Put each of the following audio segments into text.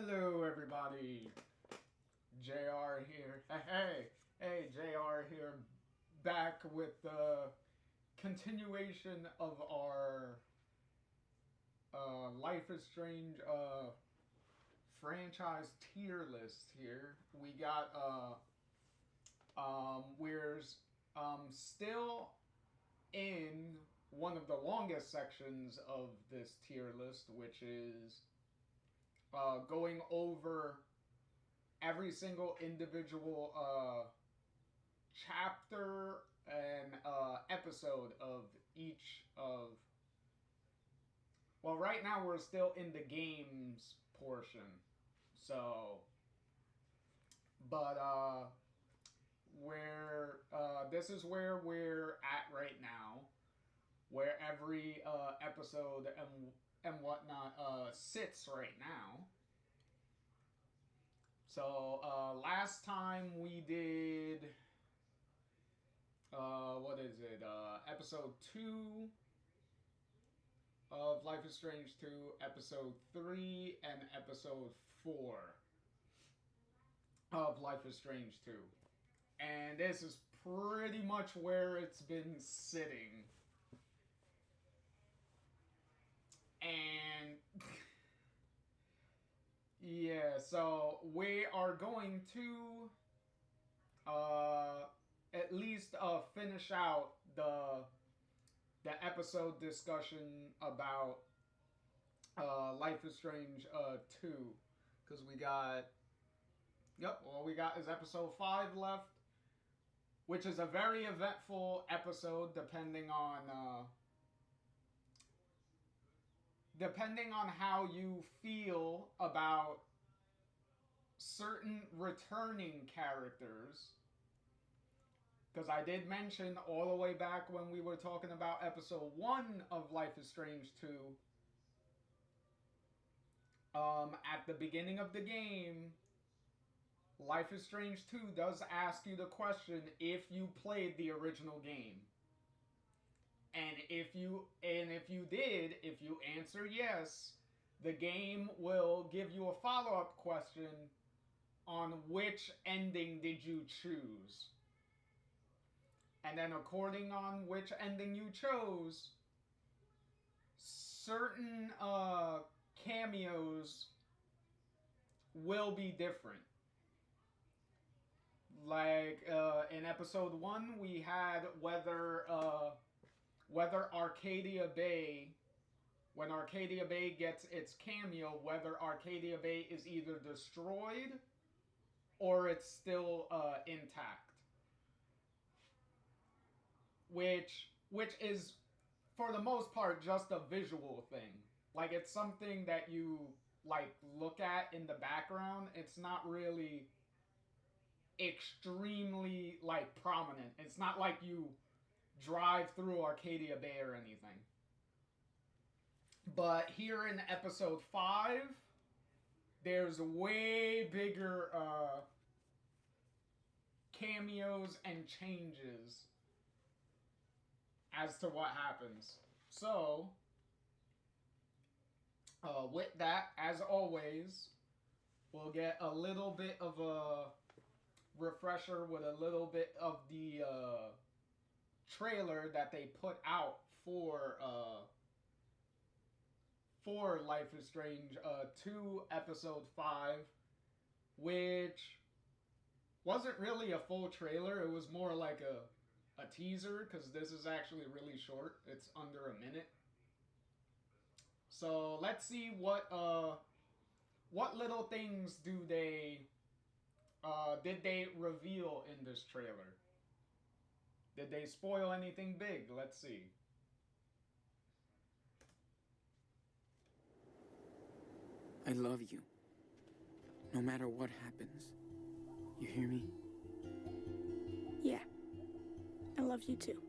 Hello, everybody. JR here. Hey, JR here. Back with the continuation of our Life is Strange franchise tier list here. We're still in one of the longest sections of this tier list, which is going over every single individual chapter and episode of each of. Well, right now we're still in the games portion, so. But where this is where we're at right now, where every episode and whatnot sits right now. So last time we did what is it? Episode 2 of Life is Strange 2, episode 3, and episode 4 of Life is Strange 2. And this is pretty much where it's been sitting. And yeah, so we are going to at least finish out the episode discussion about Life is Strange 2, because we got all we got is episode 5 left, which is a very eventful episode depending on how you feel about certain returning characters. Because I did mention all the way back when we were talking about episode 1 of Life is Strange 2, at the beginning of the game, Life is Strange 2 does ask you the question if you played the original game. And if you answer yes, the game will give you a follow-up question on which ending did you choose. And then according on which ending you chose, certain cameos will be different. Like in episode 1, we had whether Arcadia Bay, when Arcadia Bay gets its cameo, whether Arcadia Bay is either destroyed or it's still intact. Which is, for the most part, just a visual thing. Like, it's something that you, like, look at in the background. It's not really extremely, like, prominent. It's not like you drive through Arcadia Bay or anything. But here in episode 5, there's way bigger cameos and changes as to what happens. So, with that, as always, we'll get a little bit of a refresher with a little bit of the trailer that they put out for Life is Strange 2 episode 5, which wasn't really a full trailer. It was more like a teaser, because this is actually really short. It's under a minute. So let's see what little things did they reveal in this trailer. Did they spoil anything big? Let's see. I love you. No matter what happens. You hear me? Yeah. I love you too.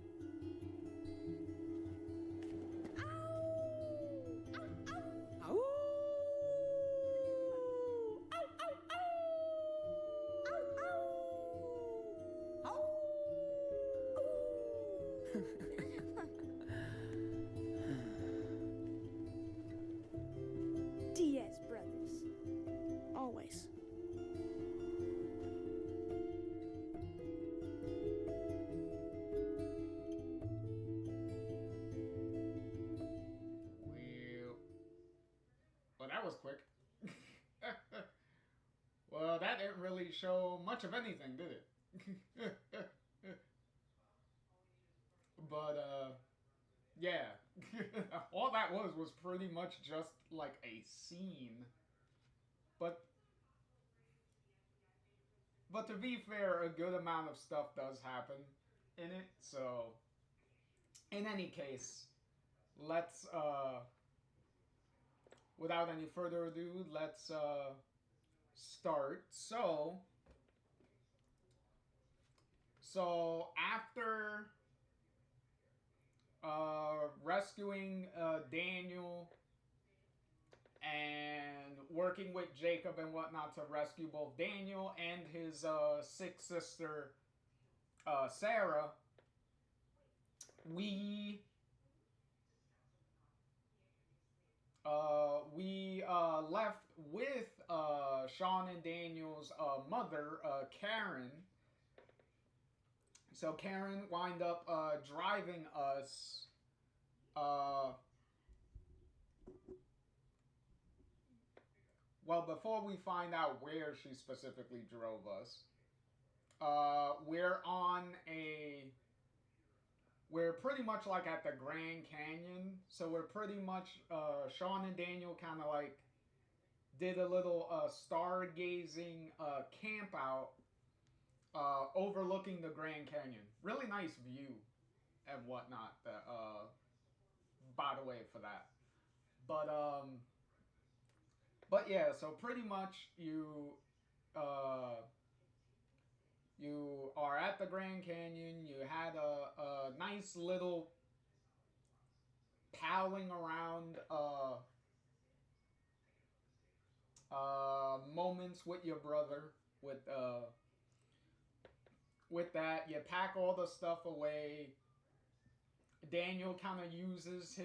Diaz Brothers. show much of anything, did it? But yeah. All that was pretty much just like a scene. But to be fair, a good amount of stuff does happen in it. So in any case, let's without any further ado, let's start. So after rescuing Daniel and working with Jacob and whatnot to rescue both Daniel and his sick sister Sarah, we left with Sean and Daniel's mother, Karen. So Karen wind up driving us well, before we find out where she specifically drove us, we're pretty much like at the Grand Canyon. So we're pretty much, Sean and Daniel kind of like did a little stargazing camp out overlooking the Grand Canyon. Really nice view and whatnot, by the way, for that. But yeah, so pretty much you are at the Grand Canyon. You had a nice little palling around moments with your brother. With that, you pack all the stuff away. Daniel kind of uses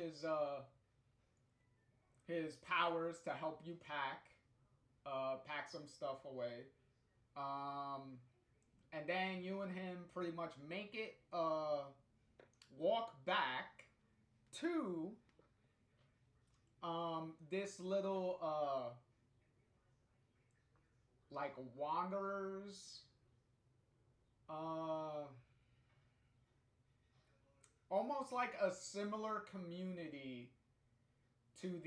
his powers to help you pack some stuff away. And then you and him pretty much make it walk back to this little like wanderers almost like a similar community to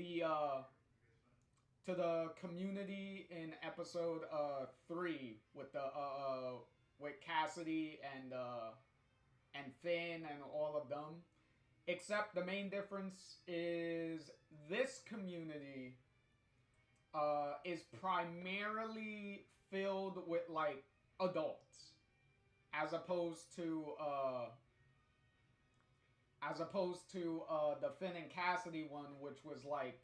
the community in episode 3 with the with Cassidy and Finn and all of them. Except the main difference is this community is primarily filled with like adults, as opposed to the Finn and Cassidy one, which was like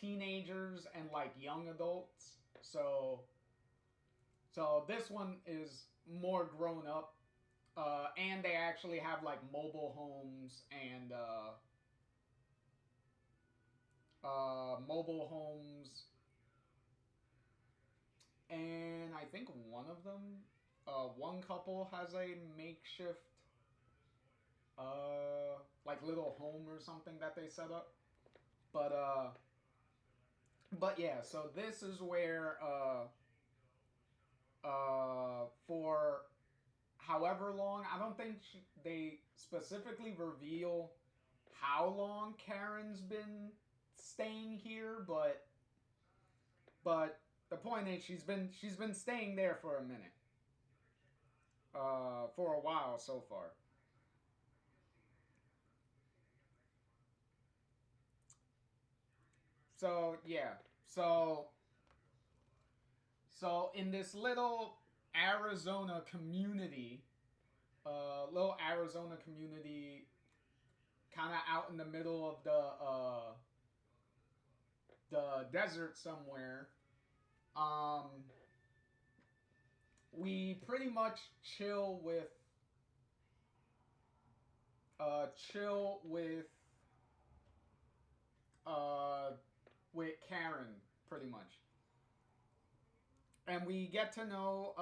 teenagers and like young adults. So this one is more grown up, and they actually have like mobile homes and and I think one of them, one couple has a makeshift like little home or something that they set up. But yeah, so this is where for however long, I don't think they specifically reveal how long Karen's been staying here, but the point is she's been staying there for a minute. For a while so far. So yeah, so in this little Arizona community, kind of out in the middle of the desert somewhere. We pretty much chill with Karen, pretty much. And we get to know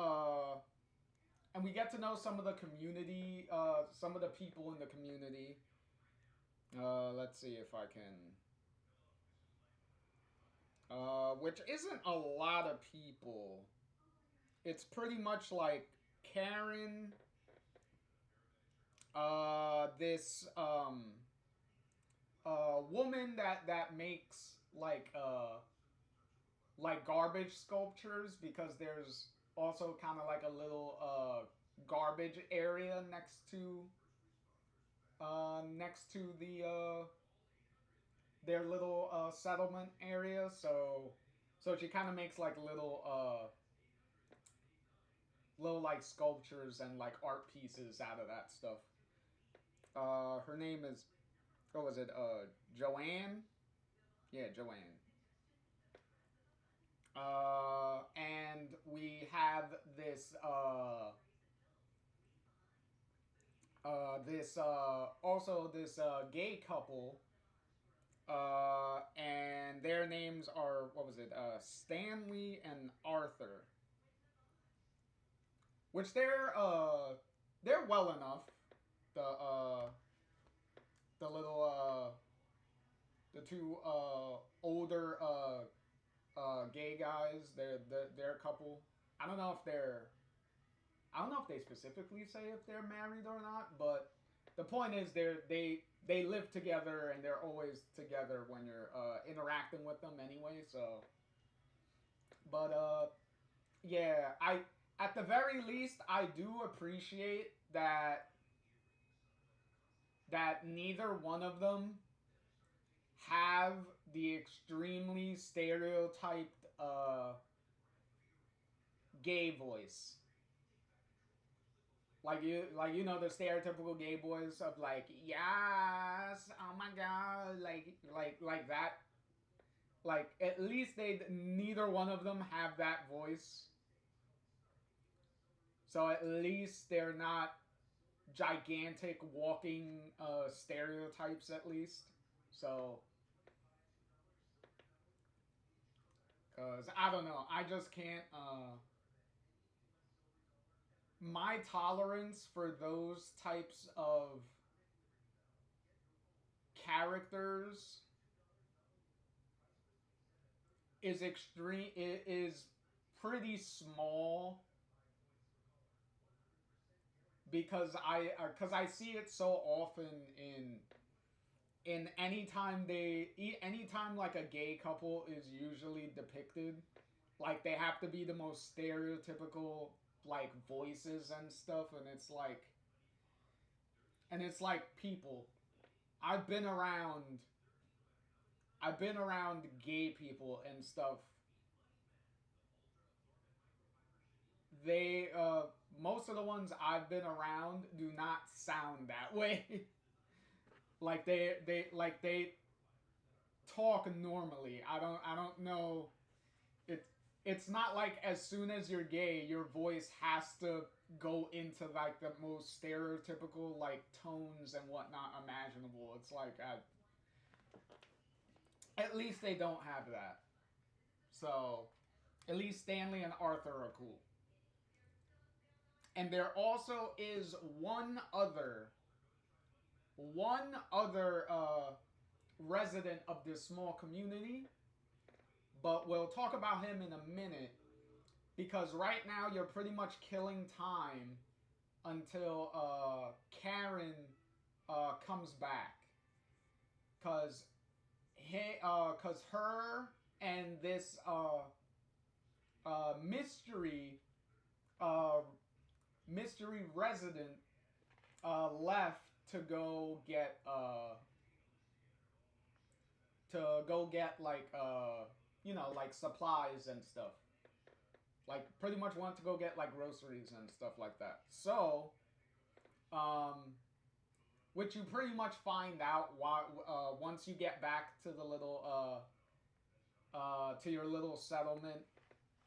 some of the community, some of the people in the community. Let's see if I can. Which isn't a lot of people. it's pretty much like Karen, this woman that makes like garbage sculptures, because there's also kind of like a little garbage area next to the their little settlement area. So she kind of makes like little like sculptures and like art pieces out of that stuff. Her name is, what was it? Joanne. Yeah, Joanne. And we have this gay couple, and their names are, what was it? Stanley and Arthur, which they're well enough. The little the two older gay guys, they're a couple. I don't know if they're I don't know if they specifically say if they're married or not, but the point is they live together and they're always together when you're interacting with them anyway. So, but yeah, I at the very least I do appreciate that neither one of them have the extremely stereotyped gay voice. Like the stereotypical gay voice of like, yes, oh my god, like that. Like, at least neither one of them have that voice. So at least they're not gigantic walking stereotypes, at least. So, cause I don't know, I just can't. My tolerance for those types of characters is extreme. It is pretty small, because I see it so often in anytime like a gay couple is usually depicted, like they have to be the most stereotypical like voices and stuff, and it's like, people, I've been around gay people and stuff. They most of the ones I've been around do not sound that way. Like they talk normally. I don't know. It's not like as soon as you're gay, your voice has to go into like the most stereotypical like tones and whatnot imaginable. It's like, at least they don't have that. So at least Stanley and Arthur are cool. And there also is one other resident of this small community, but we'll talk about him in a minute, because right now you're pretty much killing time until Karen comes back, cause her and this mystery mystery resident left to go get like like supplies and stuff. Like, pretty much went to go get like groceries and stuff like that. So, which you pretty much find out why once you get back to the little to your little settlement,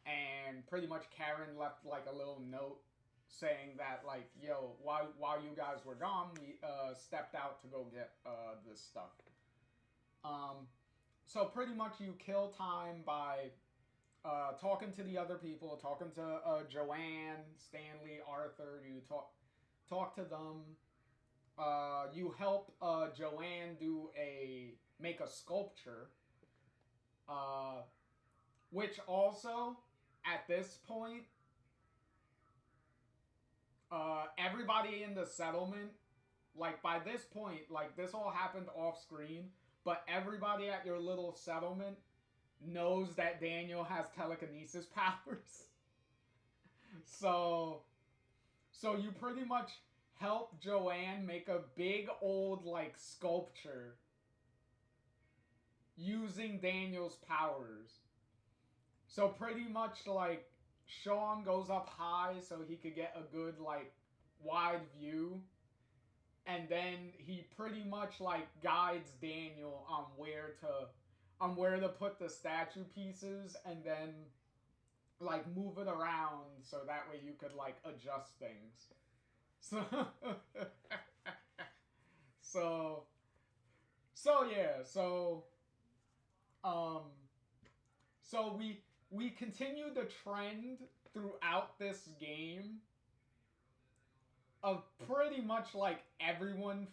and pretty much Karen left like a little note saying that, like, yo, while you guys were gone, we stepped out to go get this stuff. So pretty much you kill time by talking to the other people, talking to Joanne, Stanley, Arthur. You talk to them. You help Joanne make a sculpture, which also, at this point, everybody in the settlement, like by this point, like this all happened off screen, but everybody at your little settlement knows that Daniel has telekinesis powers. So you pretty much help Joanne make a big old like sculpture using Daniel's powers. So pretty much like Sean goes up high so he could get a good like wide view, and then he pretty much like guides Daniel on where to put the statue pieces, and then like move it around so that way you could like adjust things. So so yeah, um so we continue the trend throughout this game of pretty much like everyone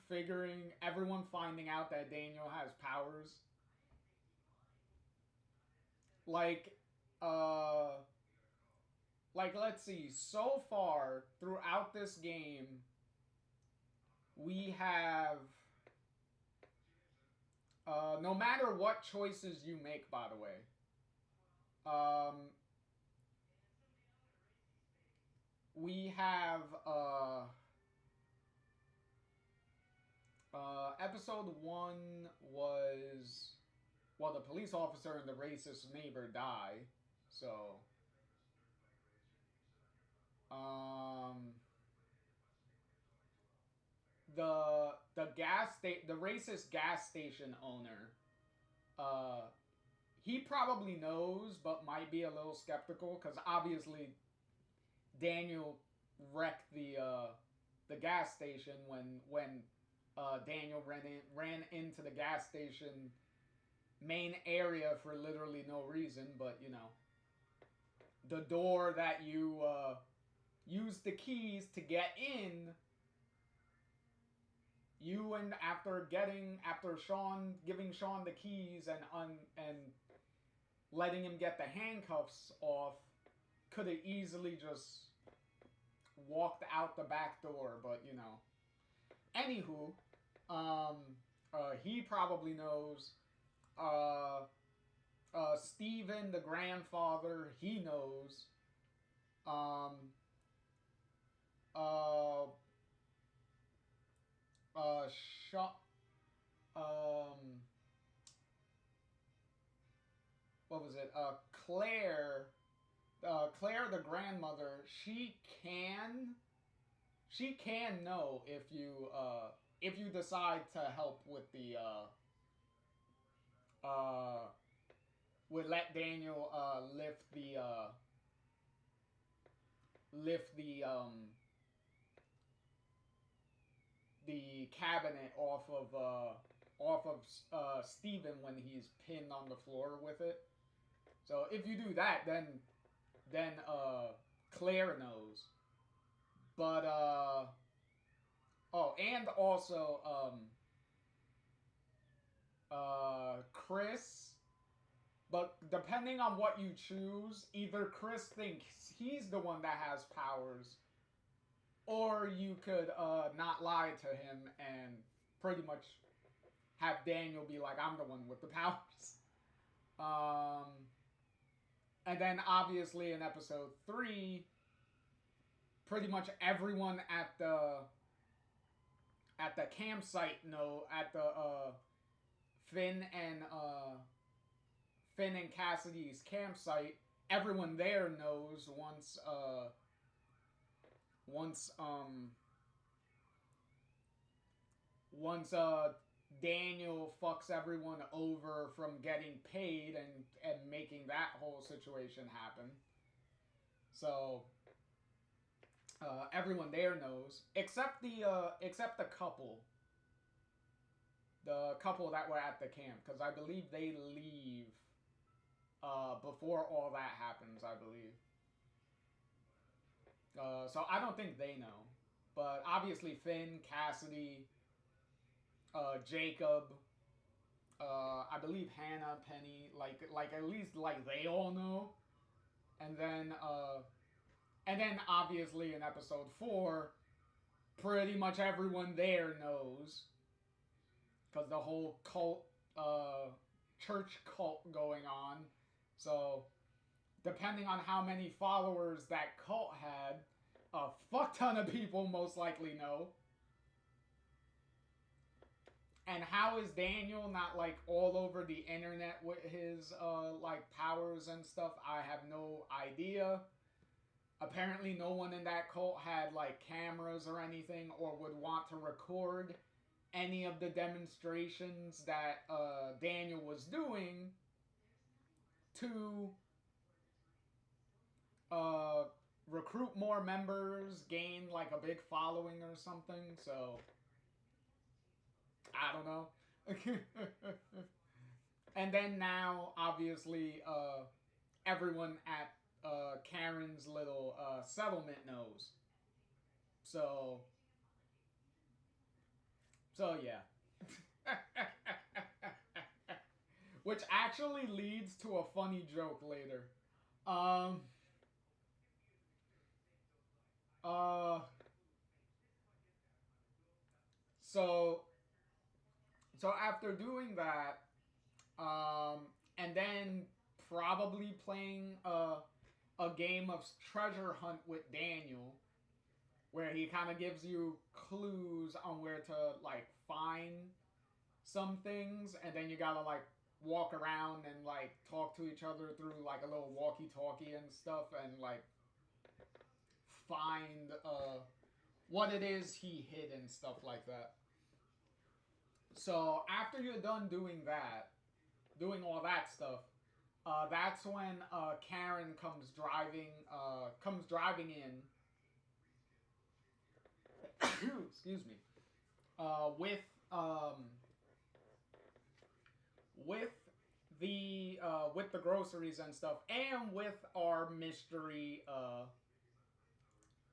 finding out that Daniel has powers. Like let's see, so far throughout this game we have no matter what choices you make, by the way, we have episode 1 was, well, the police officer and the racist neighbor die. So the racist gas station owner, he probably knows but might be a little skeptical because obviously Daniel wrecked the gas station when Daniel ran into the gas station main area for literally no reason, but you know, the door that you use the keys to get in, you and after Sean giving Sean the keys and letting him get the handcuffs off, could have easily just walked out the back door, but you know. Anywho, he probably knows. Steven, the grandfather, he knows. What was it? Claire, the grandmother, she can know if you decide to help with the would let Daniel lift the cabinet off of Steven when he's pinned on the floor with it. So if you do that, then Claire knows. But and also Chris. But depending on what you choose, either Chris thinks he's the one that has powers, or you could not lie to him and pretty much have Daniel be like, I'm the one with the powers. And then obviously in episode 3, pretty much everyone at the campsite at the Finn and Cassidy's campsite, everyone there knows once Daniel fucks everyone over from getting paid and making that whole situation happen. So everyone there knows, except the couple. The couple that were at the camp, because I believe they leave before all that happens, I believe. So I don't think they know. But obviously Finn, Cassidy, Jacob, I believe Hannah, Penny, like at least like they all know. And then And then obviously in episode 4, pretty much everyone there knows, because the whole cult, church cult going on. So depending on how many followers that cult had, a fuck ton of people most likely know. And how is Daniel not like all over the internet with his like powers and stuff? I have no idea. Apparently no one in that cult had like cameras or anything, or would want to record any of the demonstrations that Daniel was doing to recruit more members, gain like a big following or something. So I don't know. And then now, obviously, everyone at Karen's little settlement knows. So yeah. Which actually leads to a funny joke later. Um. So after doing that, and then probably playing a game of treasure hunt with Daniel, where he kind of gives you clues on where to like find some things, and then you gotta like walk around and like talk to each other through like a little walkie-talkie and stuff, and like find what it is he hid and stuff like that. So after you're done doing that, doing all that stuff, that's when Karen comes driving in. Excuse me. With with with the groceries and stuff, and with our mystery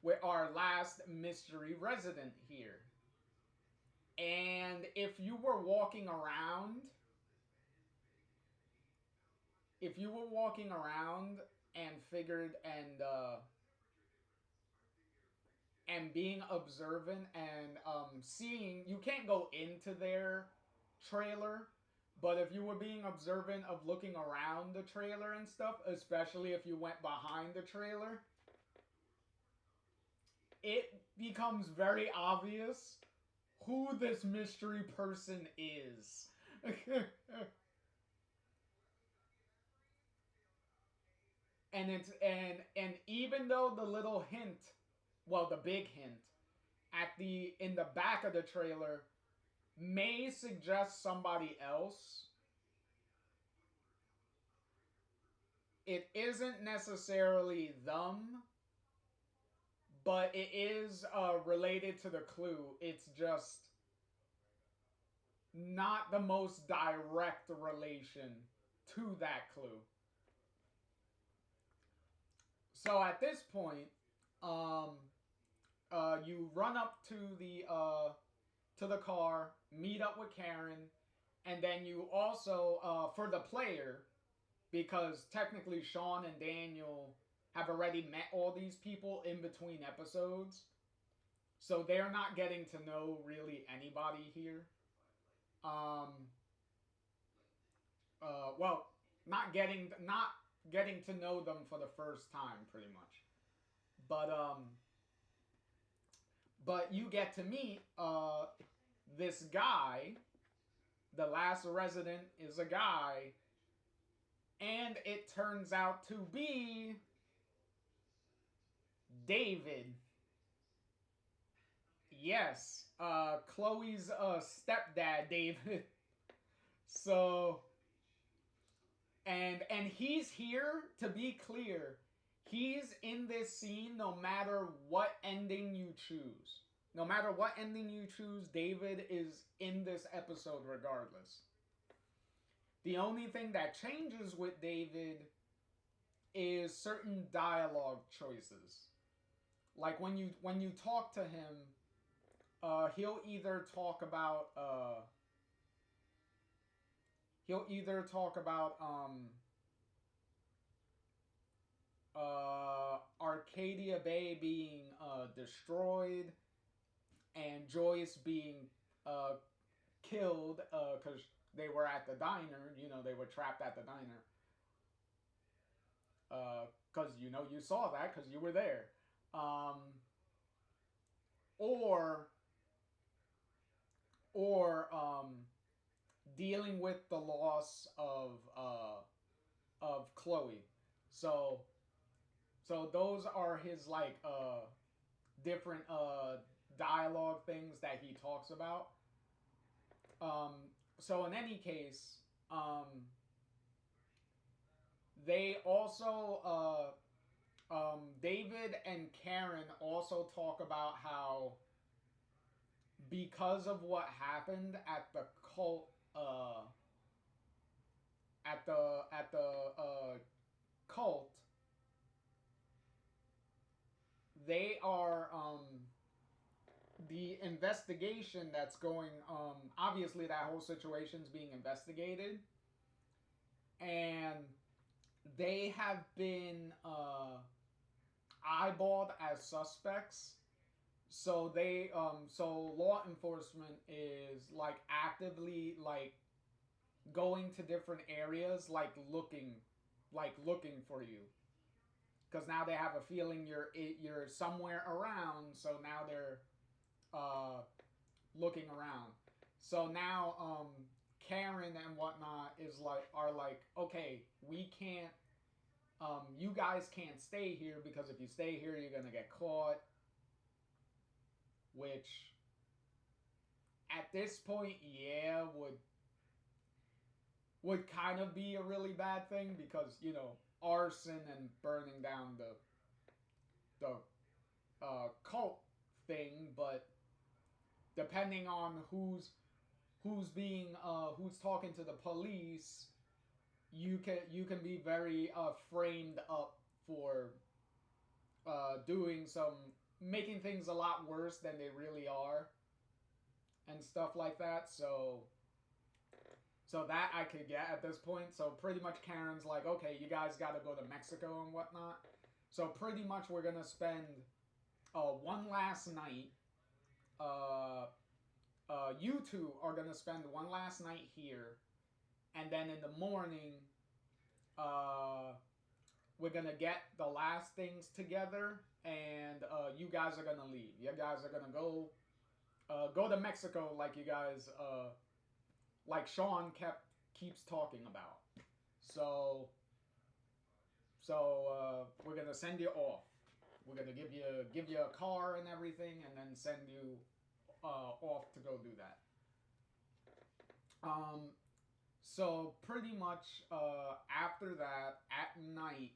with our last mystery resident here. And if you were walking around and figured and being observant and seeing, you can't go into their trailer, but if you were being observant of looking around the trailer and stuff, especially if you went behind the trailer, it becomes very obvious who this mystery person is. And even though the little hint, well, the big hint in the back of the trailer may suggest somebody else, it isn't necessarily them, but it is related to the clue. It's just not the most direct relation to that clue. So at this point, you run up to the car, meet up with Karen, and then you also, for the player, because technically Sean and Daniel have already met all these people in between episodes, so they're not getting to know really anybody here. Well, not getting to know them for the first time, pretty much. But you get to meet this guy. The last resident is a guy, and it turns out to be David. Yes, Chloe's stepdad, David. So, and he's here, to be clear, he's in this scene no matter what ending you choose. No matter what ending you choose, David is in this episode regardless. The only thing that changes with David is certain dialogue choices. Like when you talk to him, he'll either talk about Arcadia Bay being destroyed, and Joyce being killed because they were at the diner. You know, they were trapped at the diner. Because you know you saw that because you were there. Um, or or dealing with the loss of Chloe. So those are his like different dialogue things that he talks about. Um, so in any case, they also David and Karen also talk about how because of what happened at the cult cult, they are the investigation that's going obviously that whole situation's being investigated, and they have been eyeballed as suspects. So they so law enforcement is like actively like going to different areas like looking for you, because now they have a feeling you're somewhere around, so now they're looking around. So now Karen and whatnot is like are like, okay, we can't you guys can't stay here, because if you stay here you're gonna get caught, which at this point, yeah, would kind of be a really bad thing, because you know, arson and burning down the cult thing. But depending on who's talking to the police, you can be very framed up for doing some making things a lot worse than they really are and stuff like that. So that I could get at this point. So pretty much Karen's like, okay, you guys got to go to Mexico and whatnot. So pretty much we're gonna spend one last night. You two are gonna spend one last night here, and then in the morning, we're gonna get the last things together, and you guys are gonna leave. You guys are gonna go to Mexico, like you guys like Sean keeps talking about. So we're gonna send you off. We're gonna give you a car and everything, and then send you off to go do that. So pretty much after that, at night,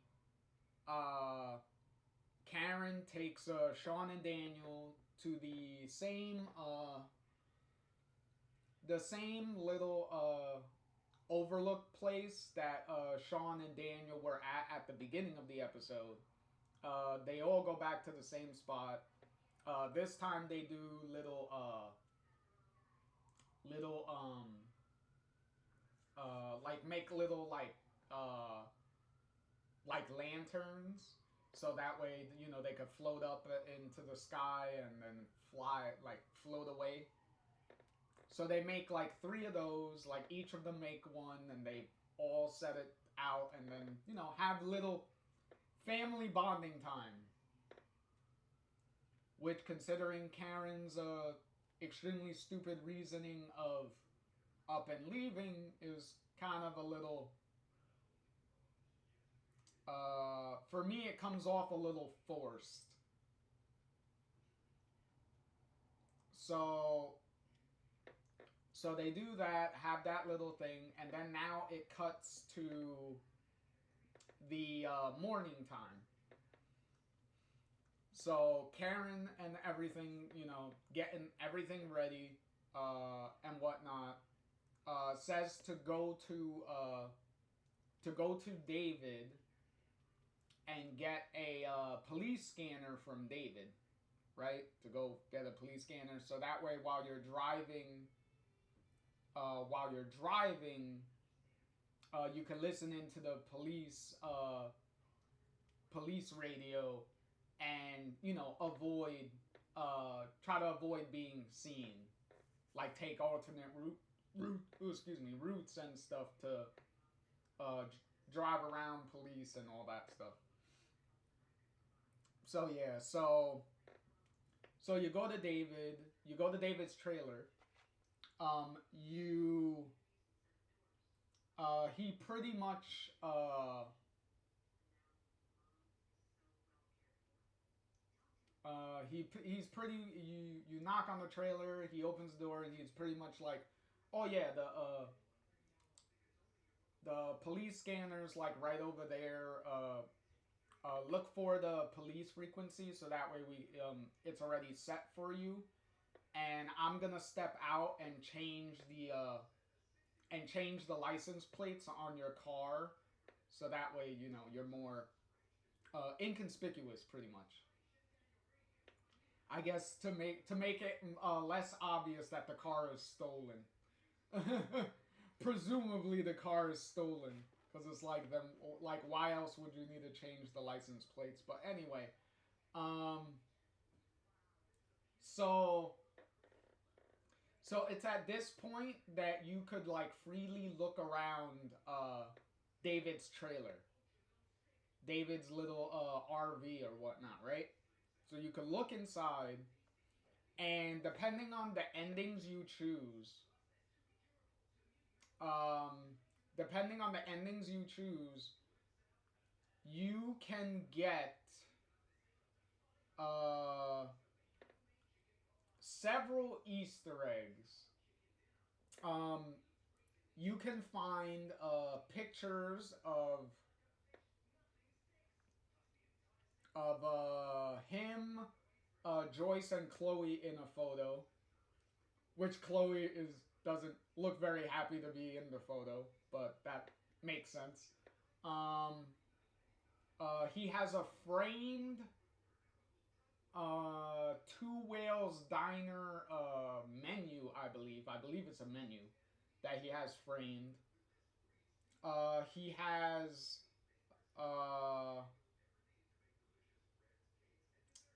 Karen takes Sean and Daniel to the same little overlook place that Sean and Daniel were at the beginning of the episode. They all go back to the same spot. This time they do like make little like lanterns, so that way you know they could float up into the sky and then float away. So they make like 3 of those, like each of them make one, and they all set it out, and then you know have little family bonding time. Which, considering Karen's extremely stupid reasoning of up and leaving, is kind of a little for me it comes off a little forced. So they do that, have that little thing, and then now it cuts to the morning time. So Karen and everything, you know, getting everything ready and whatnot, says to go to David and get a police scanner from David, right? To go get a police scanner, so that way while you're driving, you can listen into the police radio and, you know, avoid, try to avoid being seen. Like, take alternate routes and stuff to drive around police and all that stuff. So yeah, so you go to David's trailer. You he pretty much he's pretty you knock on the trailer, he opens the door, and he's pretty much like, oh yeah, the police scanner's like right over there. Look for the police frequency, so that way it's already set for you. And I'm gonna step out and change the license plates on your car, so that way, you know, you're more inconspicuous, pretty much. I guess to make it less obvious that the car is stolen. Presumably the car is stolen, because it's like them. Like, why else would you need to change the license plates? But anyway, so it's at this point that you could like freely look around David's trailer, David's little RV or whatnot, right? So you could look inside, and depending on the endings you choose, you can get several Easter eggs. You can find pictures of him, Joyce, and Chloe in a photo, which Chloe doesn't look very happy to be in the photo, but that makes sense. He has a framed Two Whales Diner menu, I believe. I believe it's a menu that he has framed. He has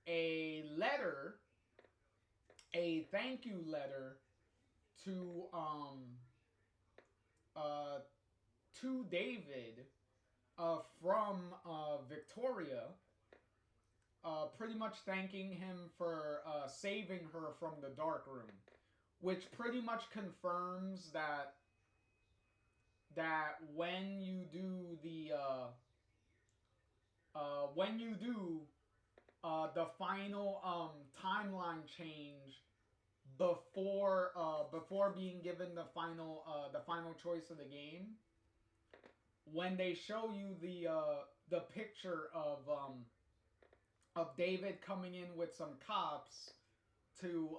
a letter, a thank you letter to David from Victoria, pretty much thanking him for saving her from the dark room, which pretty much confirms that when you do the final timeline change before being given the final choice of the game, when they show you the picture of David coming in with some cops to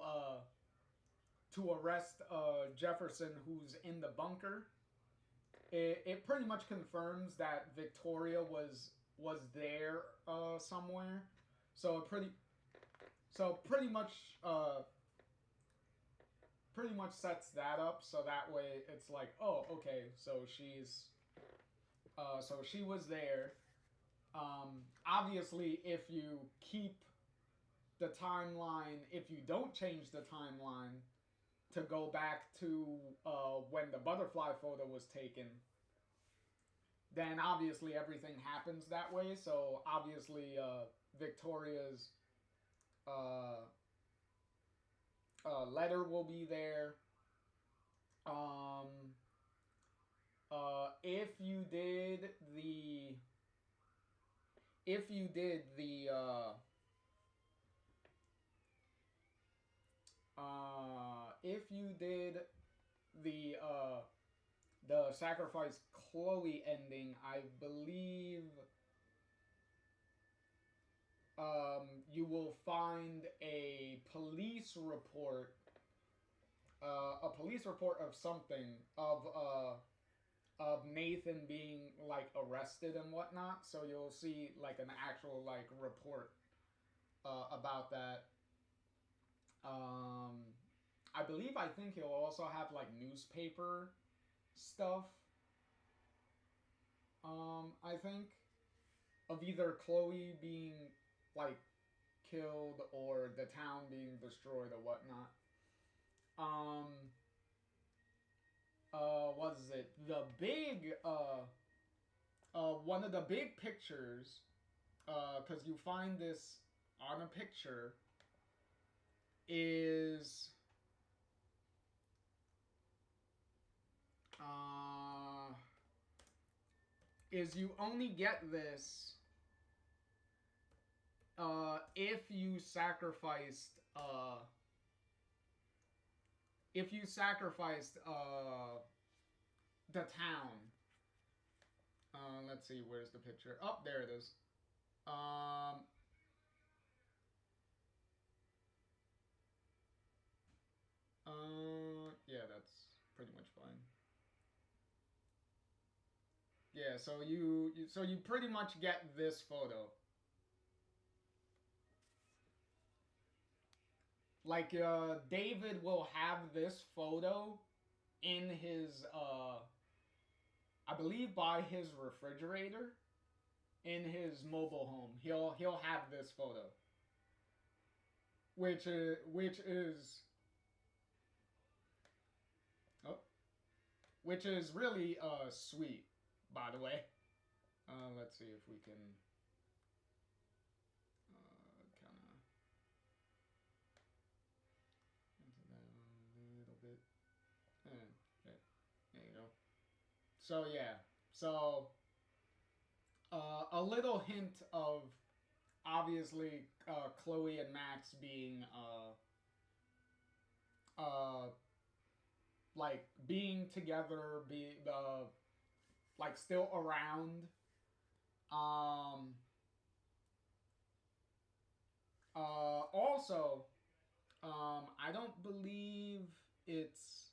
arrest Jefferson, who's in the bunker, it pretty much confirms that Victoria was there somewhere. So pretty much sets that up, so that way it's like, oh, okay, so she was there. Obviously, if you keep the timeline, if you don't change the timeline to go back to when the butterfly photo was taken, then obviously everything happens that way. So obviously Victoria's letter will be there. If you did the sacrifice Chloe ending, I believe you will find a police report of something, of Nathan being like arrested and whatnot. So you'll see like an actual like report about that. I think he'll also have like newspaper stuff. I think. of either Chloe being like killed or the town being destroyed or whatnot. What is it? The big one of the big pictures, because you find this on a picture, is you only get this if you sacrificed the town. Let's see, where's the picture? Oh, there it is. Yeah, that's pretty much fine. Yeah, so you pretty much get this photo. Like, David will have this photo in his, I believe by his refrigerator in his mobile home. He'll have this photo. Which is really, sweet, by the way. Let's see if we can, kind of into that a little bit. There you go. So yeah, so a little hint of obviously Chloe and Max being like being together, like still around. Also, I don't believe it's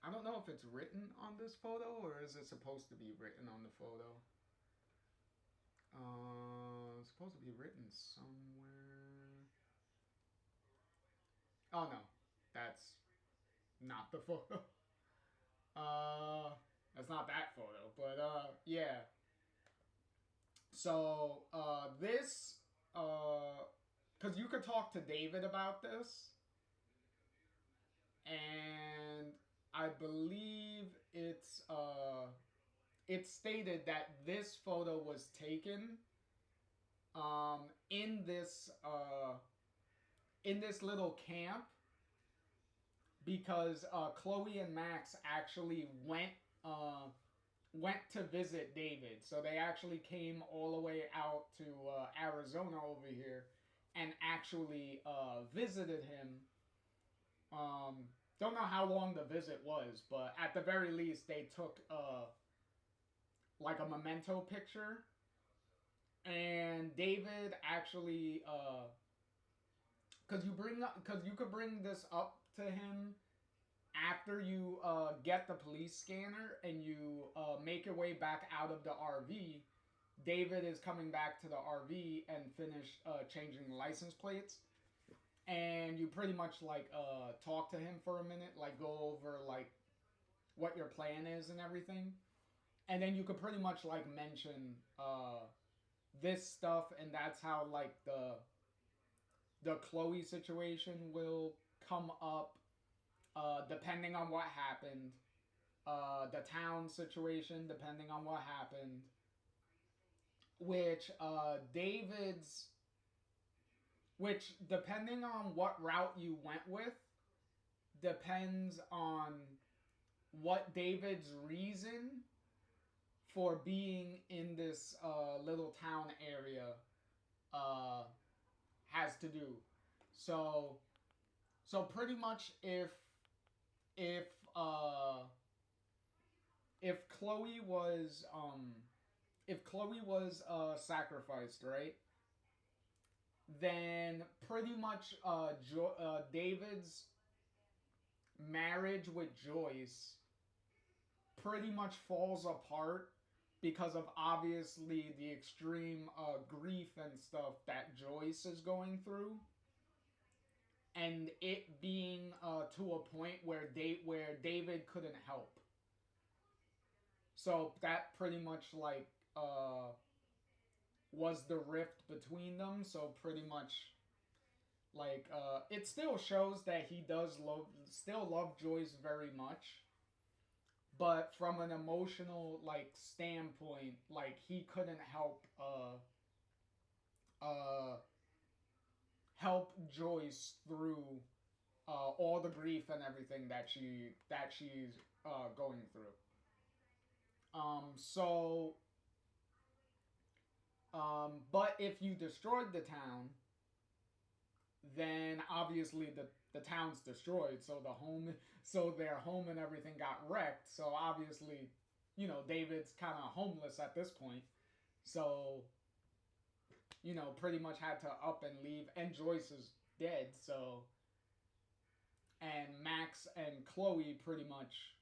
I don't know if it's written on this photo or is it supposed to be written on the photo. It's supposed to be written somewhere. Oh no, that's not the photo. That's not that photo, but yeah. So this, because you could talk to David about this, and I believe it's stated that this photo was taken in this little camp because Chloe and Max actually went to visit David. So they actually came all the way out to Arizona over here and actually visited him. Don't know how long the visit was, but at the very least they took like a memento picture. And David actually because you could bring this up to him after you get the police scanner and you make your way back out of the RV. David is coming back to the RV and finish changing the license plates. And you pretty much like talk to him for a minute, like go over like what your plan is and everything. And then you could pretty much like mention this stuff, and that's how like the Chloe situation will come up depending on what happened. The town situation depending on what happened. Which depending on what route you went with, depends on what David's reason for being in this little town area has to do. So pretty much if Chloe was sacrificed, right? Then pretty much David's marriage with Joyce pretty much falls apart because of obviously the extreme grief and stuff that Joyce is going through, and it being to a point where David couldn't help. So that pretty much like was the rift between them. So pretty much like it still shows that he does still love Joyce very much, but from an emotional like standpoint, like he couldn't uh help Joyce through all the grief and everything that she's going through. So but if you destroyed the town, then obviously the town's destroyed. So their home and everything got wrecked. So obviously, you know, David's kind of homeless at this point. So, you know, pretty much had to up and leave. And Joyce is dead. So, and Max and Chloe pretty much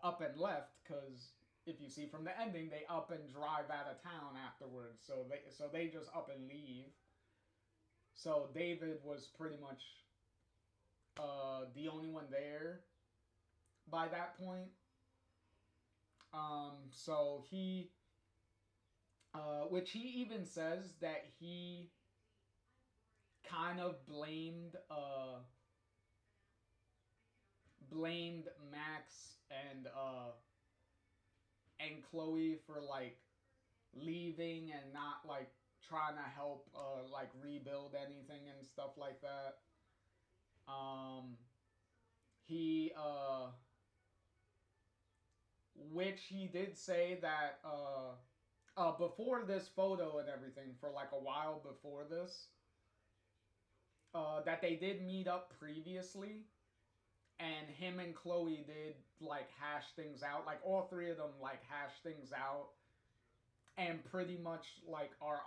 up and left because if you see from the ending, they up and drive out of town afterwards. So they just up and leave. So David was pretty much the only one there by that point. So he, which he even says that he kind of blamed Max and Chloe for like leaving and not like trying to help like rebuild anything and stuff like that. He which he did say that before this photo and everything, for like a while before this, that they did meet up previously, and him and Chloe did like hash things out. Like all three of them like hash things out, and pretty much like are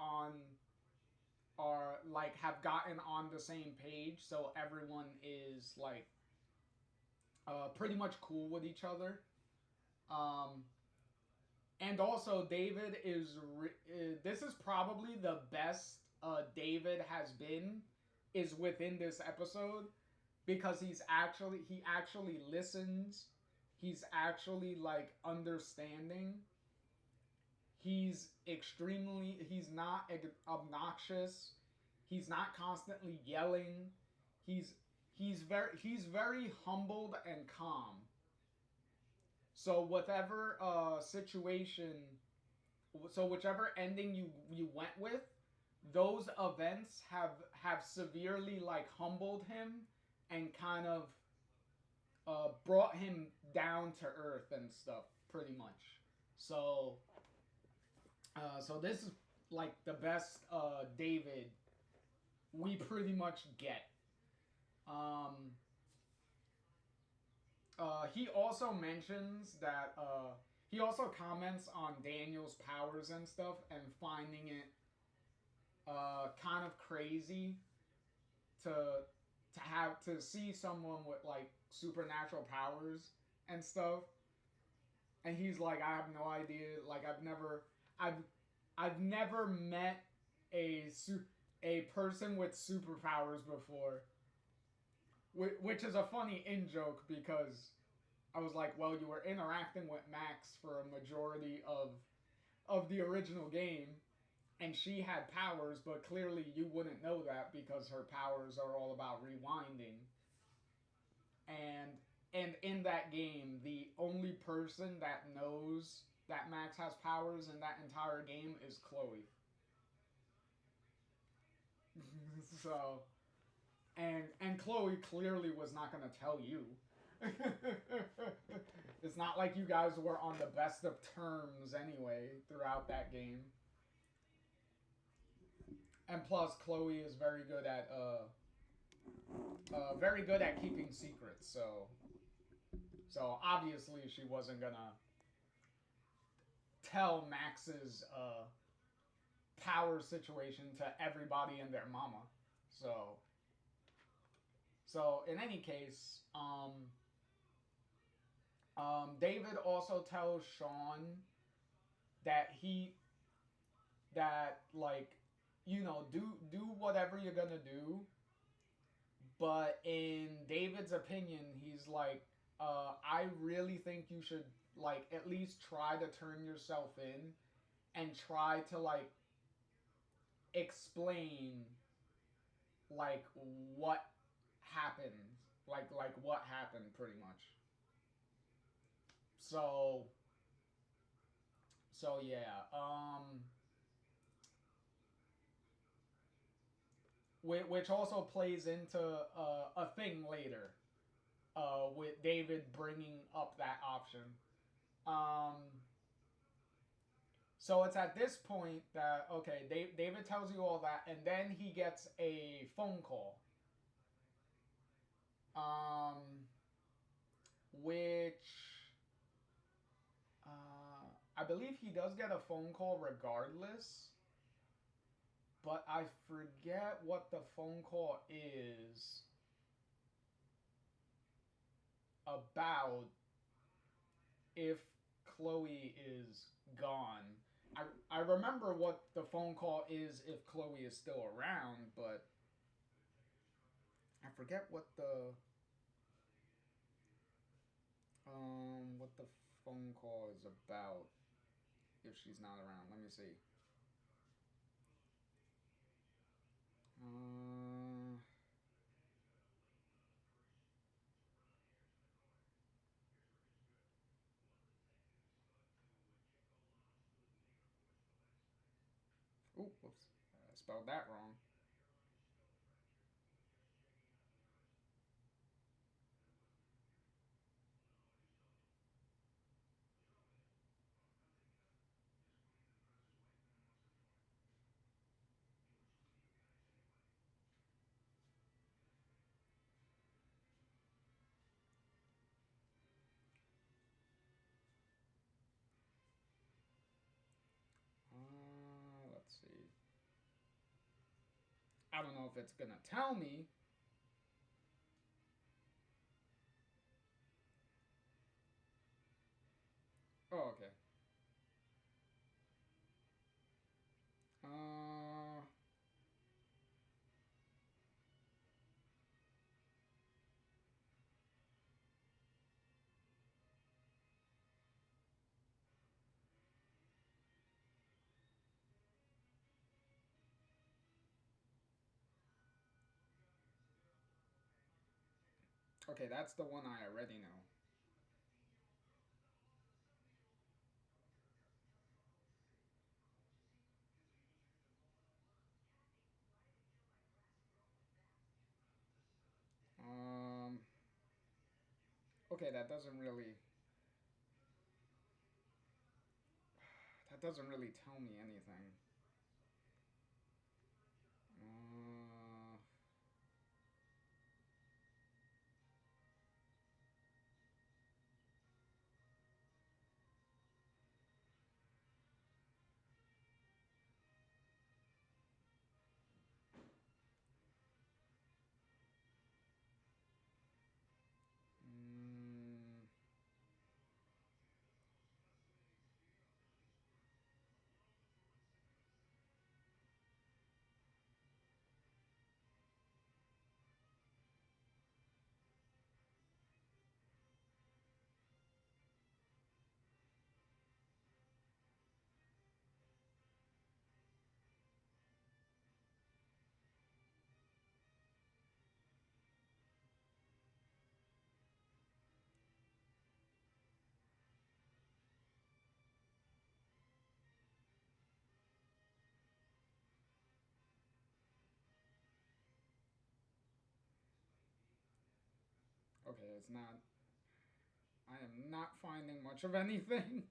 like have gotten on the same page. So everyone is like pretty much cool with each other. And also David this is probably the best David has been is within this episode, because he actually listens. He's actually like understanding. He's not obnoxious. He's not constantly yelling. He's very humbled and calm. So whatever whichever ending you went with, those events have severely like humbled him and kind of brought him down to earth and stuff, pretty much. So this is like the best David we pretty much get. He also mentions that he also comments on Daniel's powers and stuff and finding it kind of crazy to see someone with like supernatural powers and stuff. And he's like, I have no idea. Like I've never met a person with superpowers before. Which is a funny in-joke, because I was like, well, you were interacting with Max for a majority of the original game, and she had powers, but clearly you wouldn't know that because her powers are all about rewinding. And in that game, the only person that knows that Max has powers in that entire game is Chloe. So... And Chloe clearly was not going to tell you. It's not like you guys were on the best of terms anyway throughout that game. And plus, Chloe is very good at keeping secrets. So obviously she wasn't gonna tell Max's power situation to everybody and their mama. So in any case, David also tells Sean that like, you know, do whatever you're gonna do. But in David's opinion, he's like, I really think you should like at least try to turn yourself in and try to like explain like what happened, like what happened pretty much. So yeah, which also plays into a thing later, with David bringing up that option. Um, so it's at this point that okay, David tells you all that, and then he gets a phone call, um, which I believe he does get a phone call regardless, but I forget what the phone call is about if Chloe is gone. I remember what the phone call is if Chloe is still around, but I forget what the phone call is about if she's not around. Let me see. Uh, whoops. I spelled that wrong. Let's see. I don't know if it's gonna tell me. Oh, okay. Uh, okay, that's the one I already know. Um, okay, that doesn't really tell me anything. Uh, mm, okay, it's not. I am not finding much of anything.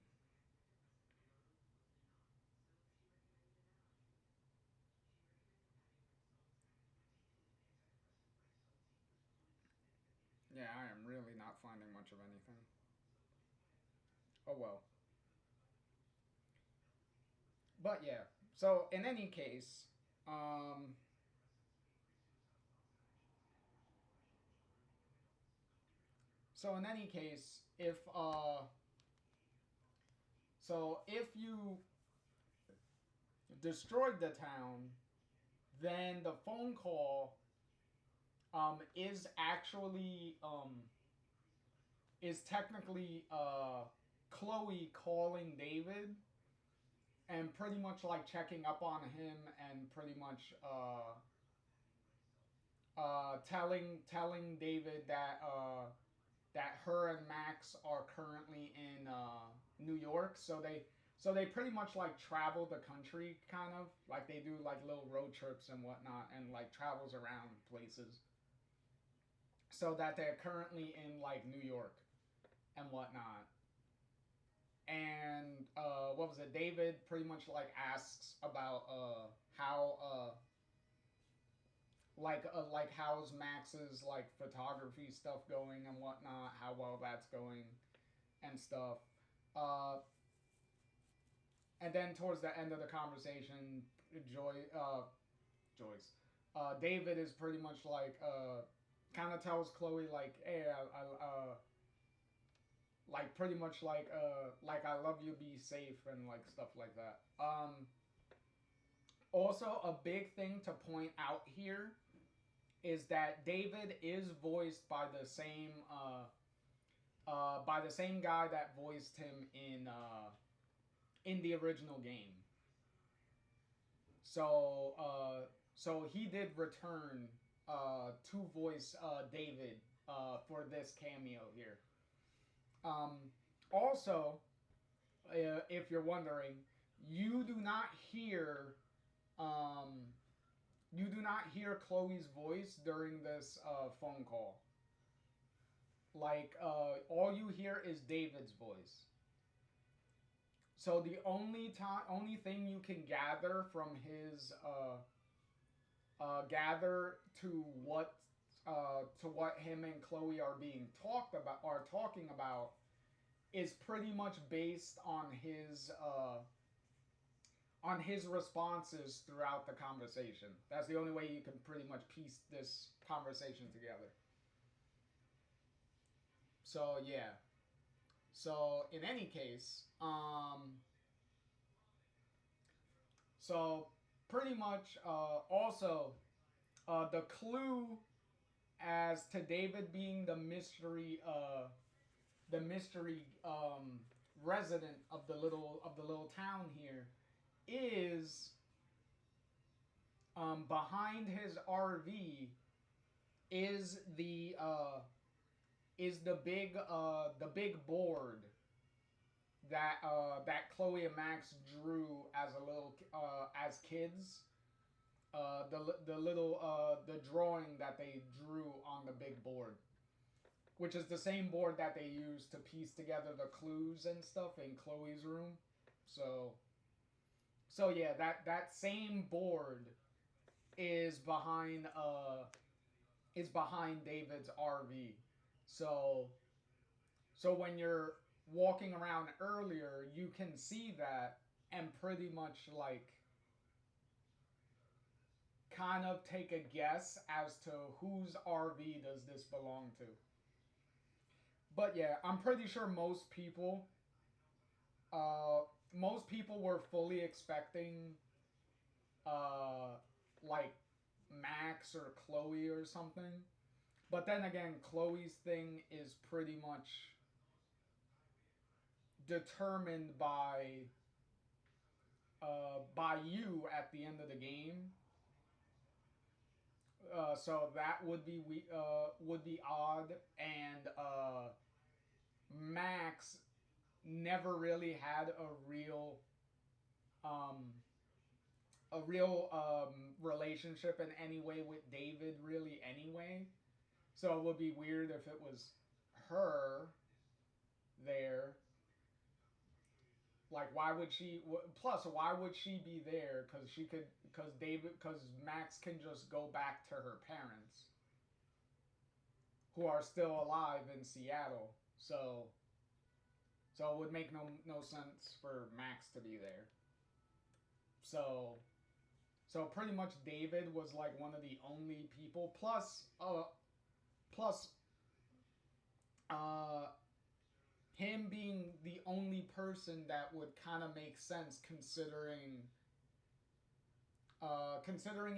Yeah, I am really not finding much of anything. Oh well. But yeah. So in any case, um, so in any case, if you destroyed the town, then the phone call is actually is technically Chloe calling David and pretty much like checking up on him and pretty much telling David that that her and Max are currently in New York. So they pretty much like travel the country, kind of like they do like little road trips and whatnot, and like travels around places. So that they're currently in like New York and whatnot. And what was it? David pretty much like asks about how like how's Max's like photography stuff going and whatnot, how well that's going and stuff. Uh, and then towards the end of the conversation, Joyce, David is pretty much like kind of tells Chloe like, hey, like pretty much like I love you, be safe and like stuff like that. Also a big thing to point out here is that David is voiced by the same guy that voiced him in the original game. So he did return to voice David for this cameo here. Also, if you're wondering, you do not hear Chloe's voice during this phone call. Like all you hear is David's voice. So the only thing you can gather from his gather to what him and Chloe are talking about is pretty much based on his responses throughout the conversation. That's the only way you can pretty much piece this conversation together. So yeah. So in any case, so pretty much also the clue as to David being the mystery resident of the little town here is behind his RV is the big board that Chloe and Max drew as as kids. The drawing that they drew on the big board, which is the same board that they used to piece together the clues and stuff in Chloe's room. So yeah, that same board is behind David's RV. So when you're walking around earlier, you can see that and pretty much like kind of take a guess as to whose RV does this belong to. But yeah, I'm pretty sure most people were fully expecting like Max or Chloe or something. But then again, Chloe's thing is pretty much determined by you at the end of the game. So that would be odd, and Max never really had a real relationship in any way with David, really, anyway. So it would be weird if it was her there. Like, why would she? Plus, why would she be there? Because Max can just go back to her parents, who are still alive in Seattle. So it would make no sense for Max to be there. So pretty much David was like one of the only people. Plus, him being the only person that would kind of make sense, considering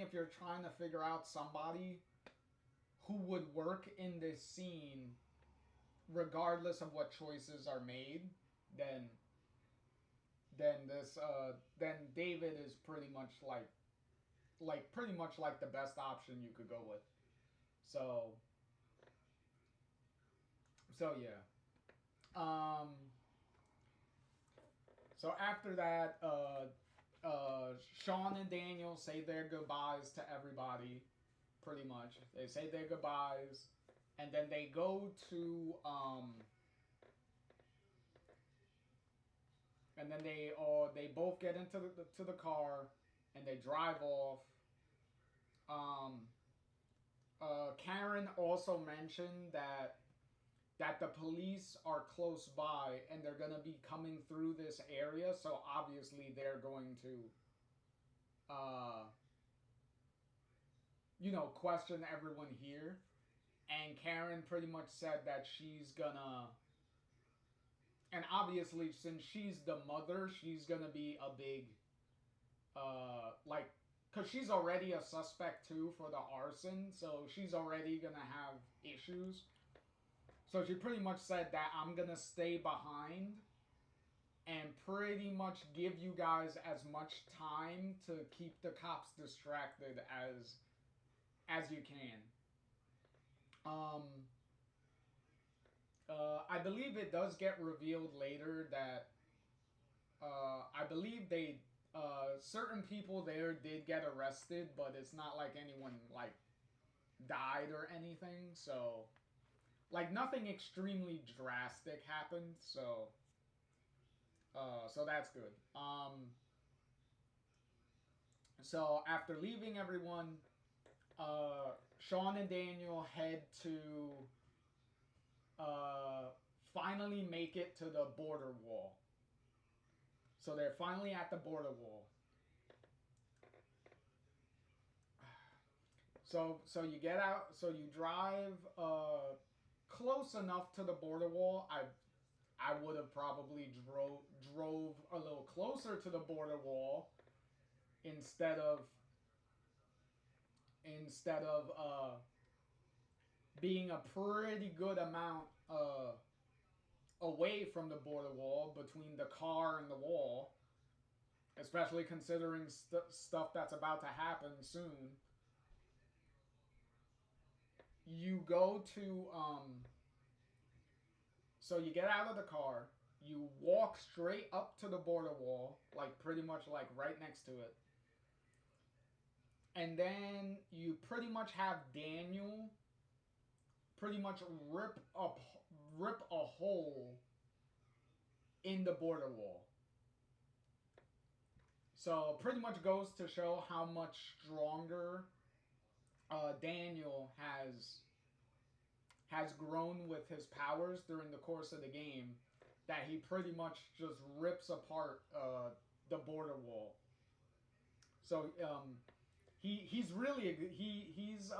if you're trying to figure out somebody who would work in this scene regardless of what choices are made, then then David is pretty much pretty much like the best option you could go with. So yeah. Um so after that, Sean and Daniel say their goodbyes to everybody. Pretty much, they say their goodbyes, and then they go to and then they both get into the car, and they drive off. Um, Karen also mentioned that the police are close by and they're gonna be coming through this area, so obviously they're going to, question everyone here. And Karen pretty much said that she's gonna, and obviously since she's the mother, she's gonna be a big, because she's already a suspect too for the arson, so she's already gonna have issues. So she pretty much said that I'm gonna stay behind and pretty much give you guys as much time to keep the cops distracted as you can. I believe it does get revealed later that I believe they certain people there did get arrested, but it's not like anyone died or anything. So nothing extremely drastic happened. So that's good. So after leaving everyone, Sean and Daniel head to finally make it to the border wall. So they're finally at the border wall. So you get out. So you drive close enough to the border wall. I would have probably drove a little closer to the border wall instead of being a pretty good amount away from the border wall between the car and the wall, especially considering stuff that's about to happen soon. You go to so you get out of the car, you walk straight up to the border wall, pretty much right next to it. And then you pretty much have Daniel pretty much rip a hole in the border wall. So pretty much goes to show how much stronger Daniel has grown with his powers during the course of the game, that he pretty much just rips apart the border wall. So he's really he's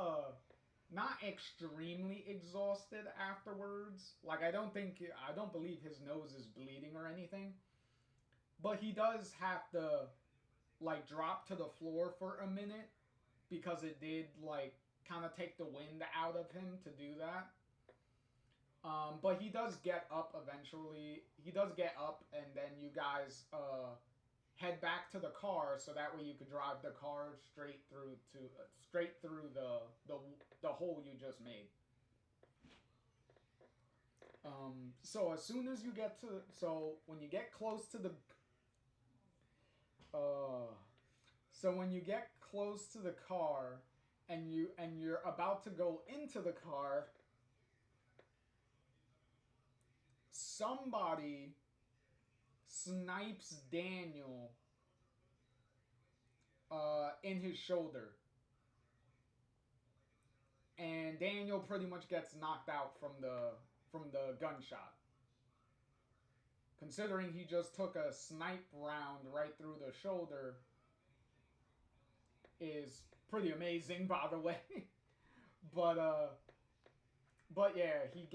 not extremely exhausted afterwards. I don't believe his nose is bleeding or anything, but he does have to drop to the floor for a minute because it did kind of take the wind out of him to do that. But he does get up eventually. He does get up, and then you guys head back to the car, so that way you could drive the car straight through the hole you just made. So as soon as you get to when you get close to the when you get close to the car and you're about to go into the car, somebody snipes Daniel in his shoulder. And Daniel pretty much gets knocked out from the gunshot. Considering he just took a snipe round right through the shoulder is pretty amazing, by the way. but yeah, he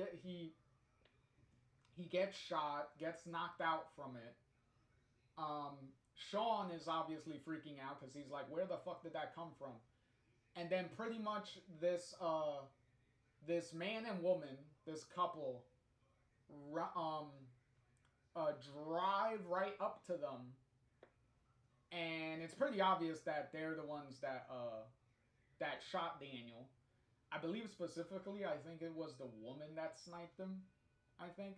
gets shot, gets knocked out from it. Sean is obviously freaking out because he's like, where the fuck did that come from? And then pretty much this man and woman, this couple, drive right up to them, and it's pretty obvious that they're the ones that shot Daniel. I believe specifically, I think it was the woman that sniped him. I think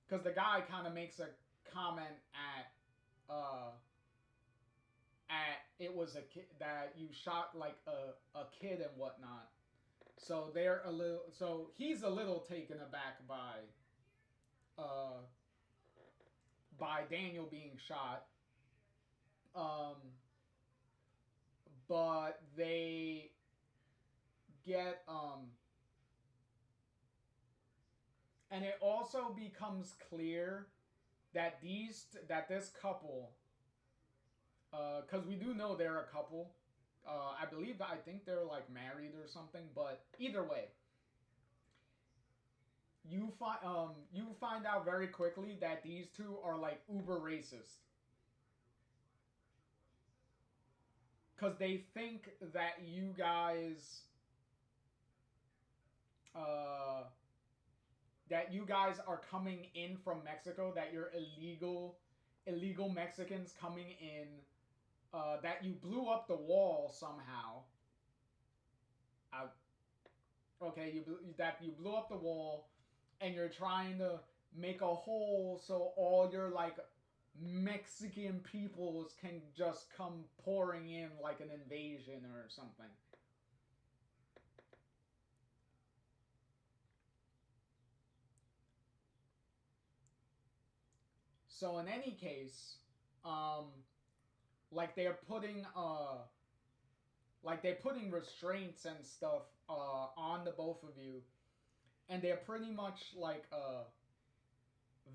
because the guy kind of makes a comment at it was a kid that you shot like a kid and whatnot. So they're a little. So he's a little taken aback by Daniel being shot. But they get and it also becomes clear that this couple, because we do know they're a couple. I think they're like married or something. But either way, you find out very quickly that these two are like uber racist. Because they think that you guys are coming in from Mexico, that you're illegal Mexicans coming in, that you blew up the wall somehow. That you blew up the wall, and you're trying to make a hole so all your like Mexican peoples can just come pouring in like an invasion or something. So in any case, like they're putting restraints and stuff on the both of you, and they're pretty much like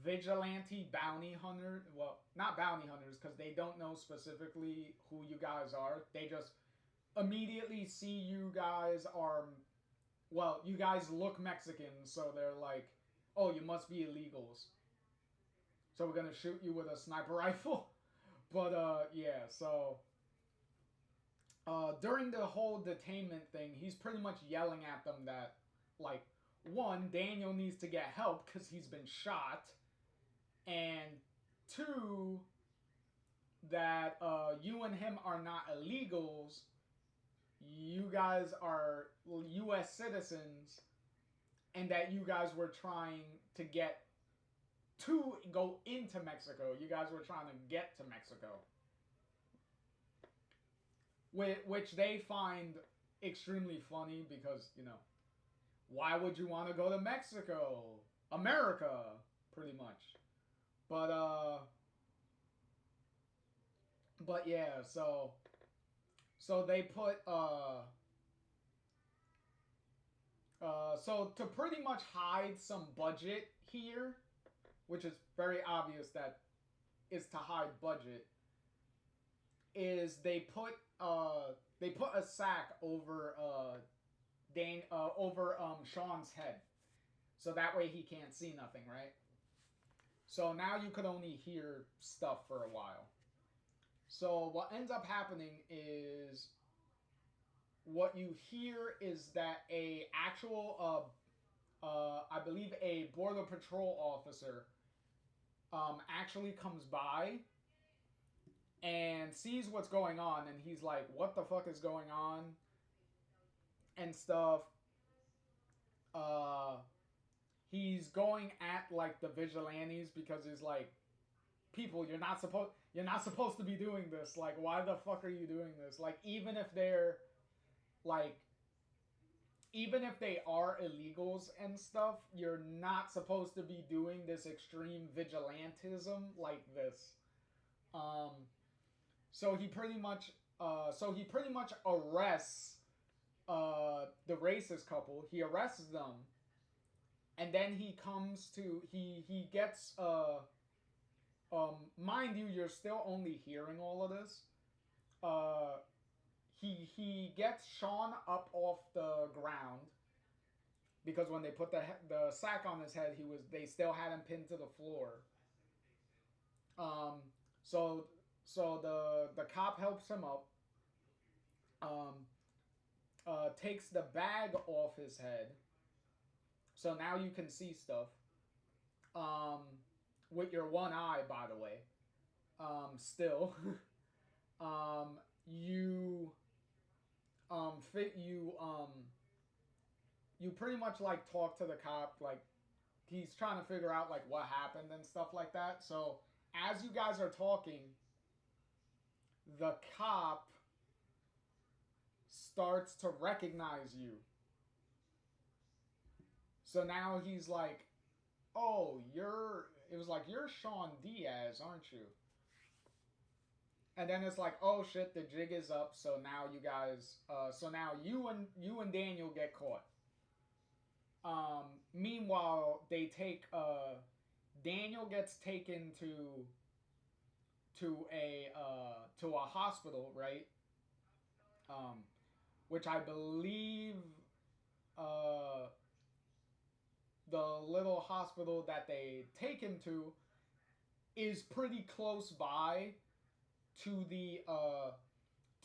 vigilante bounty hunter. Well, not bounty hunters, because they don't know specifically who you guys are. They just immediately see you guys are, well, you guys look Mexican, so they're like, oh, you must be illegals, so we're gonna shoot you with a sniper rifle. But yeah, so during the whole detainment thing, he's pretty much yelling at them that, like, one, Daniel needs to get help because he's been shot, and two, that you and him are not illegals. You guys are U.S. citizens, and that you guys were trying to go into Mexico. You guys were trying to get to Mexico. Which they find extremely funny because, you know, why would you want to go to Mexico? America, pretty much. But yeah, so they put so to pretty much hide some budget here, which is very obvious that is to hide budget, is they put a sack over Sean's head, so that way he can't see nothing, right? So now you could only hear stuff for a while. So what ends up happening is, what you hear is that a actual I believe a border patrol officer actually comes by and sees what's going on, and he's like, what the fuck is going on and stuff. He's going at like the vigilantes because he's like, people, you're not supposed to be doing this. Like, why the fuck are you doing this? Like, even if they are illegals and stuff, you're not supposed to be doing this extreme vigilantism like this. So he pretty much arrests the racist couple. He arrests them, and then he gets mind you, you're still only hearing all of this. He gets Sean up off the ground, because when they put the sack on his head, they still had him pinned to the floor. So the cop helps him up. Takes the bag off his head, so now you can see stuff. with your one eye, by the way. Still, you fit you pretty much like talk to the cop, like he's trying to figure out like what happened and stuff like that. So as you guys are talking, the cop starts to recognize you. So now he's like, "Oh, it was like, you're Sean Diaz, aren't you?" And then it's like, "Oh shit, the jig is up." So now you guys, so now you and Daniel get caught. Meanwhile, they take Daniel gets taken to a hospital, right? Um, which I believe uh, the little hospital that they take him is pretty close by to the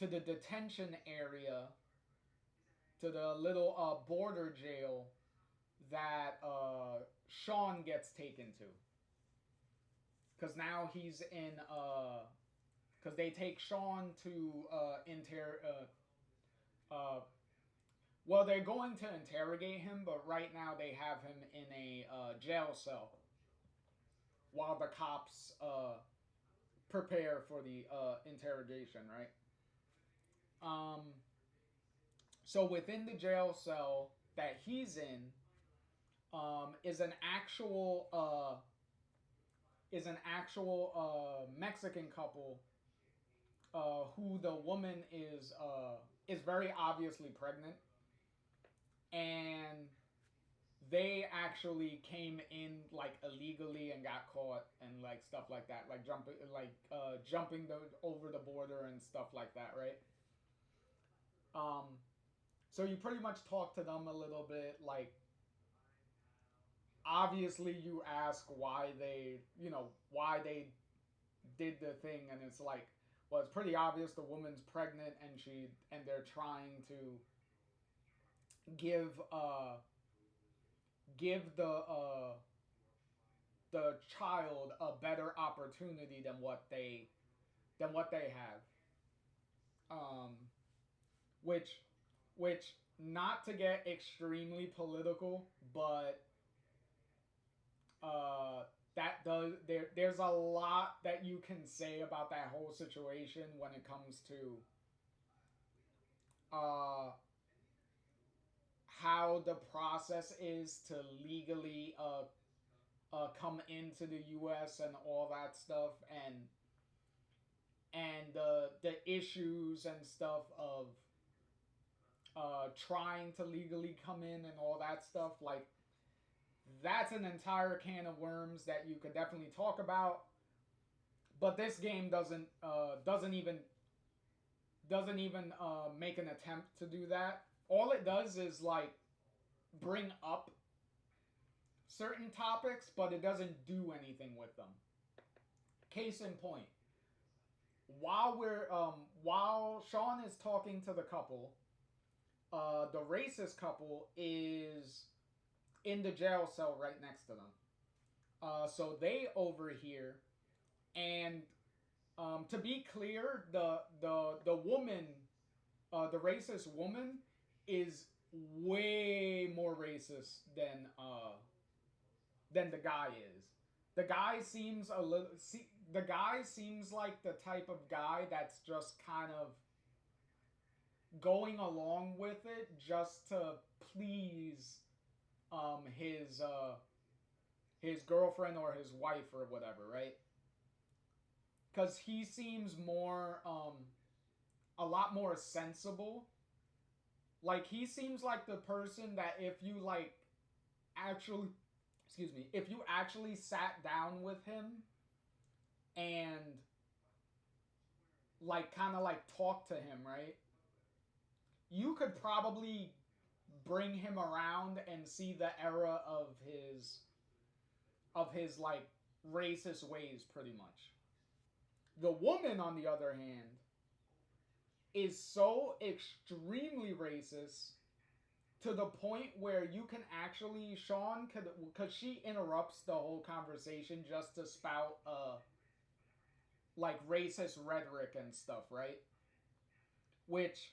detention area, to the little border jail that Sean gets taken to. Because now he's in because they take Sean to well, they're going to interrogate him, but right now they have him in a jail cell while the cops prepare for the interrogation, right? So within the jail cell that he's in, is an actual Mexican couple, who the woman is very obviously pregnant, and they actually came in like illegally and got caught and like stuff like that, like jumping over the border and stuff like that, right? So you pretty much talk to them a little bit, like obviously you ask why they did the thing, and it's like, well, it's pretty obvious the woman's pregnant, and they're trying to give the child a better opportunity than what they have. Which not to get extremely political, but that does there's a lot that you can say about that whole situation when it comes to how the process is to legally come into the U.S. and all that stuff, and the issues and stuff of trying to legally come in and all that stuff. Like, that's an entire can of worms that you could definitely talk about. But this game doesn't even make an attempt to do that. All it does is like bring up certain topics, but it doesn't do anything with them. Case in point, while Sean is talking to the couple, the racist couple is in the jail cell right next to them. So they overhear, and to be clear, the woman, the racist woman, is way more racist than the guy is. The guy seems the guy seems like the type of guy that's just kind of going along with it just to please his girlfriend or his wife or whatever, right? Because he seems more a lot more sensible. Like, he seems like the person that if you like actually if you actually sat down with him and like kind of like talk to him, right, you could probably bring him around and see the era of his like racist ways, pretty much. The woman, on the other hand, is so extremely racist to the point where you can actually Sean could, because she interrupts the whole conversation just to spout like racist rhetoric and stuff, right? Which,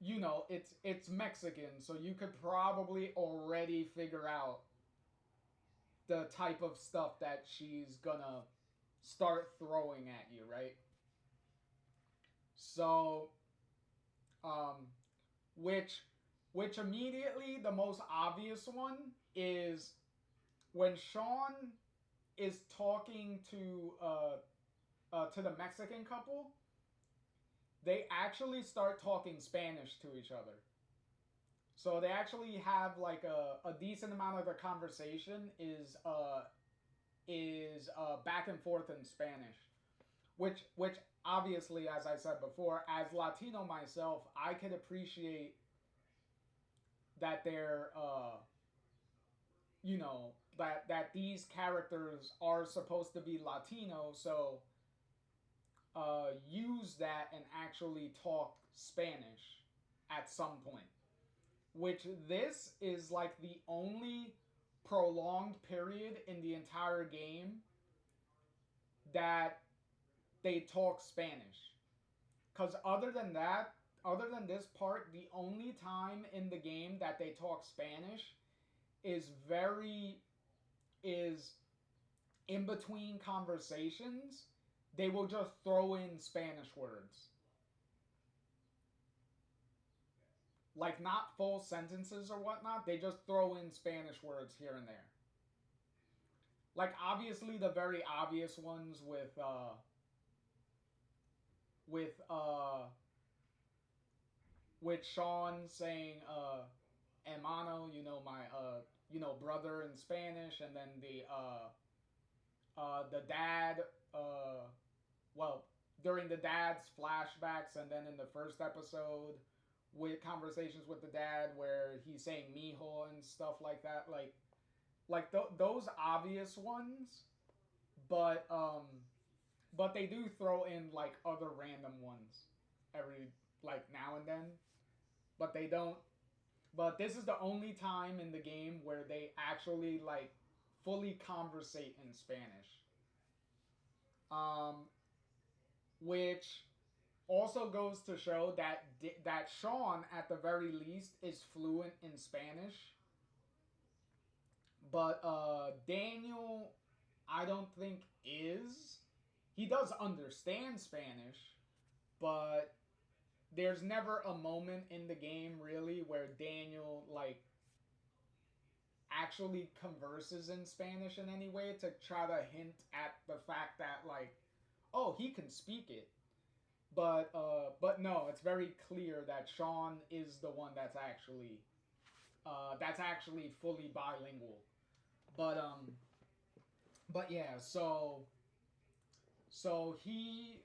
you know, it's Mexican, so you could probably already figure out the type of stuff that she's gonna start throwing at you, right? So, um, which which immediately the most obvious one is when Sean is talking to the Mexican couple. They actually start talking Spanish to each other. So they actually have like a decent amount of the conversation is back and forth in Spanish, which obviously, as I said before, as Latino myself, I could appreciate that they're you know, that these characters are supposed to be Latino, so use that and actually talk Spanish at some point. Which this is like the only prolonged period in the entire game that they talk Spanish. Because other than that, other than this part, the only time in the game that they talk Spanish is is in between conversations. They will just throw in Spanish words. Like, not full sentences or whatnot. They just throw in Spanish words here and there. Like, obviously, the very obvious ones with Sean saying hermano, you know, my you know, brother in Spanish, and then the dad well, during the dad's flashbacks, and then in the first episode with conversations with the dad where he's saying mijo and stuff like that, those obvious ones, but they do throw in like other random ones every like now and then, but they don't. But this is the only time in the game where they actually like fully conversate in Spanish. Um, which also goes to show that Sean, at the very least, is fluent in Spanish. But Daniel, I don't think is. He does understand Spanish, but there's never a moment in the game really where Daniel like actually converses in Spanish in any way to try to hint at the fact that like, oh, he can speak it. But no, it's very clear that Sean is the one that's actually fully bilingual. But yeah, so he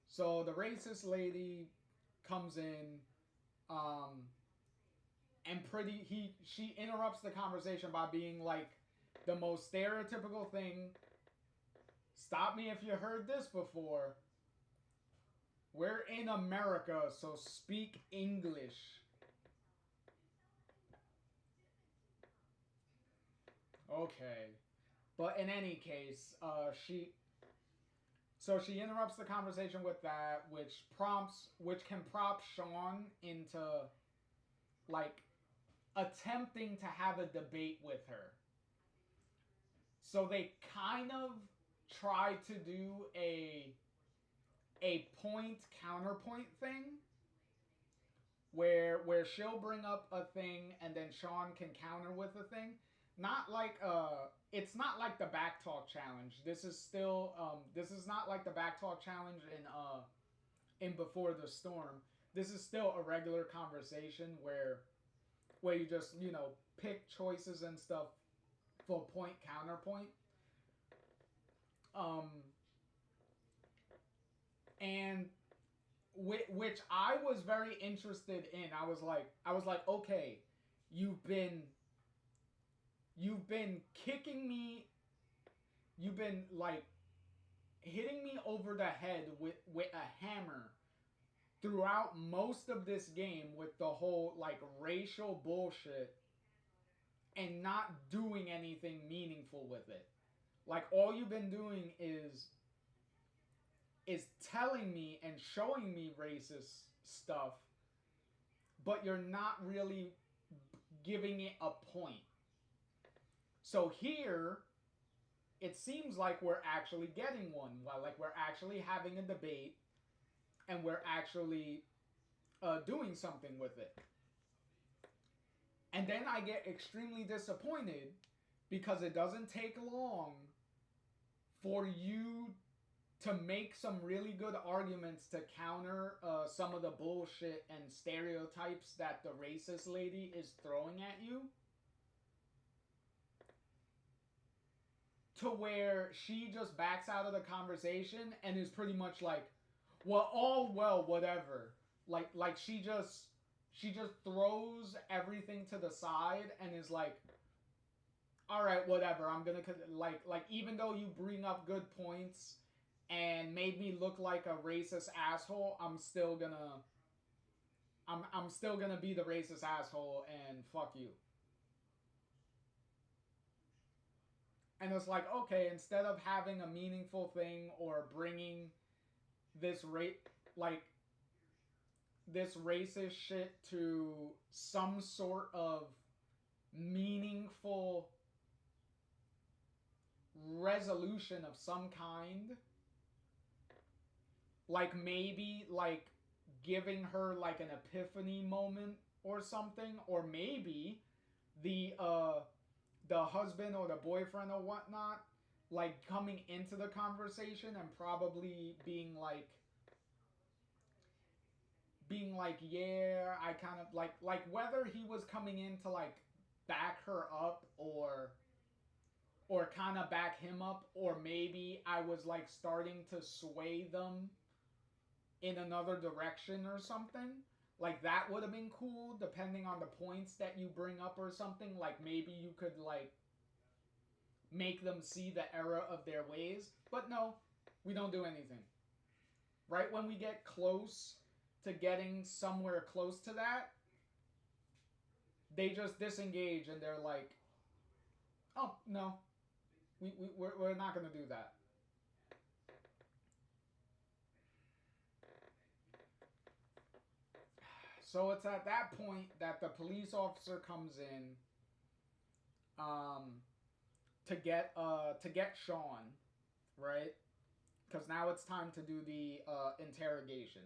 so the racist lady comes in, um, and she interrupts the conversation by being like the most stereotypical thing. Stop me if you heard this before. We're in America, so speak English. Okay. But in any case, she interrupts the conversation with that, which can prompt Sean into like attempting to have a debate with her. So they kind of try to do a point counterpoint thing where she'll bring up a thing and then Sean can counter with a thing. Not like it's not like the backtalk challenge. This is still this is not like the backtalk challenge in Before the Storm. This is still a regular conversation where you just, you know, pick choices and stuff for point counterpoint. And which I was very interested in. I was like, okay, you've been kicking me, you've been like hitting me over the head with a hammer throughout most of this game with the whole like racial bullshit and not doing anything meaningful with it. Like all you've been doing is telling me and showing me racist stuff, but you're not really giving it a point. So here, it seems like we're actually getting one. Well, like we're actually having a debate, and we're actually doing something with it. And then I get extremely disappointed because it doesn't take long for you to make some really good arguments to counter some of the bullshit and stereotypes that the racist lady is throwing at you. To where she just backs out of the conversation and is pretty much like, well, whatever. Like she just throws everything to the side and is like, all right, whatever. I'm gonna like even though you bring up good points and made me look like a racist asshole, I'm still gonna be the racist asshole and fuck you. And it's like, okay, instead of having a meaningful thing or bringing this this racist shit to some sort of meaningful resolution of some kind, like maybe like giving her like an epiphany moment or something, or maybe the husband or the boyfriend or whatnot like coming into the conversation and probably being like, yeah, I kind of like whether he was coming in to like back her up or kind of back him up, or maybe I was like starting to sway them in another direction or something. Like that would have been cool depending on the points that you bring up or something. Like maybe you could like make them see the error of their ways. But no, we don't do anything. Right when we get close to getting somewhere close to that, they just disengage and they're like, oh, no, we're not going to do that. So it's at that point that the police officer comes in to get Sean, right? Because now it's time to do the interrogation.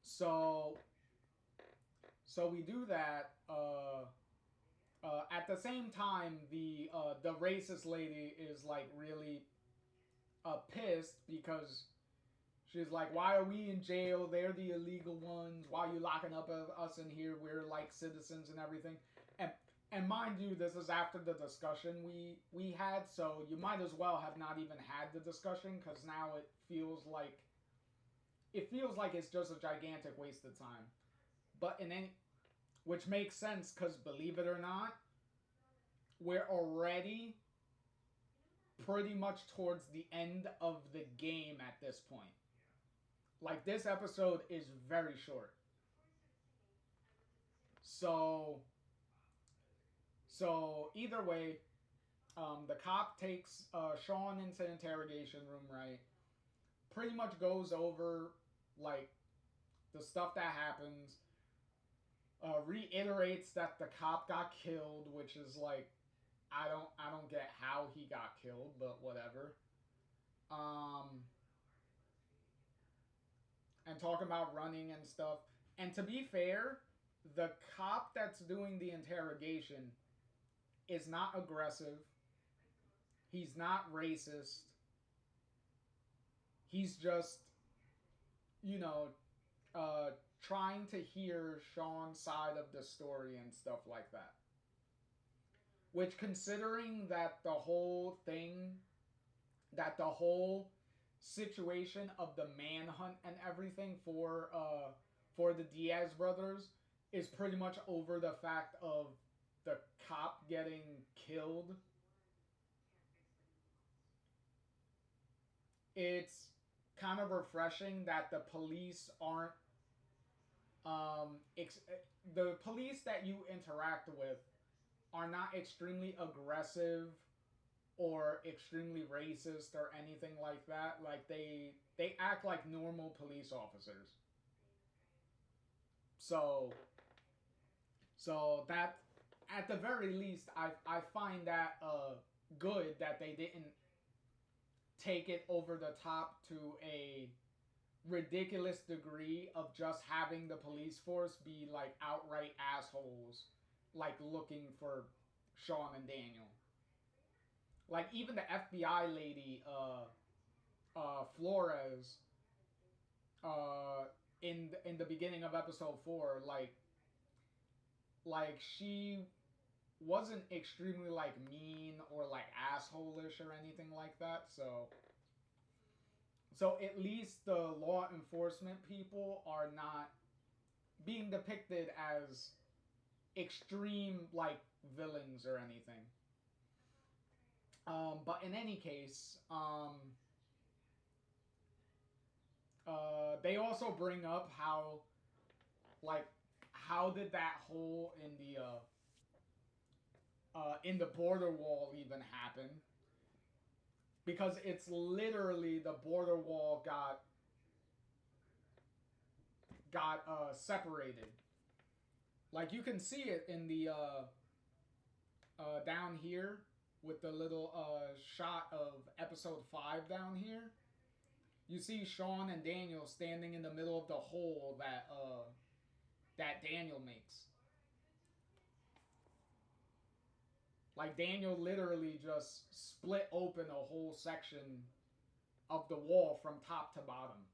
So we do that. At the same time, the racist lady is like really pissed because she's like, why are we in jail? They're the illegal ones. Why are you locking up us in here? We're like citizens and everything. And mind you, this is after the discussion we had, so you might as well have not even had the discussion, because now it feels like it's just a gigantic waste of time. But which makes sense, because believe it or not, we're already pretty much towards the end of the game at this point. Like, this episode is very short. So either way, the cop takes Sean into the interrogation room, right? Pretty much goes over like the stuff that happens. Reiterates that the cop got killed, which is like, I don't get how he got killed, but whatever. And talking about running and stuff. And to be fair, the cop that's doing the interrogation is not aggressive. He's not racist. He's just, trying to hear Sean's side of the story and stuff like that. Which, considering that the whole situation of the manhunt and everything for the Diaz brothers is pretty much over the fact of the cop getting It's kind of refreshing that the police aren't the police that you interact with are not extremely aggressive or extremely racist or anything like that. Like they act like normal police officers. So that at the very least I find that good that they didn't take it over the top to a ridiculous degree of just having the police force be like outright assholes, like looking for Sean and Daniel. Like even the FBI lady, Flores, in the beginning of episode 4, like she wasn't extremely like mean or like asshole-ish or anything like that. So at least the law enforcement people are not being depicted as extreme like villains or anything. But in any case, they also bring up how, like, how did that hole in the border wall even happen? Because it's literally the border wall got separated. Like you can see it in the down here with the little shot of episode 5 down here. You see Sean and Daniel standing in the middle of the hole that Daniel makes. Like Daniel literally just split open a whole section of the wall from top to bottom.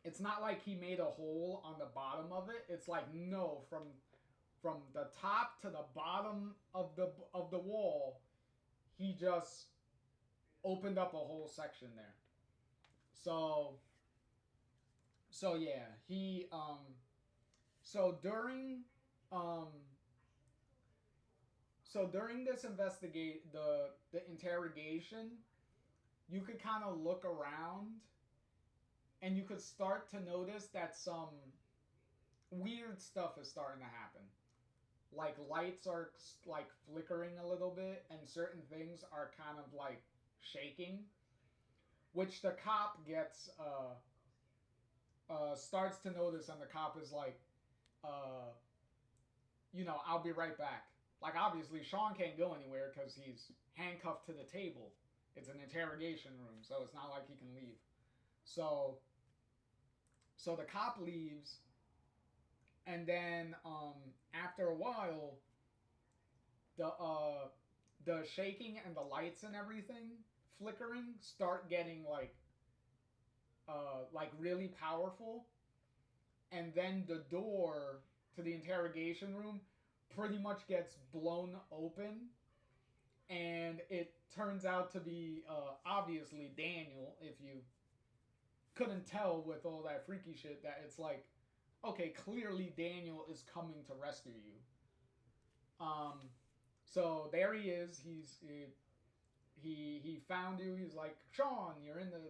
It's not like he made a hole on the bottom of it. It's like no, from the top to the bottom of the wall, he just opened up a whole section there. So yeah, he so during this the interrogation, you could kind of look around and you could start to notice that some weird stuff is starting to happen. Like lights are like flickering a little bit and certain things are kind of like shaking, which the cop gets starts to notice, and the cop is like, I'll be right back. Like obviously Sean can't go anywhere because he's handcuffed to the table. It's an interrogation room, so it's not like he can leave. So the cop leaves, and then after a while, the shaking and the lights and everything flickering start getting like really powerful, and then the door to the interrogation room pretty much gets blown open, and it turns out to be obviously Daniel. If you couldn't tell with all that freaky shit, that it's like, okay, clearly Daniel is coming to rescue you. So there he is. He found you. He's like, Sean, you're in the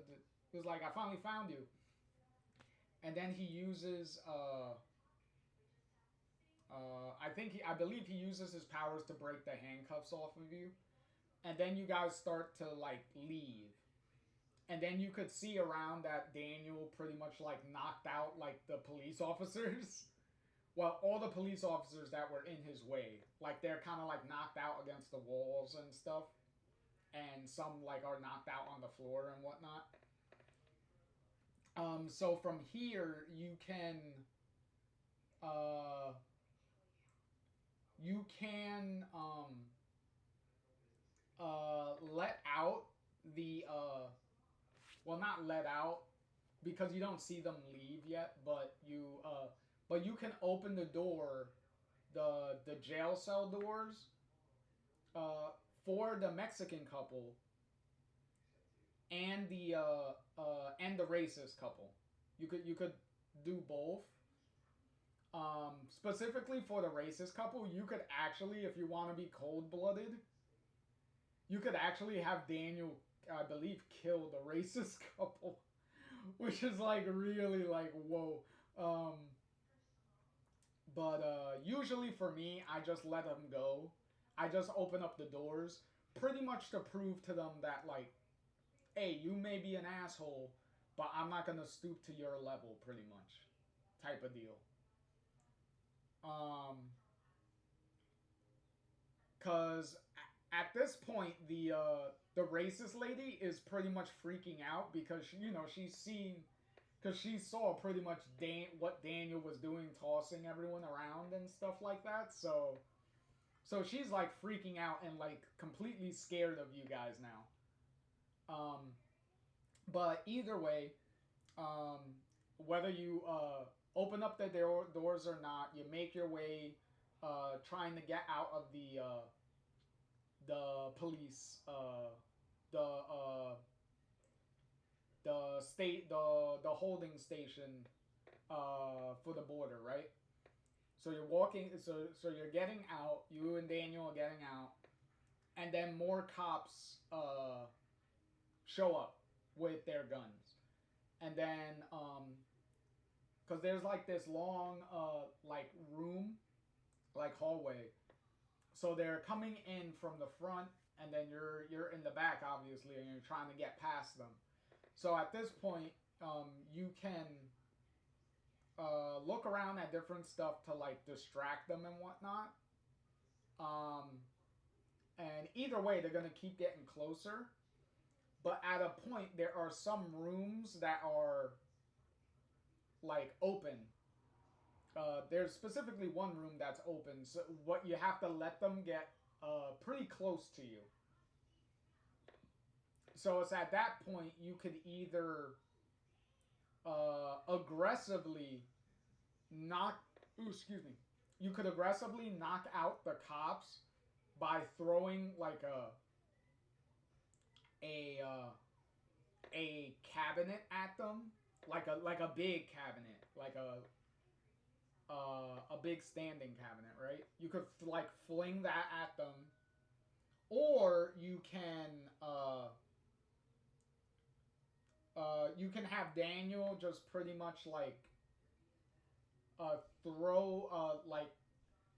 he was like, I finally found you. And then he uses I believe he uses his powers to break the handcuffs off of you. And then you guys start to like leave. And then you could see around that Daniel pretty much like knocked out like the police officers. Well, all the police officers that were in his way. Like they're kind of like knocked out against the walls and stuff. And some like are knocked out on the floor and whatnot. So from here you can let out the well, not let out because you don't see them leave yet, but you can open the door, the jail cell doors for the Mexican couple and the racist couple. You could do both. Specifically for the racist couple, you could actually, if you want to be cold-blooded, you could actually have Daniel, I believe, kill the racist couple. which is like really like whoa. But usually for me, I just let them go. I just open up the doors, pretty much to prove to them that like, hey, you may be an asshole, but I'm not gonna stoop to your level, pretty much, type of deal. Um, cause at this point, the racist lady is pretty much freaking out because she's seen because she saw pretty much what Daniel was doing, tossing everyone around and stuff like that. So she's like freaking out and like completely scared of you guys now. But either way, um, whether you open up the doors or not, you make your way, trying to get out of the police, the holding station, for the border, right? So you're walking, so you're getting out. You and Daniel are getting out, and then more cops show up with their guns, and then because there's like this long like room, like hallway. So they're coming in from the front, and then you're in the back, obviously, and you're trying to get past them. So at this point, you can look around at different stuff to like distract them and whatnot. Um, and either way, they're gonna keep getting closer. But at a point, there are some rooms that are like open. There's specifically one room that's open. So what you have to let them get pretty close to you. So it's at that point you could either aggressively knock. Ooh, excuse me. You could aggressively knock out the cops by throwing like a a cabinet at them, like a big cabinet, like a big standing cabinet, right? You could like fling that at them, or you can have Daniel just pretty much like throw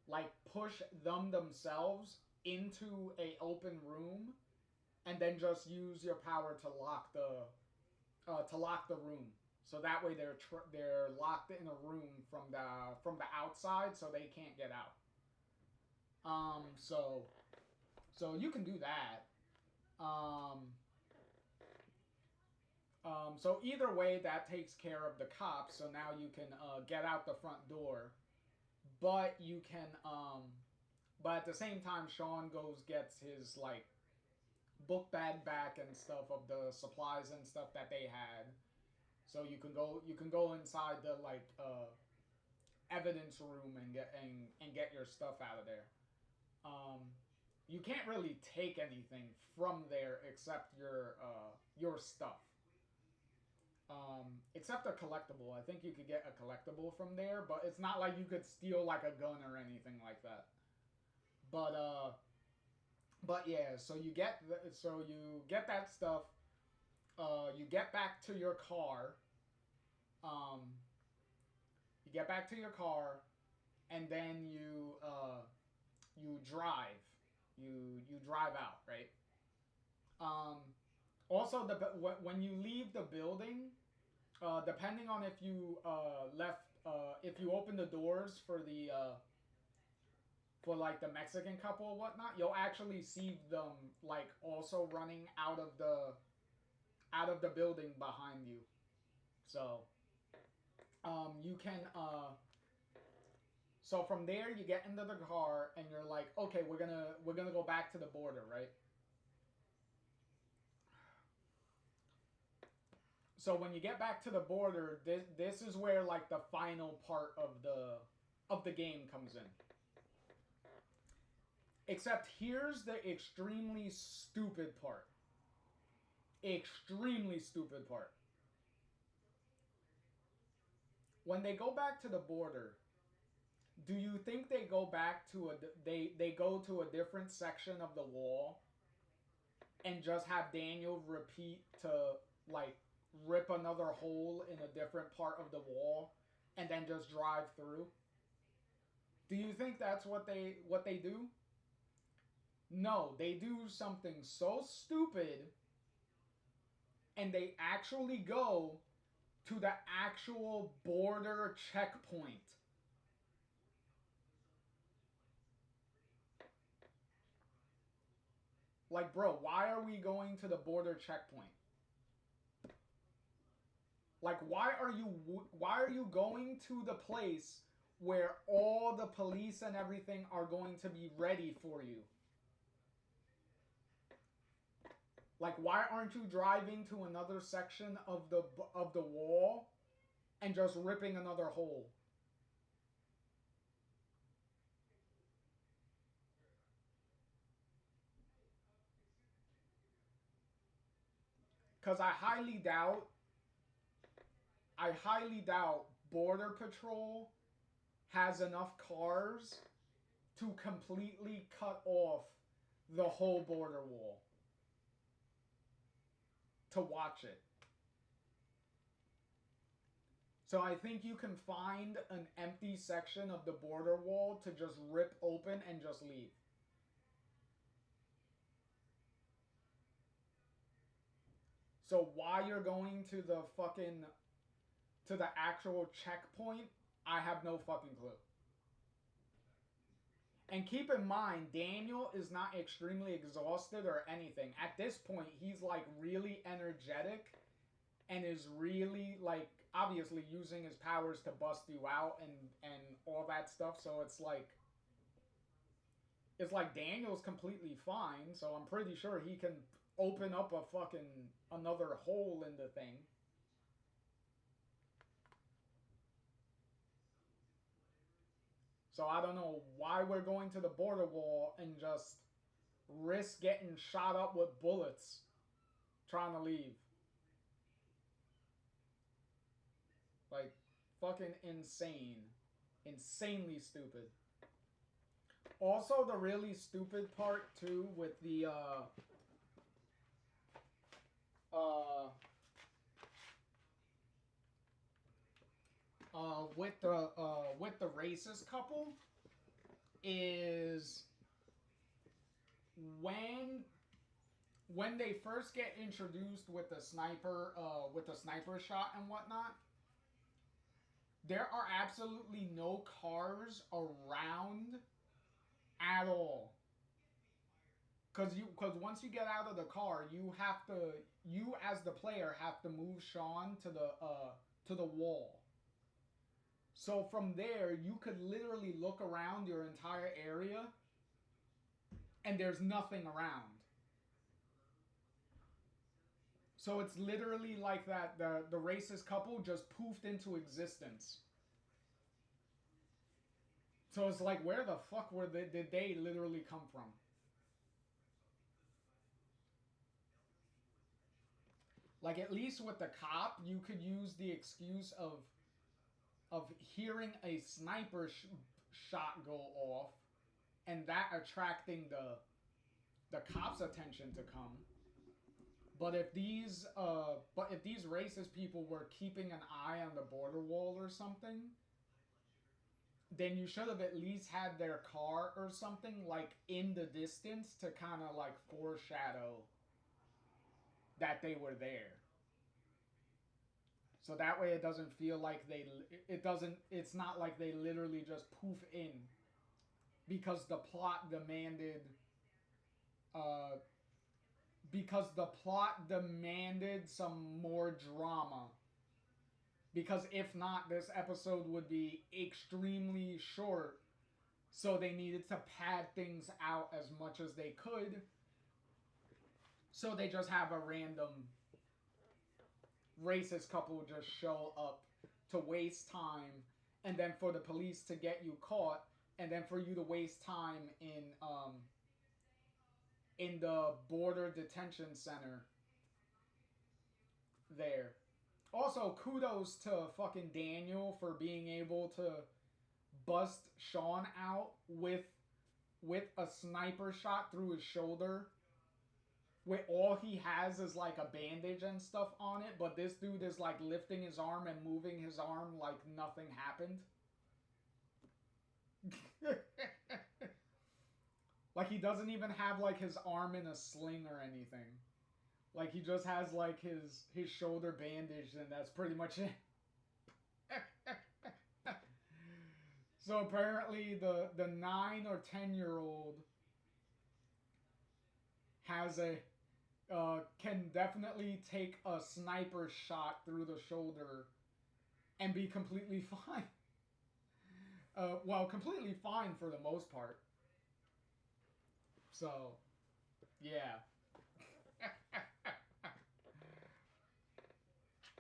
like push themselves into a open room, and then just use your power to lock the room. So that way they're locked in a room from the outside, so they can't get out. So you can do that. Um, so either way, that takes care of the cops. So now you can get out the front door, but you can but at the same time, Sean gets his like book bag back and stuff of the supplies and stuff that they had. So you can go inside the like evidence room and get your stuff out of there. Um, you can't really take anything from there except your stuff. Except a collectible. I think you could get a collectible from there, but it's not like you could steal like a gun or anything like that. But yeah, so you get that stuff. You get back to your car. Um, you get back to your car, and then you drive. You drive out, right? Um, Also, when you leave the building, depending on if you if you open the doors for for like the Mexican couple or whatnot, you'll actually see them like also running out of the building behind you. So, you can so from there you get into the car and you're like, okay, we're gonna go back to the border, right? So when you get back to the border, this is where like the final part of the game comes in. Except here's the extremely stupid part. Extremely stupid part. When they go back to the border, do you think they go back to they go to a different section of the wall and just have Daniel repeat to like rip another hole in a different part of the wall and then just drive through? Do you think that's what they do? No, they do something so stupid and they actually go to the actual border checkpoint. Like, bro, why are we going to the border checkpoint? Like, why are you going to the place where all the police and everything are going to be ready for you? Like, why aren't you driving to another section of the wall and just ripping another hole? Because I highly doubt Border Patrol has enough cars to completely cut off the whole border wall to watch it. So I think you can find an empty section of the border wall to just rip open and just leave. So why you're going to the actual checkpoint, I have no fucking clue. And keep in mind, Daniel is not extremely exhausted or anything. At this point, he's like really energetic and is really like obviously using his powers to bust you out and all that stuff. So it's like Daniel's completely fine. So I'm pretty sure he can open up a fucking another hole in the thing. So I don't know why we're going to the border wall and just risk getting shot up with bullets trying to leave. Like, fucking insane. Insanely stupid. Also, the really stupid part, too, with the, with the racist couple is when they first get introduced with the sniper shot and whatnot, there are absolutely no cars around at all. Cause once you get out of the car, you as the player have to move Sean to the wall. So from there, you could literally look around your entire area and there's nothing around. So it's literally like that the racist couple just poofed into existence. So it's like, where the fuck did they literally come from? Like, at least with the cop, you could use the excuse of hearing a sniper shot go off and that attracting the cops' attention to come. But if these racist people were keeping an eye on the border wall or something, then you should have at least had their car or something like in the distance to kind of like foreshadow that they were there. So that way it doesn't feel like it's not like they literally just poof in because the plot demanded some more drama. Because if not, this episode would be extremely short. So they needed to pad things out as much as they could. So they just have a random racist couple just show up to waste time, and then for the police to get you caught, and then for you to waste time in the border detention center there. Also, kudos to fucking Daniel for being able to bust Sean out with a sniper shot through his shoulder where all he has is like a bandage and stuff on it, but this dude is like lifting his arm and moving his arm like nothing happened. Like he doesn't even have like his arm in a sling or anything. Like he just has like his shoulder bandaged and that's pretty much it. So apparently the 9 or 10-year-old has a can definitely take a sniper shot through the shoulder and be completely fine. Well, completely fine for the most part. So, yeah.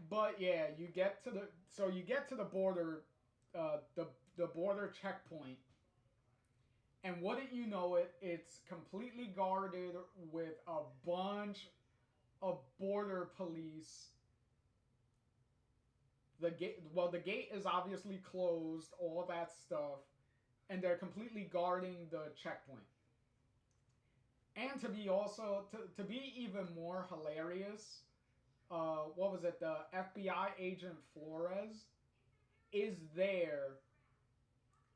But yeah, you get to the border, the border checkpoint, and wouldn't you know it, it's completely guarded with a bunch of border police. The gate is obviously closed, all that stuff, and they're completely guarding the checkpoint. And to be even more hilarious, what was it? The FBI agent Flores is there,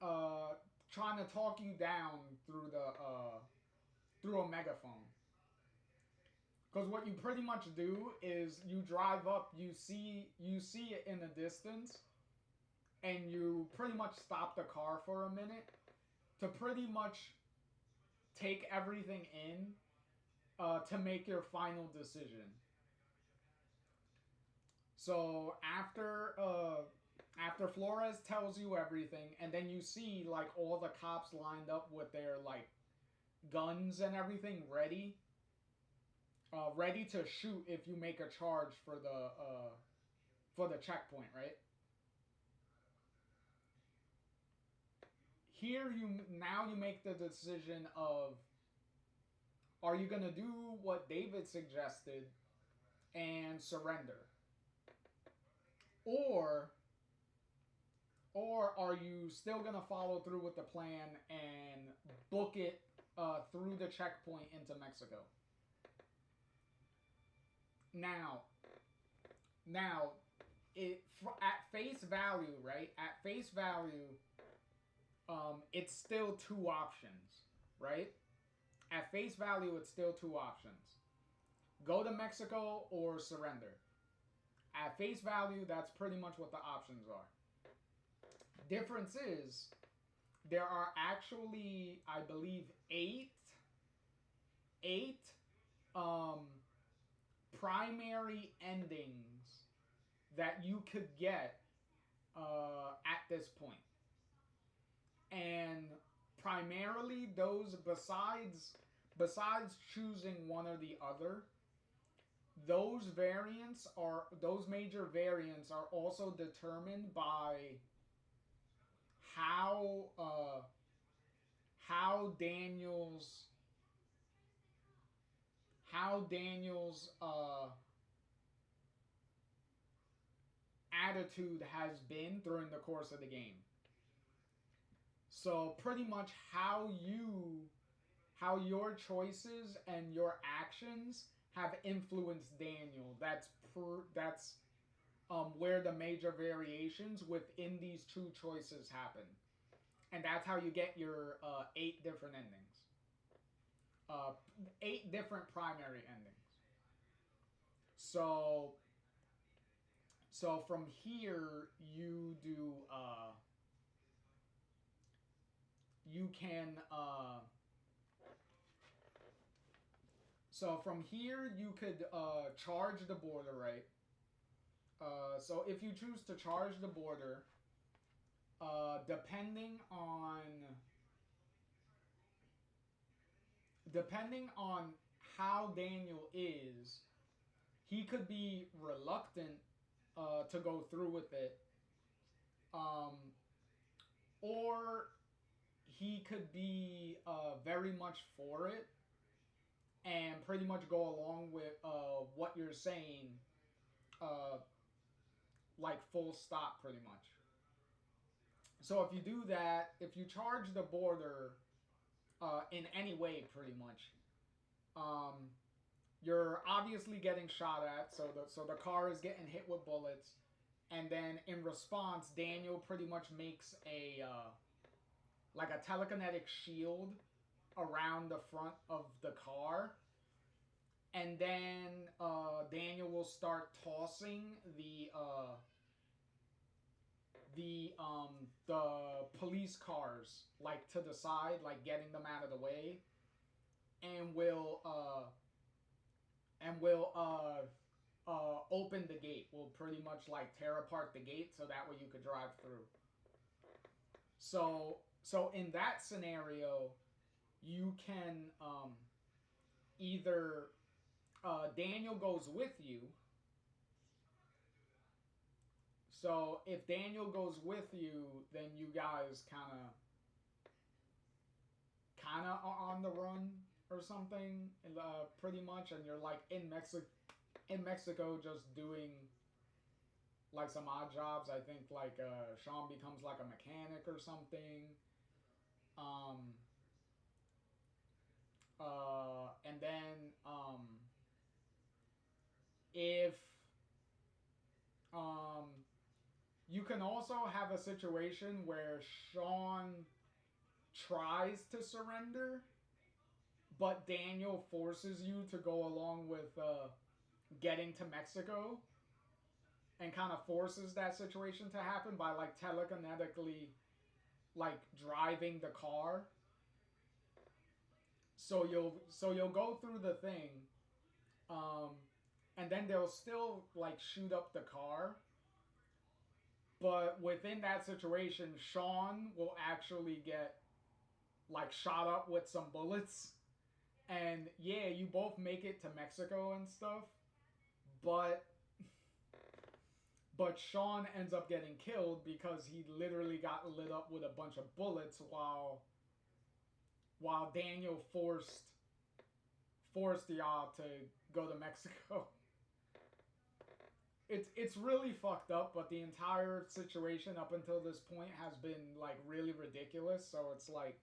trying to talk you down through a megaphone. Because what you pretty much do is you drive up, you see it in the distance, and you pretty much stop the car for a minute to pretty much take everything in, to make your final decision. So after Flores tells you everything, and then you see like all the cops lined up with their like guns and everything ready, ready to shoot if you make a charge for the checkpoint, right? Here you make the decision of, are you gonna do what David suggested and surrender, or are you still gonna follow through with the plan and book it through the checkpoint into Mexico? Now, at face value, right? At face value, it's still two options, right? At face value, it's still two options: go to Mexico or surrender. At face value, that's pretty much what the options are. Difference is, there are actually, I believe, eight primary endings that you could get at this point. And primarily those, besides choosing one or the other, those major variants are also determined by how Daniel's attitude has been during the course of the game. So pretty much how your choices and your actions have influenced Daniel. That's where the major variations within these two choices happen, and that's how you get your 8 different endings, 8 different primary endings. So from here you do you can so from here you could charge the border, right? So if you choose to charge the border, depending on how Daniel is, he could be reluctant to go through with it, or he could be very much for it and pretty much go along with what you're saying, like full stop, pretty much. So if you do that, if you charge the border in any way, pretty much, you're obviously getting shot at, so the car is getting hit with bullets, and then in response, Daniel pretty much makes a like a telekinetic shield around the front of the car, and then Daniel will start tossing the police cars like to the side, like getting them out of the way, and will open the gate. Will pretty much like tear apart the gate so that way you could drive through. So in that scenario, you can either Daniel goes with you. So if Daniel goes with you, then you guys kind of are on the run or something, pretty much, and you're like in Mexico, just doing like some odd jobs. I think like Sean becomes like a mechanic or something. And then if you can also have a situation where Sean tries to surrender, but Daniel forces you to go along with getting to Mexico, and kind of forces that situation to happen by like telekinetically like driving the car. So you'll go through the thing, and then they'll still like shoot up the car. But within that situation, Sean will actually get like shot up with some bullets. And yeah, you both make it to Mexico and stuff. But Sean ends up getting killed because he literally got lit up with a bunch of bullets while Daniel forced y'all to go to Mexico. It's really fucked up, but the entire situation up until this point has been like really ridiculous. So it's like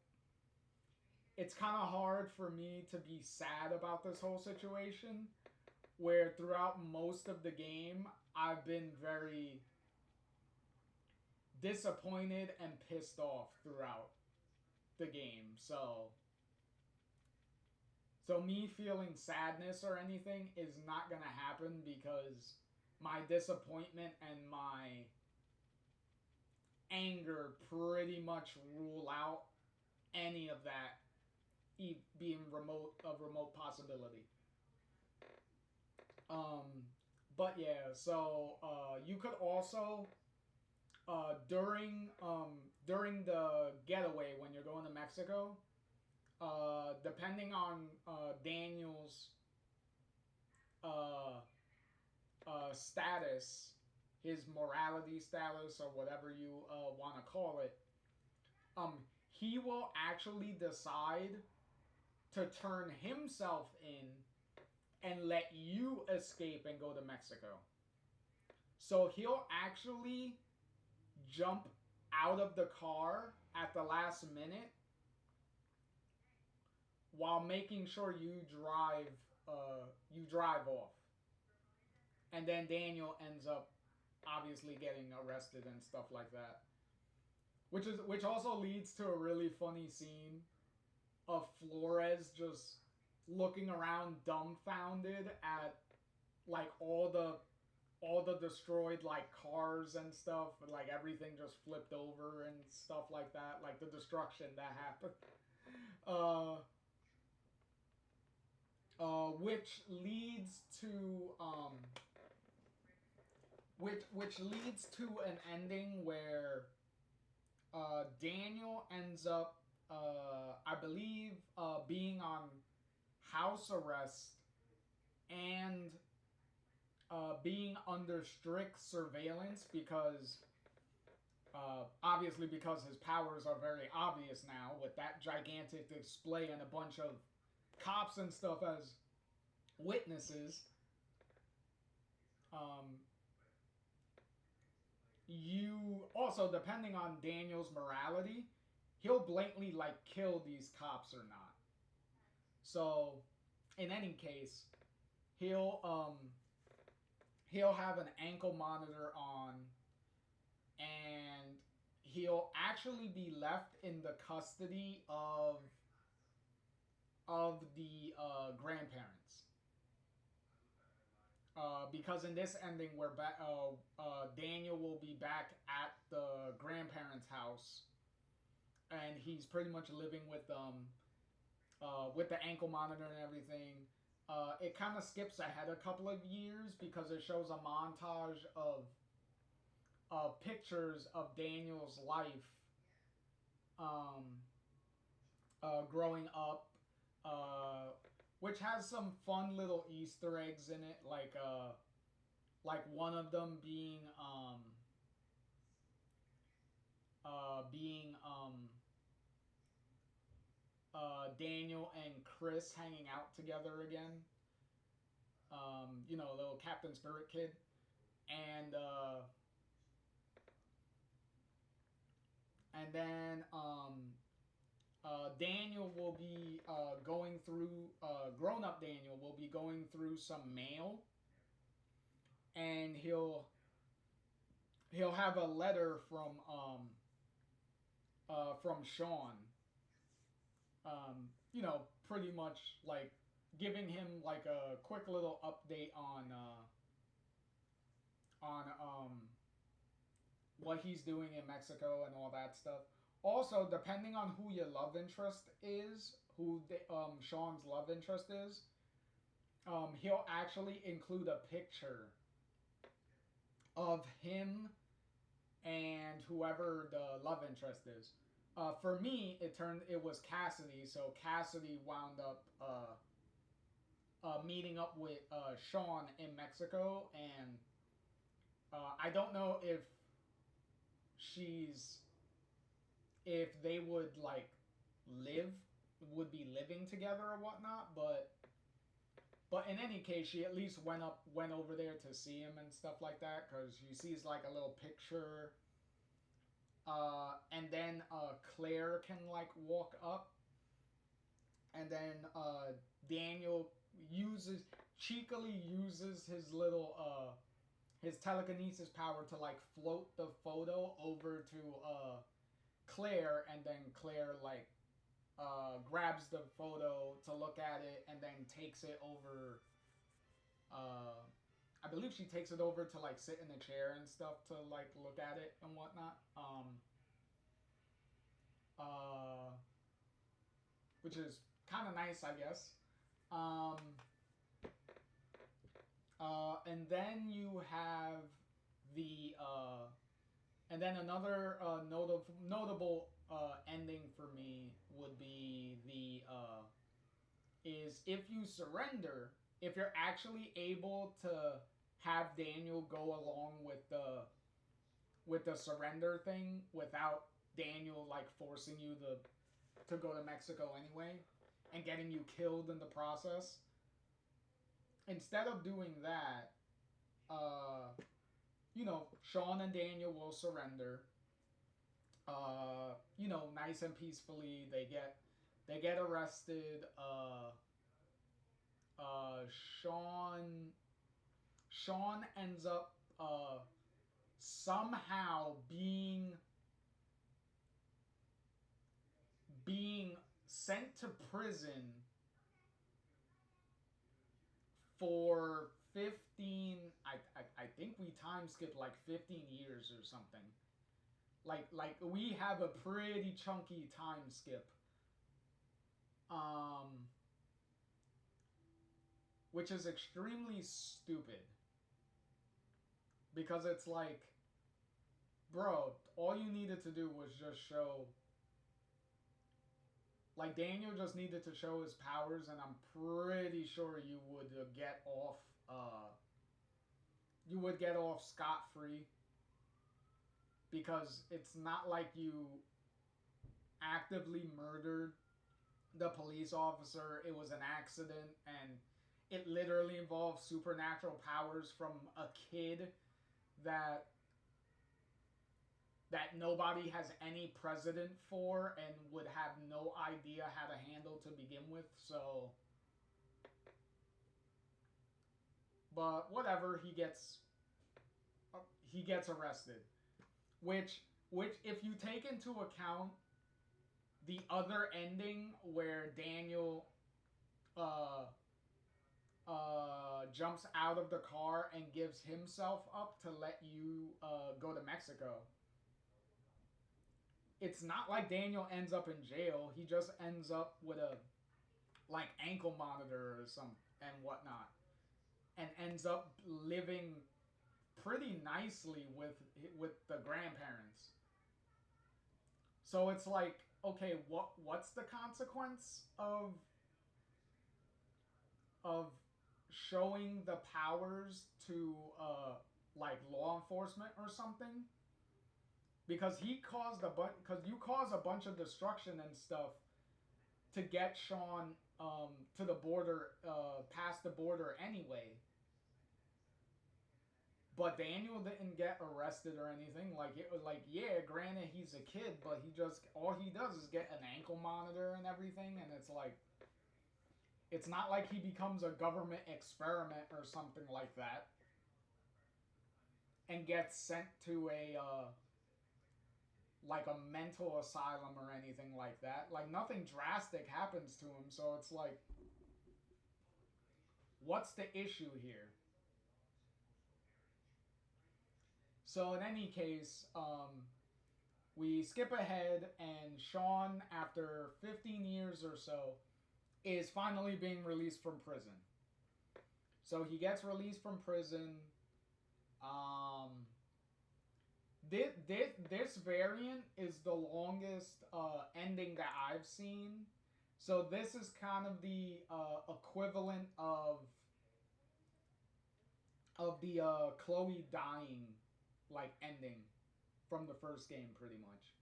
it's kind of hard for me to be sad about this whole situation, where throughout most of the game I've been very disappointed and pissed off throughout the game. So me feeling sadness or anything is not gonna happen, because my disappointment and my anger pretty much rule out any of that being a remote possibility. But yeah, so you could also during the getaway when you're going to Mexico, depending on Daniel's status, his morality status, or whatever you want to call it, he will actually decide to turn himself in and let you escape and go to Mexico. So he'll actually jump out of the car at the last minute while making sure you drive off. And then Daniel ends up obviously getting arrested and stuff like that. Which also leads to a really funny scene of Flores just looking around dumbfounded at like all the destroyed like cars and stuff, like everything just flipped over and stuff like that, like the destruction that happened. Which leads to which leads to an ending where Daniel ends up I believe being on house arrest and being under strict surveillance, because obviously because his powers are very obvious now with that gigantic display and a bunch of cops and stuff as witnesses. You also, depending on Daniel's morality, he'll blatantly like kill these cops or not. So in any case, he'll he'll have an ankle monitor on, and he'll actually be left in the custody of the grandparents. Because in this ending, we're back. Daniel will be back at the grandparents' house, and he's pretty much living with them, with the ankle monitor and everything. It kind of skips ahead a couple of years because it shows a montage of pictures of Daniel's life, growing up, which has some fun little Easter eggs in it, like one of them being Daniel and Chris hanging out together again. Little Captain Spirit Kid, and then Daniel will be going through, grown-up Daniel will be going through some mail, and he'll have a letter from Sean, pretty much like giving him like a quick little update on what he's doing in Mexico and all that stuff. Also, depending on who your love interest is, Sean's love interest is, he'll actually include a picture of him and whoever the love interest is. For me, it was Cassidy, so Cassidy wound up meeting up with Sean in Mexico, and I don't know if they would would be living together or whatnot, but in any case, she at least went over there to see him and stuff like that, because she sees like a little picture, and then Claire can like walk up, and then Daniel cheekily uses his little his telekinesis power to like float the photo over to Claire, and then Claire like grabs the photo to look at it, and then takes it over. I believe she takes it over to like sit in the chair and stuff to like look at it and whatnot. Which is kind of nice, I guess. And then you have and then another notable ending for me would be is if you surrender, if you're actually able to have Daniel go along with the surrender thing without Daniel like forcing you to go to Mexico anyway and getting you killed in the process. Instead of doing that, Sean and Daniel will surrender. Nice and peacefully. They get arrested. Sean ends up somehow being sent to prison for 15, I think we time skipped like 15 years or something. Like we have a pretty chunky time skip. Which is extremely stupid. Because it's like, bro, all you needed to do was just show, like, Daniel just needed to show his powers, and I'm pretty sure you would get off scot-free, because it's not like you actively murdered the police officer. It was an accident, and it literally involves supernatural powers from a kid that nobody has any precedent for and would have no idea how to handle to begin with. So but whatever. He gets arrested, which if you take into account the other ending where Daniel jumps out of the car and gives himself up to let you go to Mexico. It's not like Daniel ends up in jail. He just ends up with a like ankle monitor or some and whatnot, and ends up living pretty nicely with the grandparents. So it's like, okay, what's the consequence of showing the powers to like law enforcement or something? Because you cause a bunch of destruction and stuff to get Sean to the border, past the border anyway. But Daniel didn't get arrested or anything. Yeah, granted he's a kid, but all he does is get an ankle monitor and everything, and it's like, it's not like he becomes a government experiment or something like that, and gets sent to like a mental asylum or anything like that. Like, nothing drastic happens to him, so it's like, what's the issue here? So in any case, we skip ahead, and Sean, after 15 years or so, is finally being released from prison. So he gets released from prison. This variant is the longest ending that I've seen. So this is kind of the equivalent of the Chloe dying like ending from the first game, pretty much.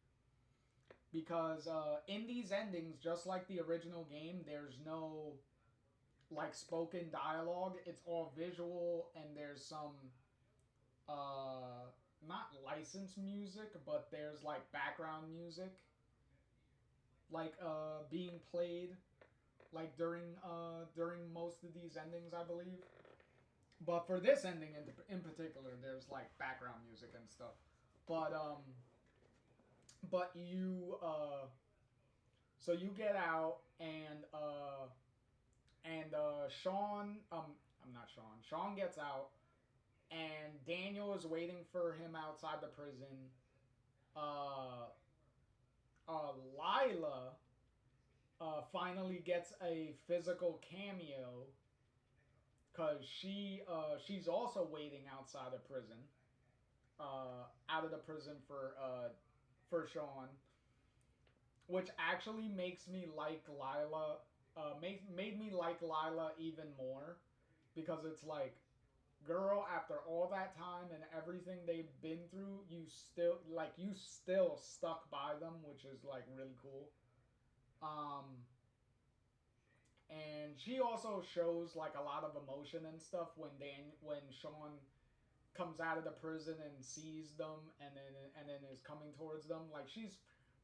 Because in these endings, just like the original game, there's no like spoken dialogue. It's all visual, and there's some not licensed music, but there's like background music like being played like during most of these endings, I believe. But for this ending in particular, there's like background music and stuff. But you so you get out, and Sean, I'm not Sean. Sean gets out, and Daniel is waiting for him outside the prison. Lila finally gets a physical cameo, because she's also waiting outside of prison, out of the prison for Sean, which actually makes me like Lila. Made me like Lila even more, because it's like, girl, after all that time and everything they've been through, you still stuck by them, which is like really cool. And she also shows like a lot of emotion and stuff when Sean comes out of the prison and sees them, and then is coming towards them. Like, she's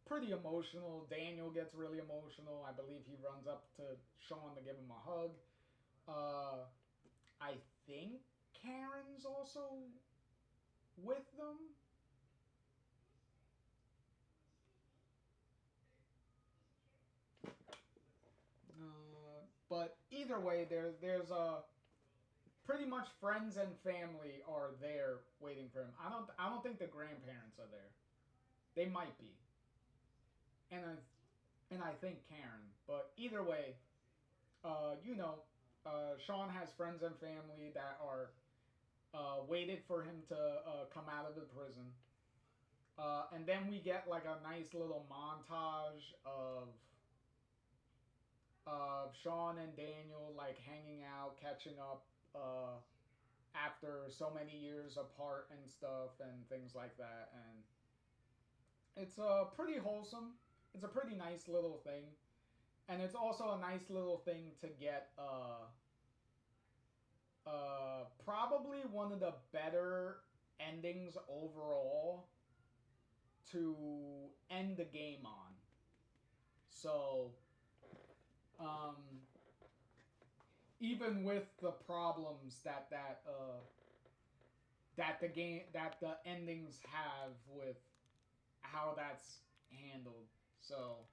pretty emotional. Daniel gets really emotional. I believe he runs up to Sean to give him a hug. I think Karen's also with them. But either way, there's pretty much friends and family are there waiting for him. I don't think the grandparents are there. They might be, and I think Karen. But either way, Sean has friends and family that are waited for him to come out of the prison. And then we get like a nice little montage of Sean and Daniel like hanging out, catching up after so many years apart and stuff and things like that. And it's pretty wholesome. It's a pretty nice little thing. And it's also a nice little thing to get probably one of the better endings overall to end the game on. So even with the problems that the endings have with how that's handled. So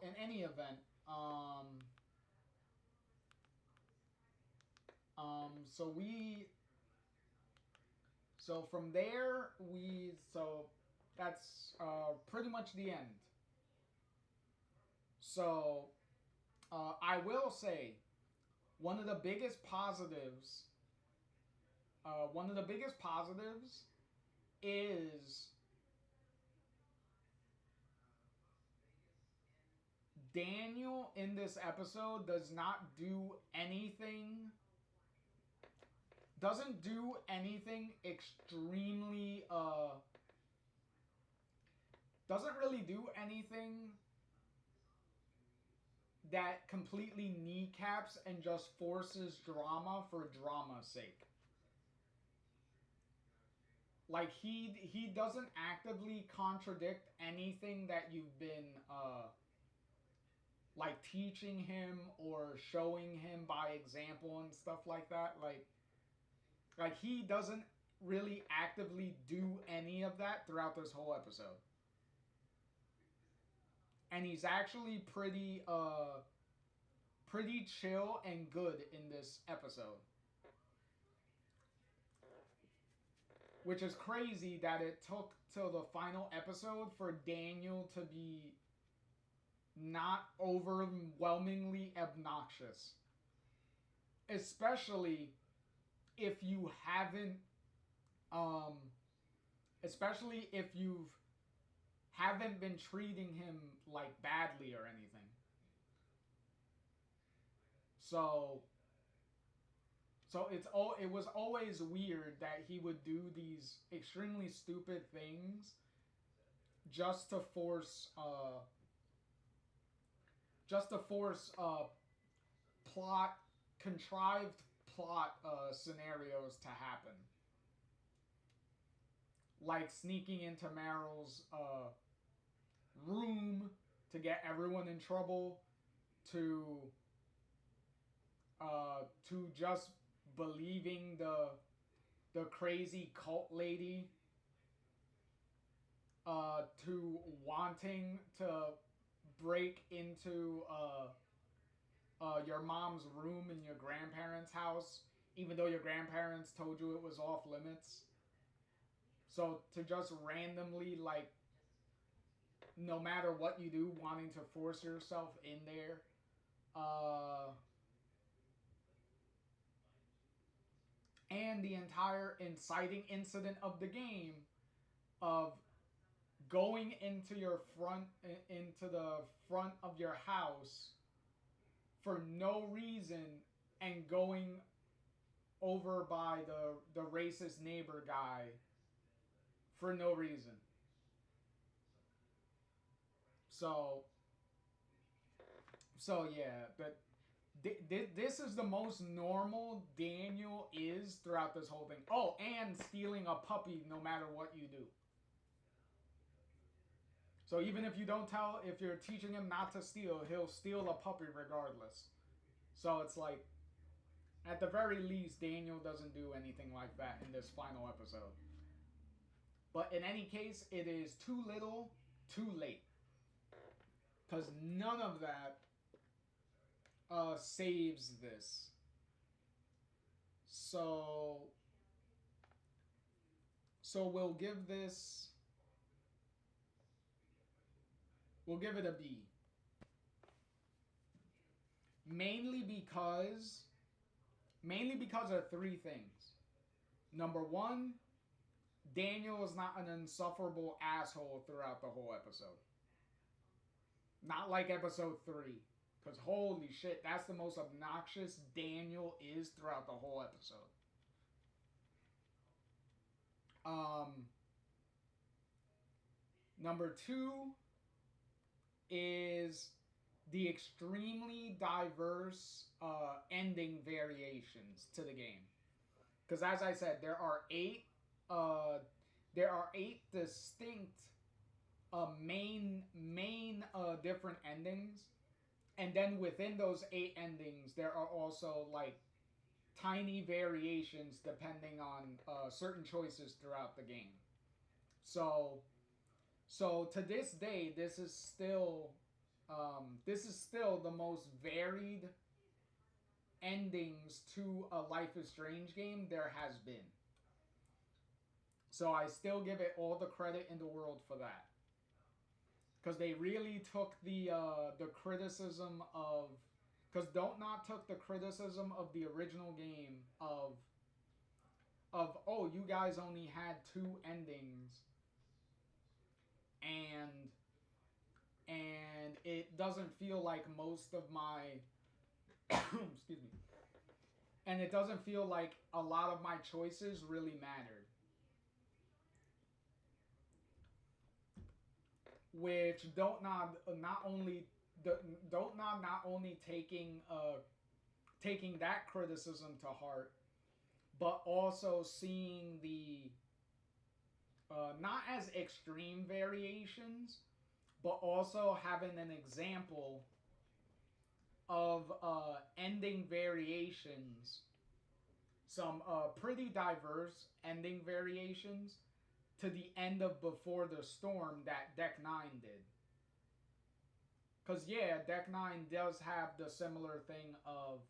in any event, so we so from there that's pretty much the end. So I will say one of the biggest positives is Daniel in this episode doesn't do anything extremely doesn't really do anything that completely kneecaps and just forces drama for drama's sake. Like he doesn't actively contradict anything that you've been like teaching him or showing him by example and stuff like that. Like he doesn't really actively do any of that throughout this whole episode. And he's actually pretty chill and good in this episode. Which is crazy that it took till the final episode for Daniel to be not overwhelmingly obnoxious. Especially if you haven't been treating him like badly or anything. So it was always weird that he would do these extremely stupid things just to force contrived plot scenarios to happen. Like sneaking into Meryl's room to get everyone in trouble, to just believing the crazy cult lady, to wanting to break into your mom's room in your grandparents' house, even though your grandparents told you it was off limits. So to just randomly, like, no matter what you do, wanting to force yourself in there. And the entire inciting incident of the game of going into the front of your house for no reason and going over by the racist neighbor guy for no reason. So yeah, but this is the most normal Daniel is throughout this whole thing. Oh, and stealing a puppy no matter what you do. So even if you're teaching him not to steal, he'll steal a puppy regardless. So it's like, at the very least, Daniel doesn't do anything like that in this final episode. But in any case, it is too little, too late. Because none of that saves this. So we'll give it a B. Mainly because of three things. Number one, Daniel is not an insufferable asshole throughout the whole episode. Not like episode 3. Because holy shit, that's the most obnoxious Daniel is throughout the whole episode. Number 2 is the extremely diverse ending variations to the game. Because as I said, there are 8 distinct main different endings And then within those 8 endings, there are also like tiny variations depending on certain choices throughout the game. So, so to this day, this is still the most varied endings to a Life is Strange game there has been. So I still give it all the credit in the world for that, because they really took the criticism of, because Don't Not took the criticism of the original game of oh, you guys only had 2 endings, and it doesn't feel like most of my excuse me, and it doesn't feel like a lot of my choices really mattered. Which not only Don't not only taking that criticism to heart, but also seeing the not as extreme variations, but also having an example of ending variations, some pretty diverse ending variations to the end of Before the Storm that Deck 9 did. Because yeah, Deck 9 does have the similar thing of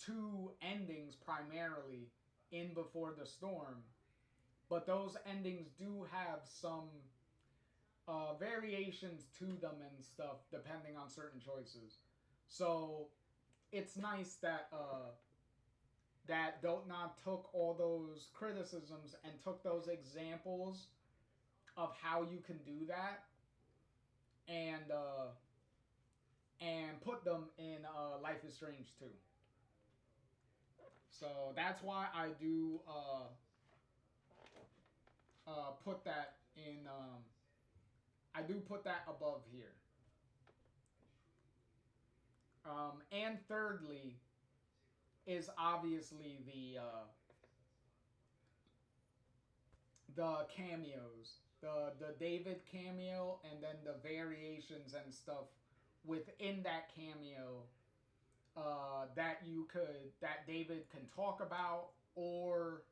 2 endings primarily in Before the Storm, but those endings do have some variations to them and stuff depending on certain choices. So it's nice that that Don't Not took all those criticisms and took those examples of how you can do that and put them in Life is Strange 2. So that's why I do put that in. I do put that above here. And thirdly, is obviously the cameos, the David cameo, and then the variations and stuff within that cameo that David can talk about, or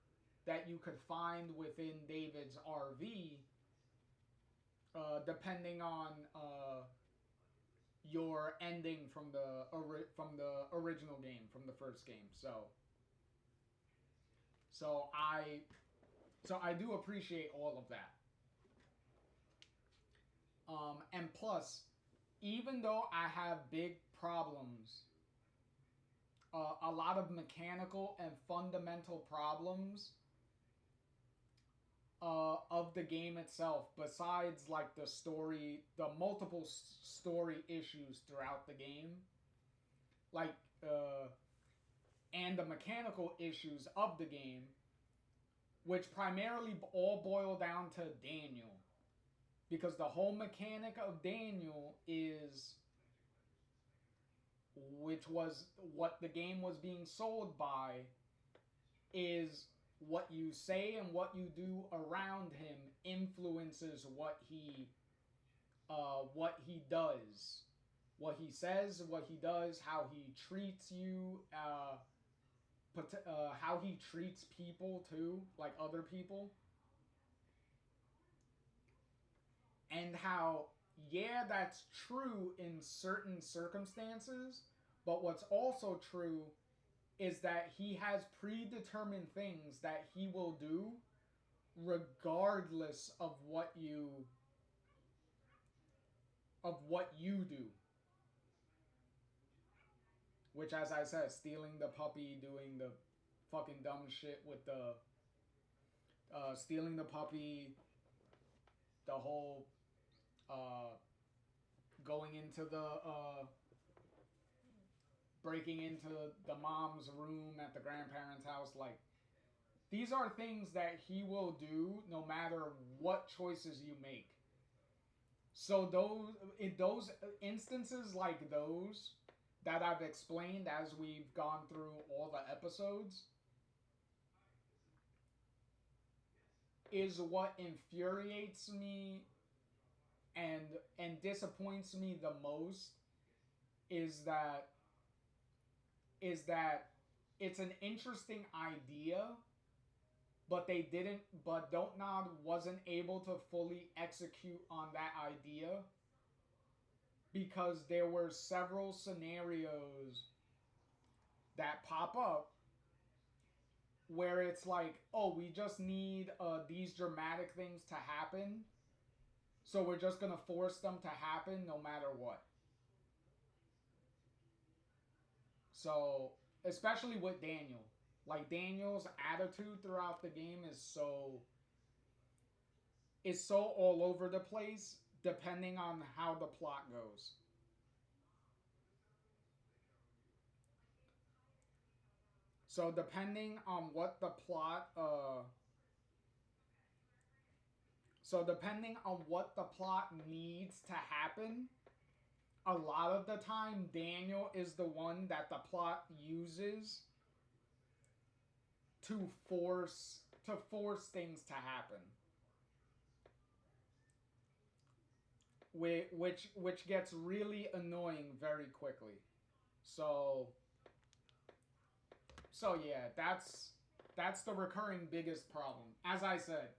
that you could find within David's RV, depending on your ending from the original game, from the first game. So I do appreciate all of that. And plus, even though I have big problems, a lot of mechanical and fundamental problems of the game itself, besides like the story, the multiple story issues throughout the game, like and the mechanical issues of the game, which primarily all boil down to Daniel, because the whole mechanic of Daniel is, which was what the game was being sold by, is what you say and what you do around him influences what he does, what he says, what he does, how he treats you, how he treats people too, like other people, and how, yeah, that's true in certain circumstances, but what's also true is that he has predetermined things that he will do regardless of what you do. Which, as I said, stealing the puppy, doing the fucking dumb shit with the stealing the puppy, the whole going into the breaking into the mom's room at the grandparents' house, like, these are things that he will do no matter what choices you make. So those instances like those that I've explained as we've gone through all the episodes is what infuriates me and and disappoints me the most is that it's an interesting idea, but Dontnod wasn't able to fully execute on that idea because there were several scenarios that pop up where it's like, oh, we just need these dramatic things to happen, so we're just gonna force them to happen no matter what. So, especially with Daniel. Like, Daniel's attitude throughout the game is so all over the place depending on how the plot goes. So depending on what the plot needs to happen, a lot of the time Daniel is the one that the plot uses to force things to happen. Which gets really annoying very quickly. So yeah, that's the recurring biggest problem. As I said,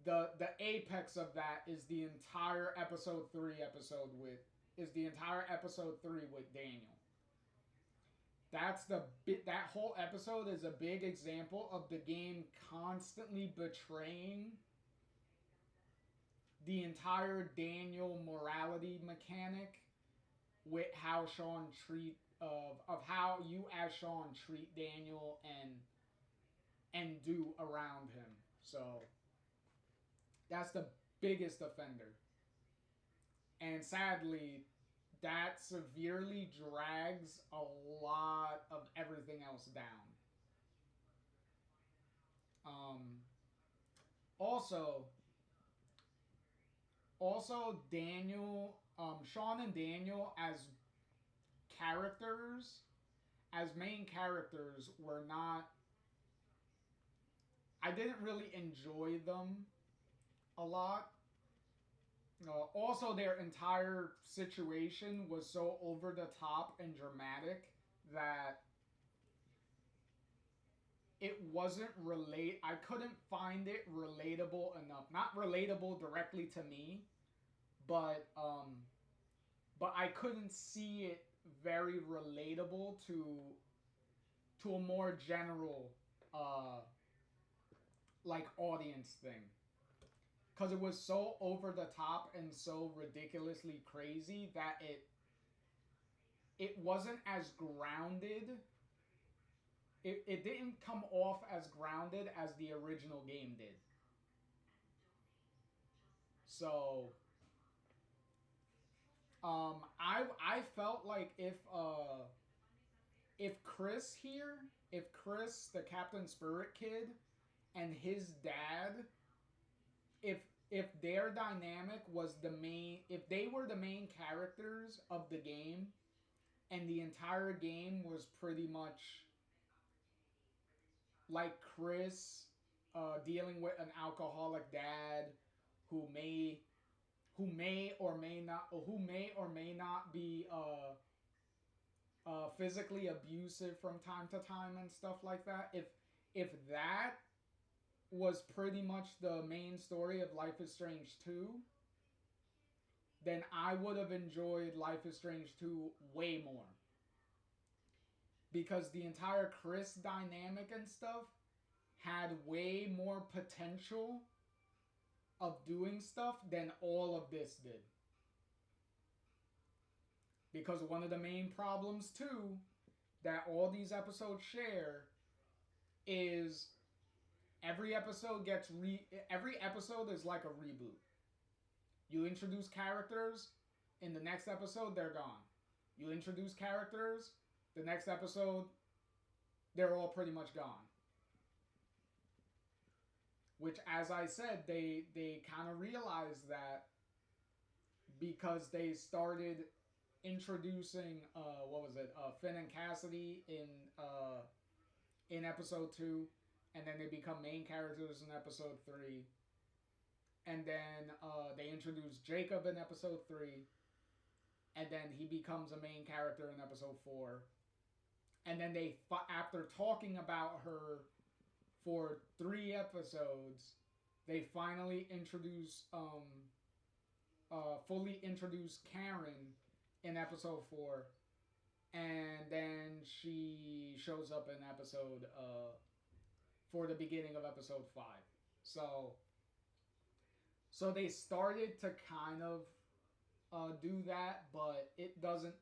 the apex of that is the entire episode 3 with Daniel. That whole episode is a big example of the game constantly betraying the entire Daniel morality mechanic with how Sean of how you as Sean treat Daniel and do around him. So that's the biggest offender. And sadly, that severely drags a lot of everything else down. Also, Daniel, Sean and Daniel as characters, as main characters, were not. I didn't really enjoy them a lot. Also, their entire situation was so over the top and dramatic that it wasn't I couldn't find it relatable enough. Not relatable directly to me, but I couldn't see it very relatable to a more general like audience thing. Because it was so over the top and so ridiculously crazy that it wasn't as grounded. It didn't come off as grounded as the original game did. So I felt like if Chris here, if Chris, the Captain Spirit kid, and his dad, if their dynamic was if they were the main characters of the game, and the entire game was pretty much like Chris dealing with an alcoholic dad who may or may not be physically abusive from time to time and stuff like that. If that was pretty much the main story of Life is Strange 2, then I would have enjoyed Life is Strange 2 way more. Because the entire Chris dynamic and stuff had way more potential of doing stuff than all of this did. Because one of the main problems too that all these episodes share is every episode is like a reboot. You introduce characters, in the next episode they're gone. You introduce characters, the next episode they're all pretty much gone. Which, as I said, they kind of realized that because they started introducing Finn and Cassidy in episode 2, and then they become main characters in episode 3. and then they introduce Jacob in episode 3, and then he becomes a main character in episode 4. And then they, after talking about her for 3 episodes, they finally introduce, fully introduce Karen in episode 4. And then she shows up in episode, for the beginning of episode 5. So they started to kind of do that, but it doesn't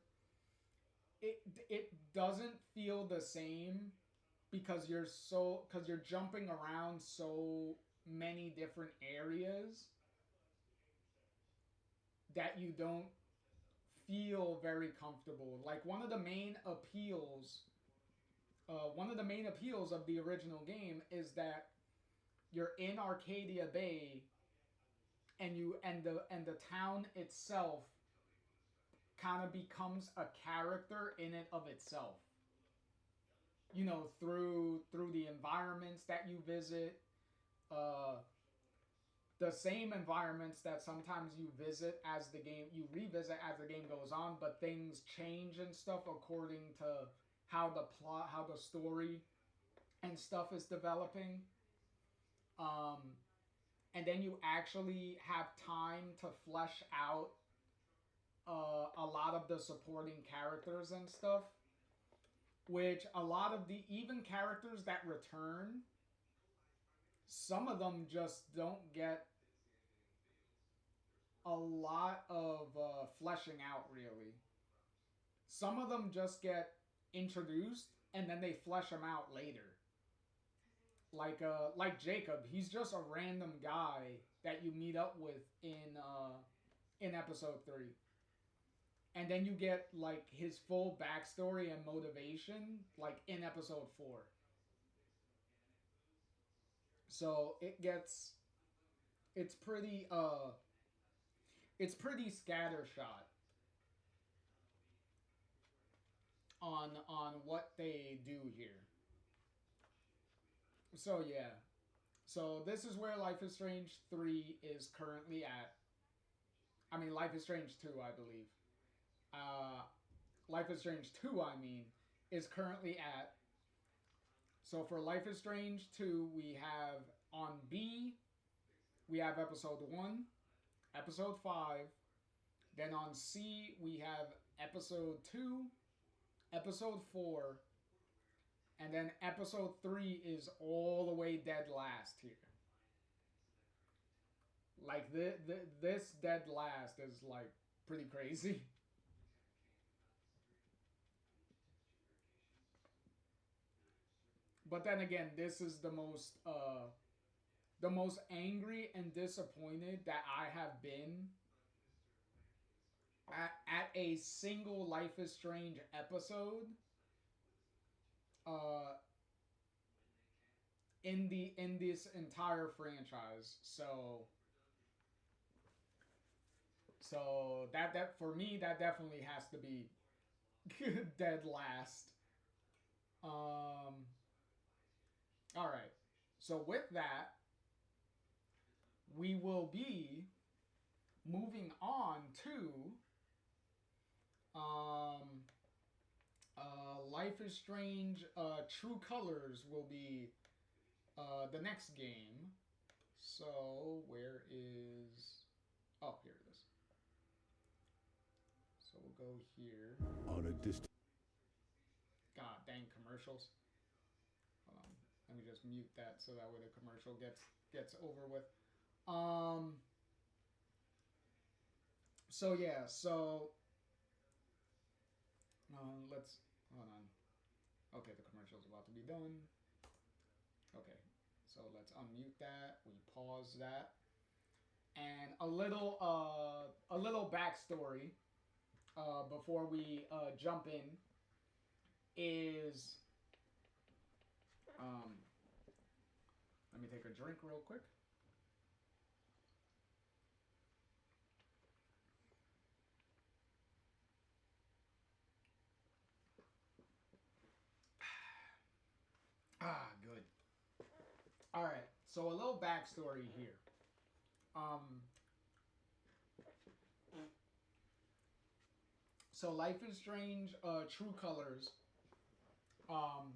feel the same because you're jumping around so many different areas that you don't feel very comfortable. Like one of the main appeals of the original game is that you're in Arcadia Bay, and the town itself kind of becomes a character in and of itself. You know, through the environments that you visit, the same environments that sometimes you revisit as the game goes on, but things change and stuff according to how the plot, how the story and stuff is developing. And then you actually have time to flesh out a lot of the supporting characters and stuff, which a lot of the even characters that return, some of them just don't get a lot of fleshing out, really. Some of them just get introduced and then they flesh them out later. Like Jacob, he's just a random guy that you meet up with in episode 3. And then you get like his full backstory and motivation like in episode 4. So it's pretty scattershot on what they do here. So yeah. So this is where Life is Strange 3 is currently at. I mean, Life is Strange 2, I believe. Life is Strange 2, I mean, is currently at. So for Life is Strange 2, we have on B, we have episode 1, episode 5. Then on C, we have episode 2, episode 4. And then episode 3 is all the way dead last here. Like, this dead last is, like, pretty crazy. But then again, this is the most angry and disappointed that I have been at a single Life is Strange episode in this entire franchise. So that for me, that definitely has to be dead last. All right. So with that, we will be moving on to Life is Strange True Colors will be the next game. So where is... Oh, here it is. So we'll go here. On a distant... God dang commercials. Hold on. Let me just mute that so that way the commercial gets over with. So yeah, so let's hold on. Okay, the commercial's about to be done. Okay, so let's unmute that. We pause that, and a little backstory before we jump in is let me take a drink real quick. Good. All right, so a little backstory here. Um, so Life is Strange, True Colors, um,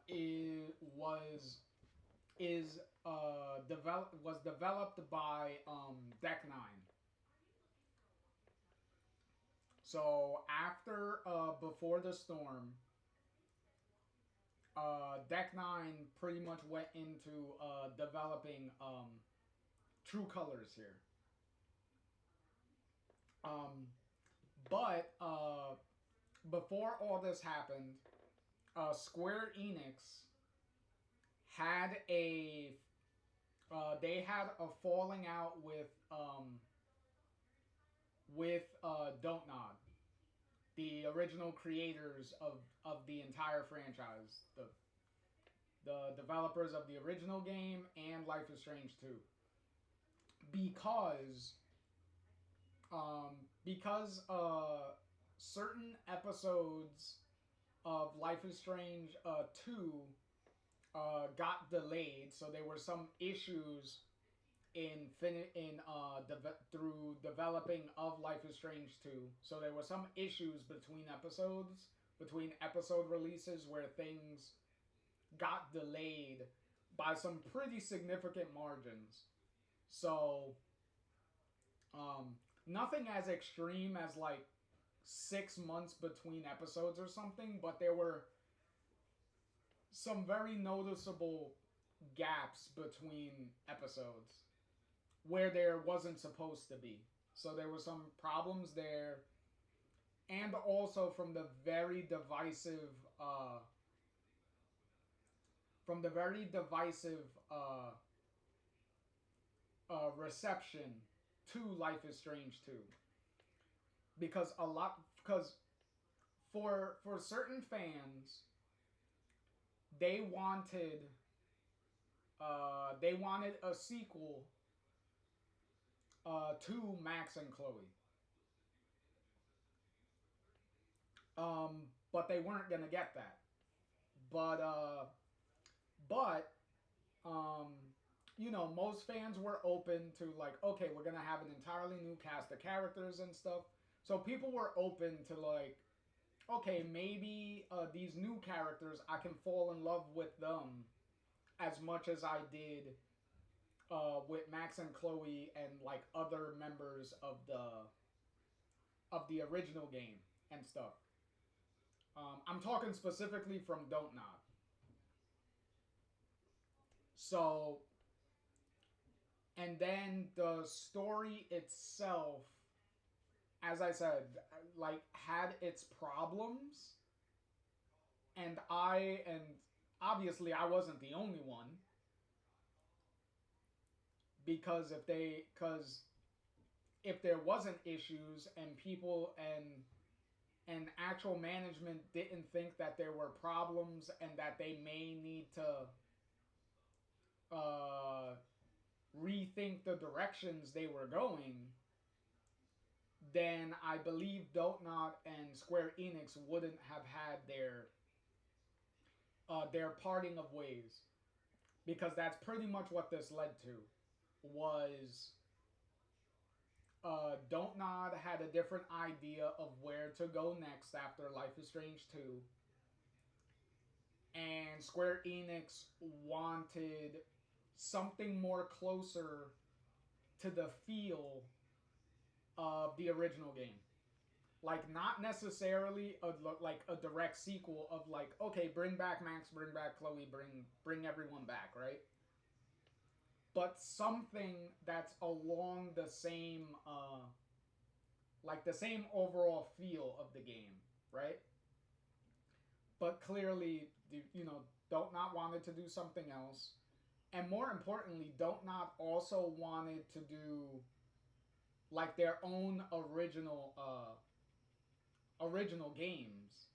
is was developed by Deck Nine. So after Before the Storm, Deck Nine pretty much went into developing True Colors here. But before all this happened, Square Enix had they had a falling out with Don't Nod, the original creators of the entire franchise, the developers of the original game and Life is Strange 2, because certain episodes of Life is Strange 2 got delayed, so there were some issues through developing of Life is Strange 2. So there were some issues between episode releases, where things got delayed by some pretty significant margins. So nothing as extreme as like 6 months between episodes or something, but there were some very noticeable gaps between episodes where there wasn't supposed to be. So there were some problems there, and also from the very divisive reception to Life is Strange 2, because for certain fans, they wanted a sequel to Max and Chloe. But they weren't gonna get that. But you know, most fans were open to, like, okay, we're gonna have an entirely new cast of characters and stuff. So people were open to, like, okay, maybe these new characters, I can fall in love with them as much as I did with Max and Chloe and like other members of the original game and stuff. I'm talking specifically from Don't Nod. So, and then the story itself, as I said, like, had its problems, and obviously I wasn't the only one, because if there wasn't issues and people and actual management didn't think that there were problems and that they may need to rethink the directions they were going, then I believe Don't Nod and Square Enix wouldn't have had their parting of ways, because that's pretty much what this led to. Was Don't Nod had a different idea of where to go next after Life is Strange 2, and Square Enix wanted something more closer to the feel of the original game. Like, not necessarily a direct sequel of, like, okay, bring back Max, bring back Chloe, bring everyone back, right? But something that's along the same like the same overall feel of the game, right? But clearly, you know, Don't Not wanted to do something else, and more importantly, Don't Not also wanted to do like their own original games.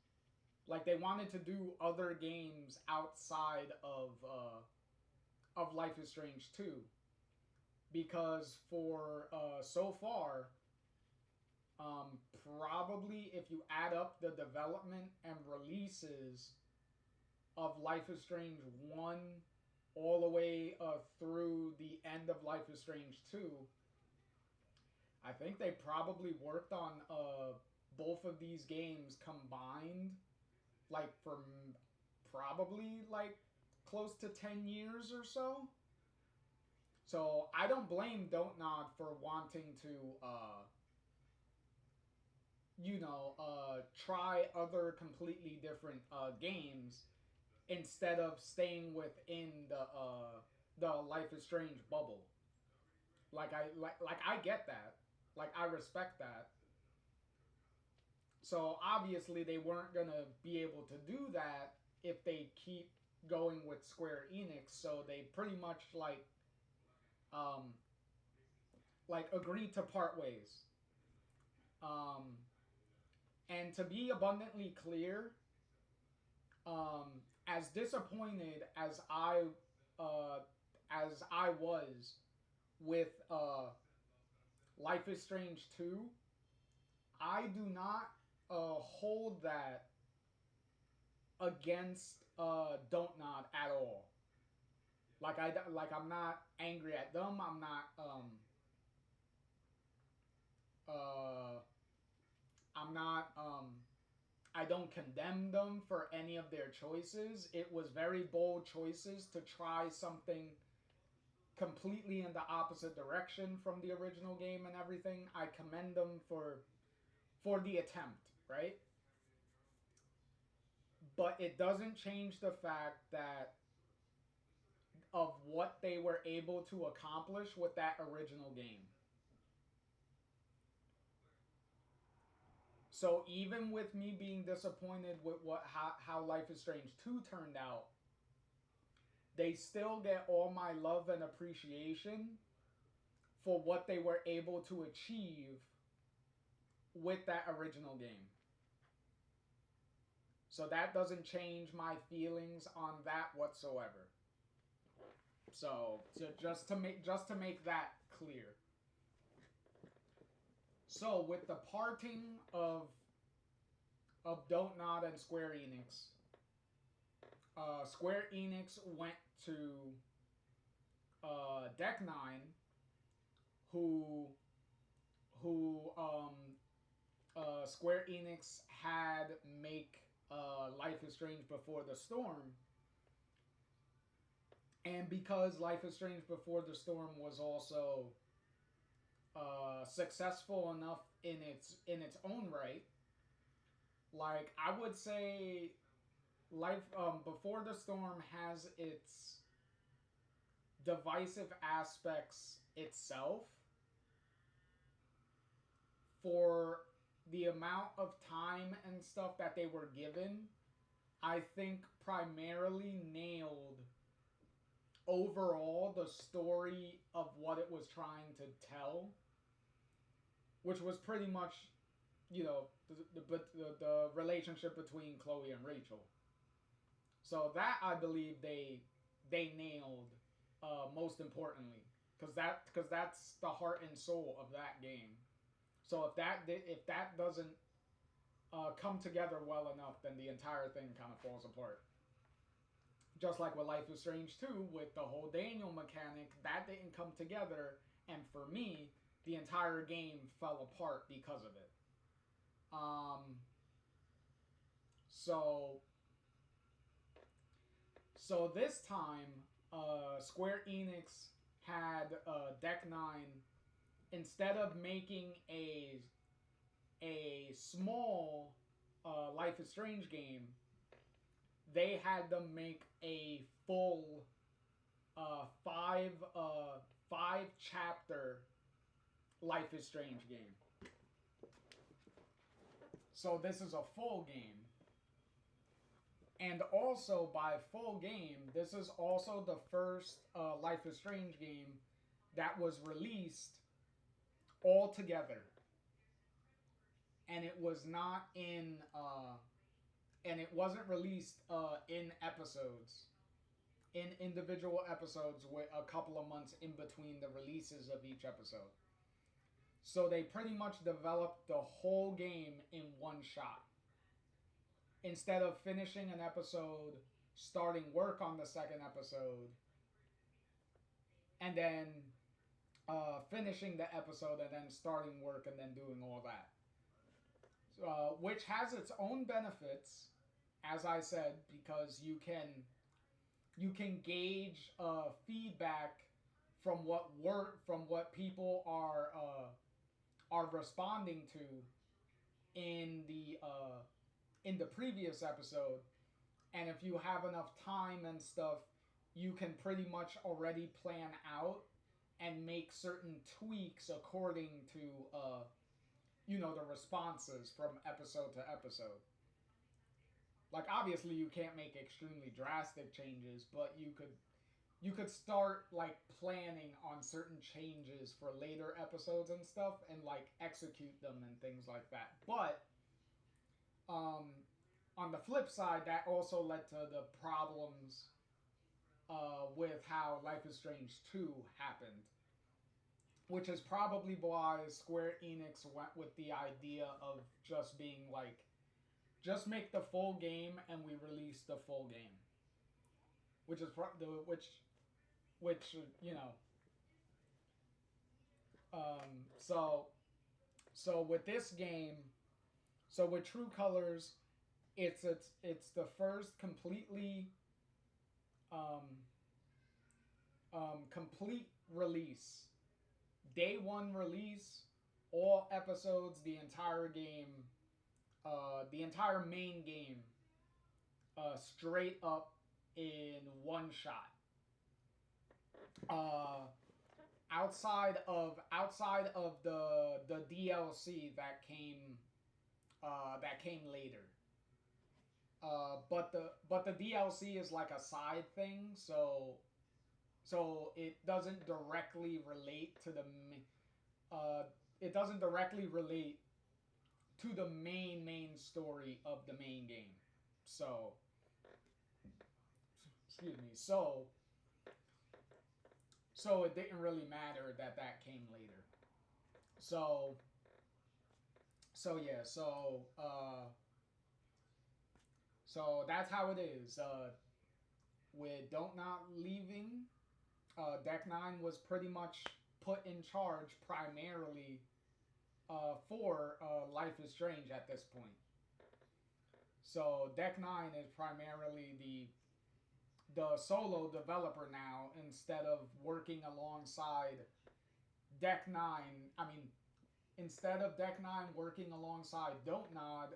Like, they wanted to do other games outside of Life is Strange 2, because for so far, probably if you add up the development and releases of Life is Strange 1, all the way through the end of Life is Strange 2, I think they probably worked on both of these games combined, like for probably like close to 10 years or so. So I don't blame Don't Nod for wanting to, try other completely different games instead of staying within the Life is Strange bubble. Like I get that. Like I respect that. So obviously they weren't gonna be able to do that if they keep going with Square Enix. So they pretty much um agreed to part ways. Um, and to be abundantly clear, as disappointed uh, as I was with Life is Strange 2, I do not hold that against Don't Nod at all. I'm not angry at them. I'm not uh I'm not I don't condemn them for any of their choices. It was very bold choices to try something completely in the opposite direction from the original game and everything. I commend them for the attempt, right? But it doesn't change the fact that of what they were able to accomplish with that original game. So even with me being disappointed with how Life is Strange 2 turned out, they still get all my love and appreciation for what they were able to achieve with that original game. So that doesn't change my feelings on that whatsoever. So just to make that clear. So with the parting of Don't Nod and Square Enix, Square Enix went to Deck Nine, who Square Enix had make Life is Strange Before the Storm, and because Life is Strange Before the Storm was also successful enough in its own right, like I would say, Life Before the Storm has its divisive aspects itself for the amount of time and stuff that they were given. I think primarily nailed overall the story of what it was trying to tell, which was pretty much, the relationship between Chloe and Rachel. So that I believe they nailed most importantly, because that's the heart and soul of that game. So if that doesn't come together well enough, then the entire thing kind of falls apart. Just like with Life is Strange 2, with the whole Daniel mechanic, that didn't come together, and for me, the entire game fell apart because of it. So this time, Square Enix had Deck Nine, instead of making a small Life is Strange game, they had them make a full five chapter Life is Strange game. So this is a full game. And also, by full game, this is also the first Life is Strange game that was released all together. And it was not in, and it wasn't released in episodes, in individual episodes with a couple of months in between the releases of each episode. So they pretty much developed the whole game in one shot. Instead of finishing an episode, starting work on the second episode, and then finishing the episode and then starting work and then doing all that. Which has its own benefits, as I said, because you can gauge feedback from what people are responding to in the previous episode, and if you have enough time and stuff, you can pretty much already plan out and make certain tweaks according to the responses from episode to episode. Like, obviously you can't make extremely drastic changes, but you could start like planning on certain changes for later episodes and stuff and like execute them and things like that. But on the flip side, that also led to the problems with how Life is Strange 2 happened, which is probably why Square Enix went with the idea of just being like, just make the full game and we release the full game, which is which you know. So with this game, so with True Colors, it's the first completely complete release, day one release, all episodes, the entire game, the entire main game, straight up in one shot. Outside of the DLC that came later. But the DLC is like a side thing, so it doesn't directly relate to the main story of the main game. So, excuse me. So it didn't really matter that came later. So yeah. So that's how it is. With Don't Not leaving, Deck 9 was pretty much put in charge primarily for Life is Strange at this point. So Deck 9 is primarily the solo developer now, instead of working alongside Deck 9. I mean, instead of Deck 9 working alongside Don't Nod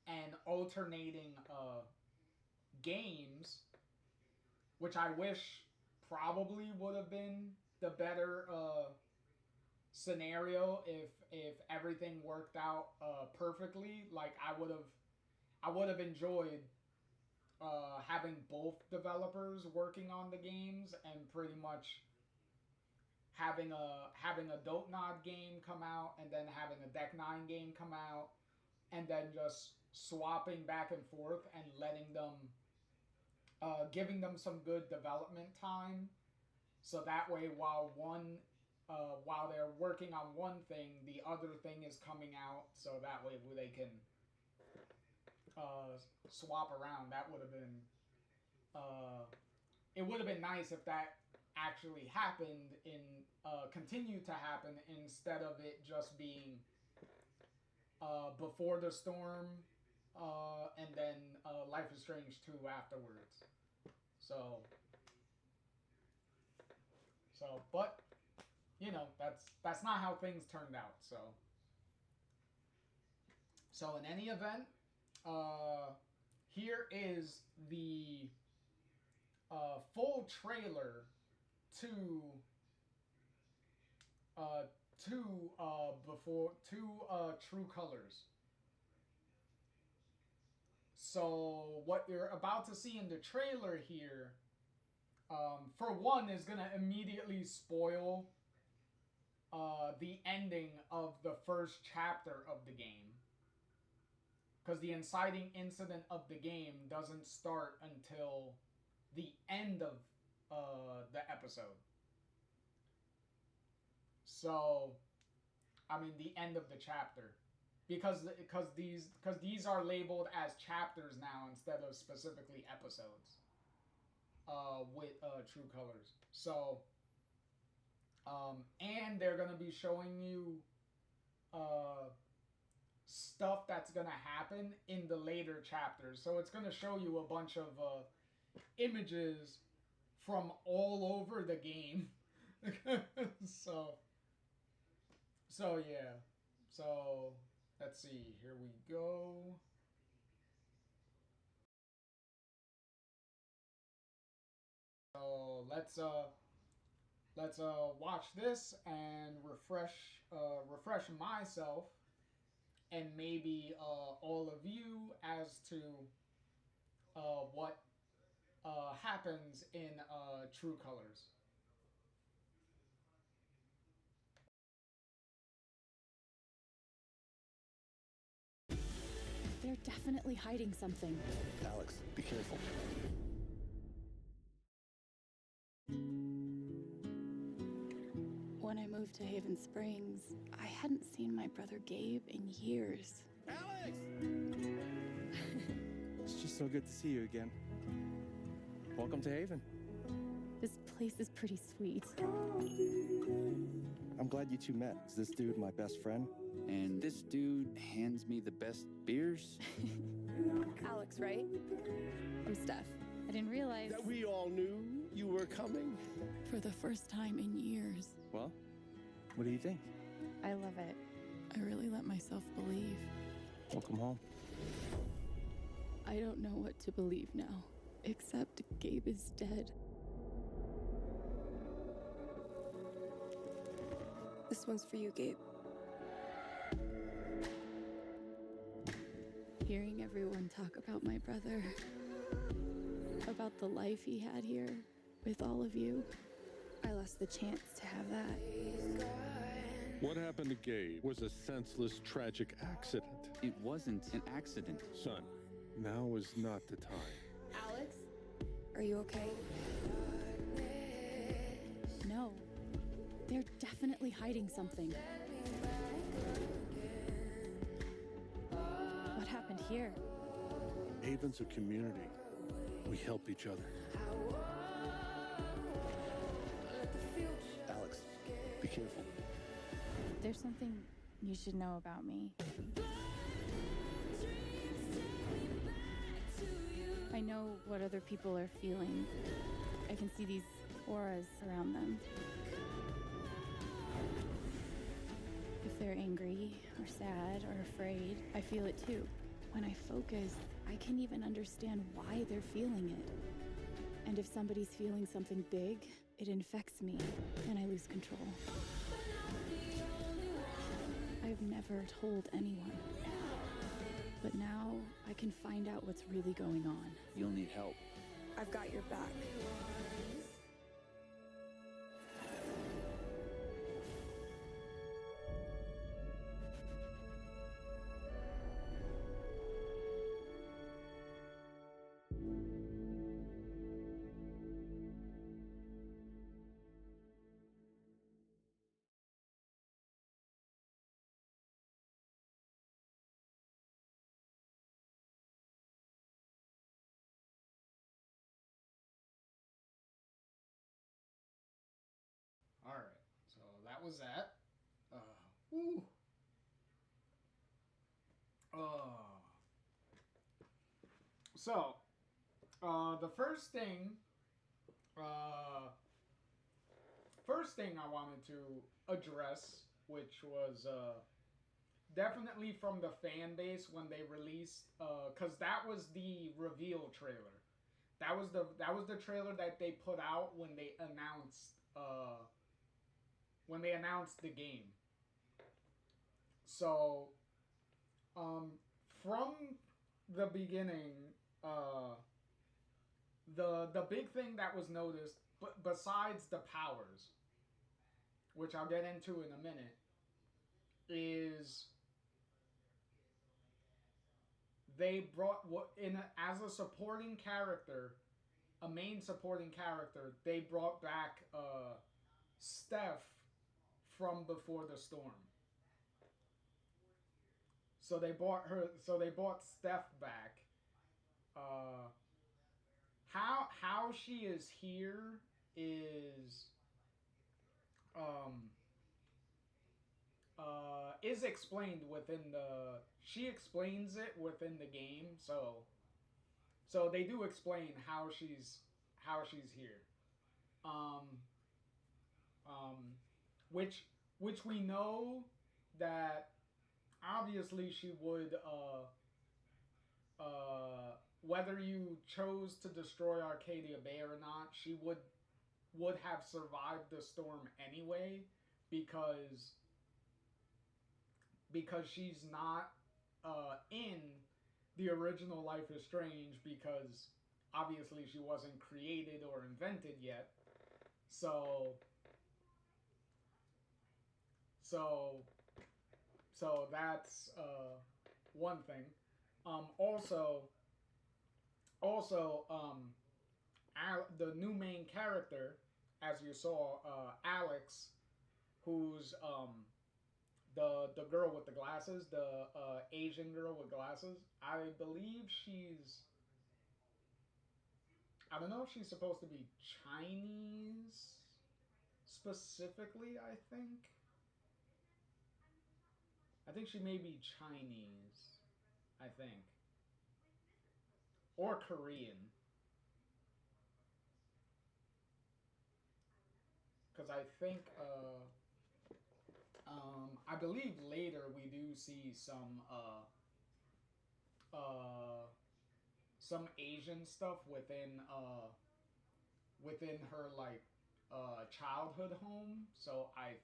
and alternating games, which I wish probably would have been the better scenario if everything worked out perfectly. Like, I would have enjoyed having both developers working on the games and pretty much having a Don't Nod game come out and then having a Deck 9 game come out, and then just swapping back and forth and letting them giving them some good development time, so that way while they're working on one thing, the other thing is coming out, so that way they can swap around. That would have been it would have been nice if that actually happened continued to happen, instead of it just being Before the Storm and then Life is Strange 2 afterwards. So but that's not how things turned out. So in any event, here is the full trailer to True Colors. So what you're about to see in the trailer here, for one, is gonna immediately spoil the ending of the first chapter of the game, because the inciting incident of the game doesn't start until the end of the episode. So, I mean, the end of the chapter, because these are labeled as chapters now instead of specifically episodes. with True Colors. So, and they're gonna be showing you stuff that's gonna happen in the later chapters. So it's gonna show you a bunch of images from all over the game. so yeah. So let's see. Here we go. So let's watch this and refresh myself and maybe all of you as to what happens in True Colors. They're definitely hiding something. Alex, be careful. When I moved to Haven Springs, I hadn't seen my brother Gabe in years. Alex! It's just so good to see you again. Welcome to Haven. This place is pretty sweet. I'm glad you two met. Is this dude my best friend? And this dude hands me the best beers? Alex, right? I'm Steph. I didn't realize That we all knew you were coming. for the first time in years. Well, what do you think? I love it. I really let myself believe. Welcome home. I don't know what to believe now, except Gabe is dead. This one's for you, Gabe. Hearing everyone talk about my brother, about the life he had here with all of you, I lost the chance to have that. What happened to Gabe was a senseless, tragic accident. It wasn't an accident. Son, now is not the time. Alex? Are you okay? No, they're definitely hiding something. What happened here? Haven's a community. We help each other. Alex, be careful. There's something you should know about me. I know what other people are feeling. I can see these auras around them. If they're angry or sad or afraid, I feel it too. When I focus, I can even understand why they're feeling it. And if somebody's feeling something big, it infects me and I lose control. I've never told anyone. But now I can find out what's really going on. You'll need help. I've got your back. All right, so that was that. Woo. So, the first thing I wanted to address, which was definitely from the fan base when they released, because that was the reveal trailer. That was the trailer that they put out when they announced the game. So, from the beginning, the big thing that was noticed, besides the powers, which I'll get into in a minute, is they brought as a supporting character, a main supporting character. They brought back Steph from Before the Storm. So they brought Steph back. how she is here um is explained within the she explains it within the game, so they do explain how she's here. Um um which we know that obviously she would whether you chose to destroy Arcadia Bay or not, she would have survived the storm anyway, because she's not in the original Life is Strange, because obviously she wasn't created or invented yet. So so that's one thing. Also, the new main character, as you saw, Alex, who's the girl with the glasses, the Asian girl with glasses. I believe she's. I don't know if she's supposed to be Chinese specifically. I think she may be Chinese. I think, or Korean. Because I think, I believe later we do see some Asian stuff within her like childhood home. So I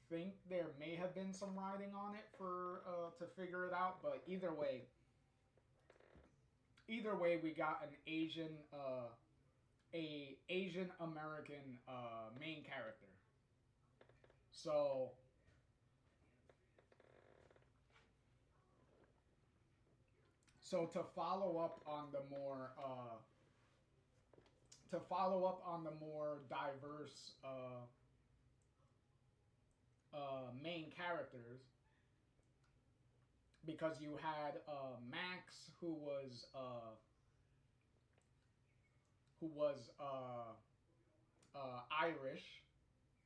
think there may have been some writing on it for to figure it out. But either way, we got an Asian American main character. So to follow up on the more diverse main characters, because you had Max, who was Irish,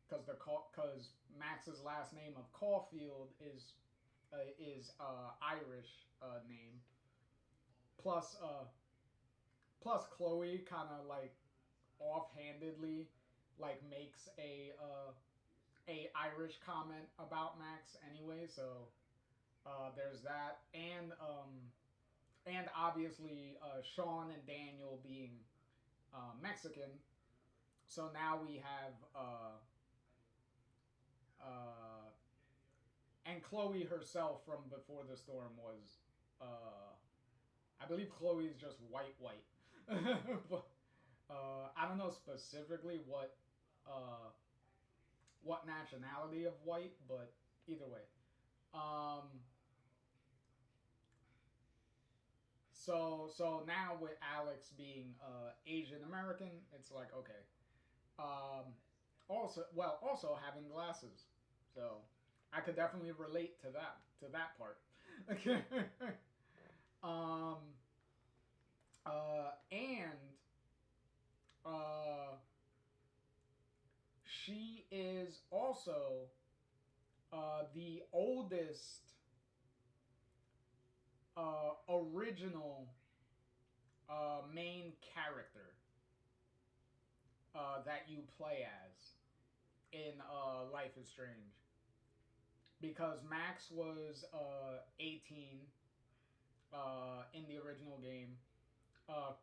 because Max's last name of Caulfield is Irish name. Plus Chloe kind of like offhandedly like makes a Irish comment about Max anyway. So there's that, and obviously Sean and Daniel being Mexican. So now we have and Chloe herself from Before the Storm was I believe Chloe is just white. But I don't know specifically what nationality of white, but either way. So now with Alex being Asian American, it's like, okay. Also having glasses, so I could definitely relate to that part. And she is also the oldest original main character that you play as in Life is Strange, because Max was 18 in the original game.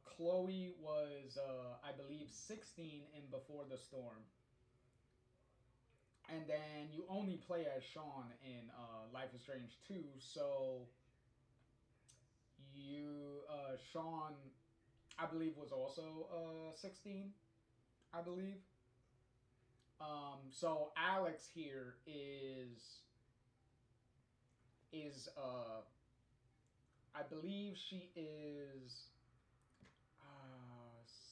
Chloe was, I believe, 16 in Before the Storm. And then you only play as Sean in Life is Strange 2, so Sean, I believe, was also 16, I believe. So Alex here is I believe she is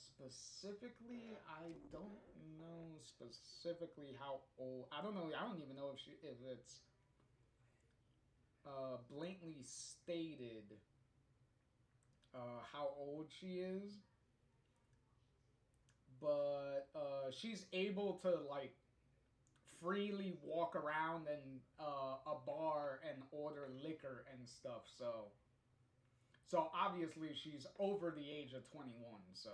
specifically, I don't know specifically how old. I don't know. I don't even know if it's blatantly stated how old she is, but she's able to like freely walk around in a bar and order liquor and stuff. So obviously she's over the age of 21. So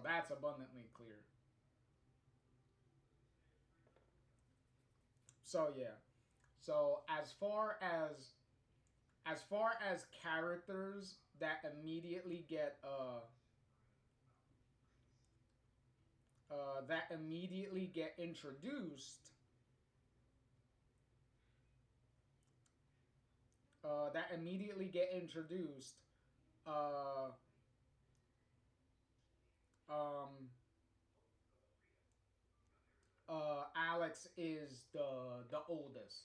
that's abundantly clear. So yeah. So as far as characters that immediately get introduced, uh, um, Alex is the oldest.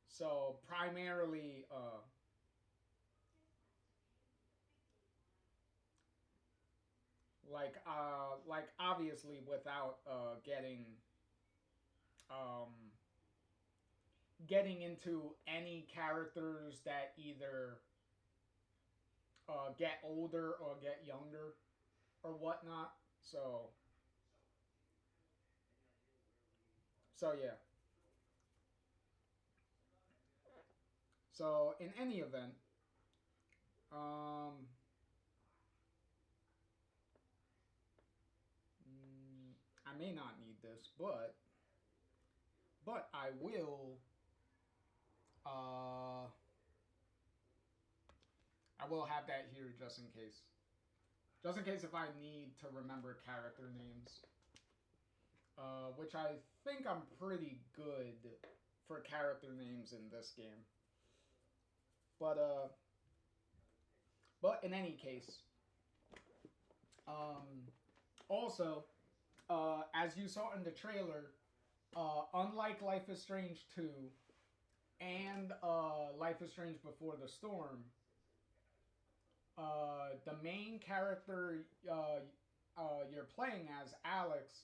So primarily, like obviously without um getting into any characters that either get older or get younger or whatnot. So yeah. So in any event, um, I may not need this, but I will. Uh, I will have that here just in case. Just in case if I need to remember character names. Which I think I'm pretty good for character names in this game. But in any case, also, as you saw in the trailer, unlike Life is Strange 2 and Life is Strange Before the Storm, the main character you're playing as, Alex,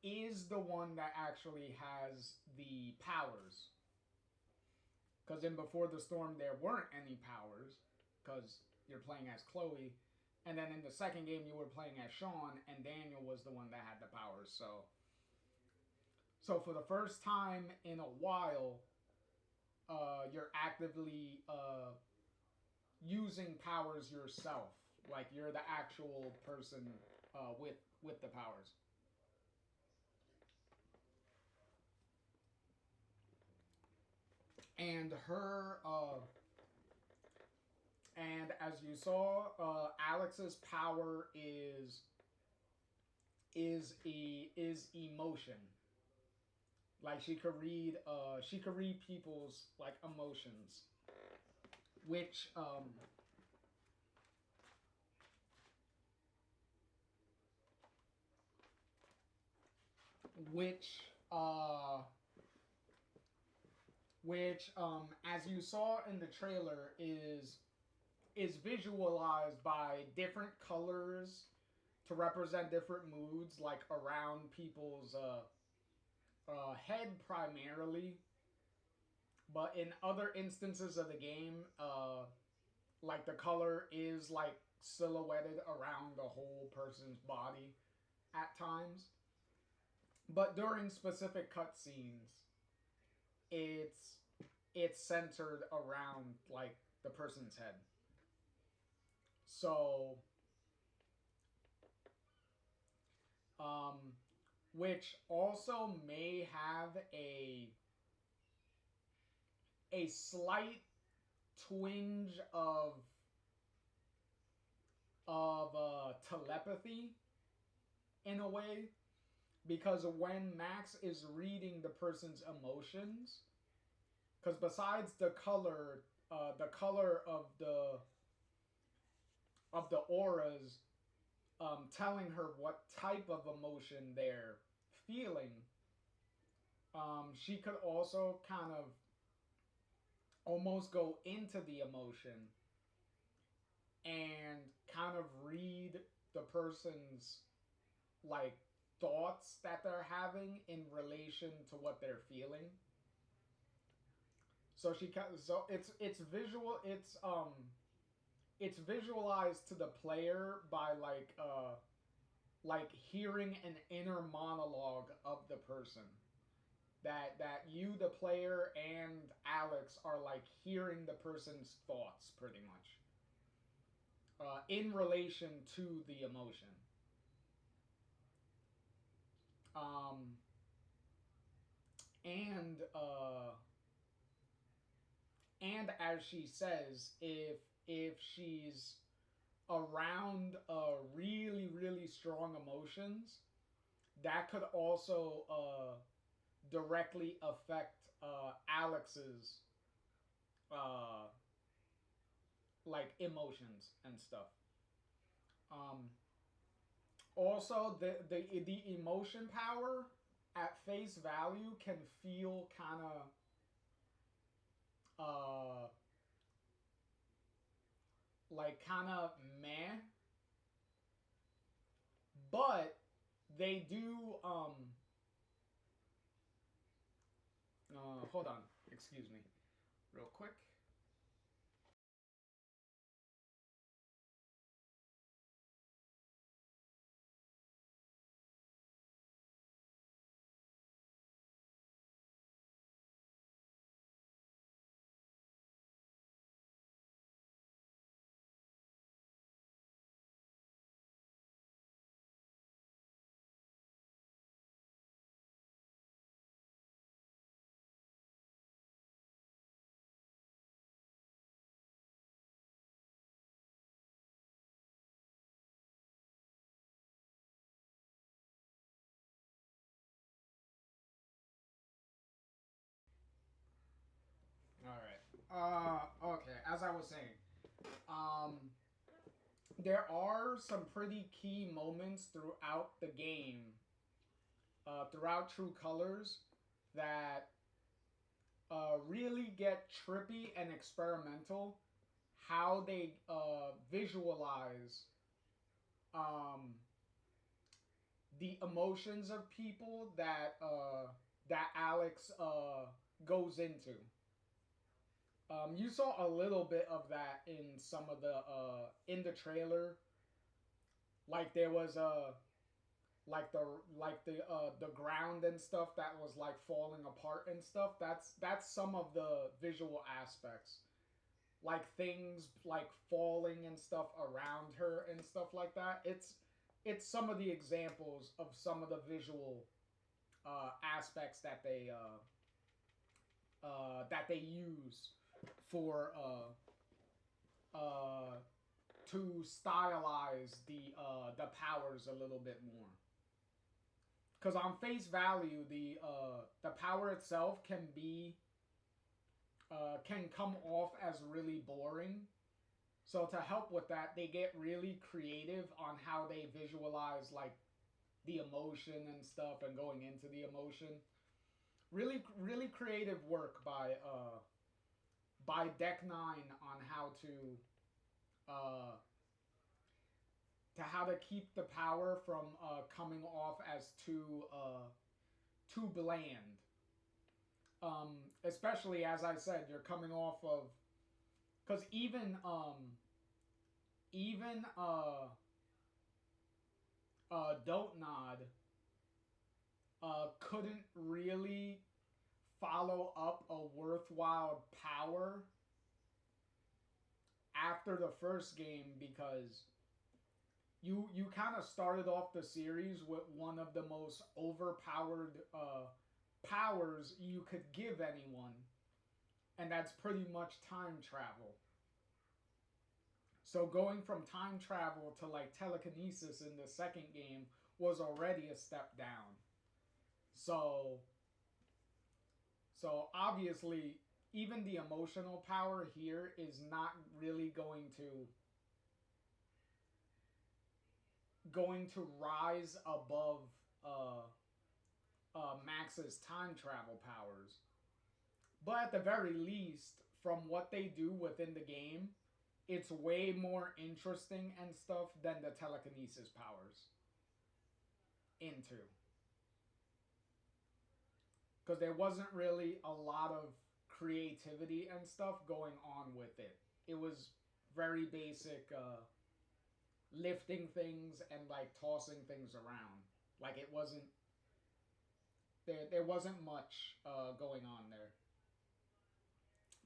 is the one that actually has the powers. Because in Before the Storm, there weren't any powers, because you're playing as Chloe. And then in the second game, you were playing as Sean, and Daniel was the one that had the powers. So for the first time in a while, you're actively using powers yourself. Like, you're the actual person with the powers. And and as you saw, Alex's power is emotion. Like, she could read people's like emotions, which which uh as you saw in the trailer, is visualized by different colors to represent different moods, like around people's head primarily, but in other instances of the game, like the color is like silhouetted around the whole person's body at times. But during specific cutscenes, it's centered around like the person's head. So, which also may have a slight twinge of telepathy in a way, because when Max is reading the person's emotions, because besides the color of the auras telling her what type of emotion they're feeling, she could also kind of almost go into the emotion and kind of read the person's like thoughts that they're having in relation to what they're feeling. So so it's visual. It's visualized to the player by like hearing an inner monologue of the person. That you, the player, and Alex are like hearing the person's thoughts pretty much. In relation to the emotion. Um, and as she says, if she's around really really strong emotions, that could also directly affect Alex's uh, like emotions and stuff. Um, Also, the emotion power at face value can feel kind of uh like kind of meh, but they do hold on, excuse me, real quick. All right. Okay. As I was saying, um, there are some pretty key moments throughout the game, throughout True Colors, that really get trippy and experimental. How they visualize um, the emotions of people that Alex goes into. You saw a little bit of that in some of the in the trailer. Like there was a like the ground and stuff that was like falling apart and stuff. That's some of the visual aspects, like things like falling and stuff around her and stuff like that. It's some of the examples of some of the visual aspects that they use for to stylize the powers a little bit more. Because on face value, the power itself can come off as really boring. So to help with that, they get really creative on how they visualize like the emotion and stuff and going into the emotion. Really, really creative work by Deck Nine on uh, how to keep the power from coming off as too bland. Especially as I said, you're coming off of because even Don't Nod couldn't really follow up a worthwhile power after the first game because you kind of started off the series with one of the most overpowered powers you could give anyone, and that's pretty much time travel. So going from time travel to like telekinesis in the second game was already a step down. So obviously even the emotional power here is not really going to rise above Max's time travel powers. But at the very least, from what they do within the game, it's way more interesting and stuff than the telekinesis powers into. Because there wasn't really a lot of creativity and stuff going on with it. It was very basic, lifting things and like tossing things around. Like it wasn't there wasn't much going on there.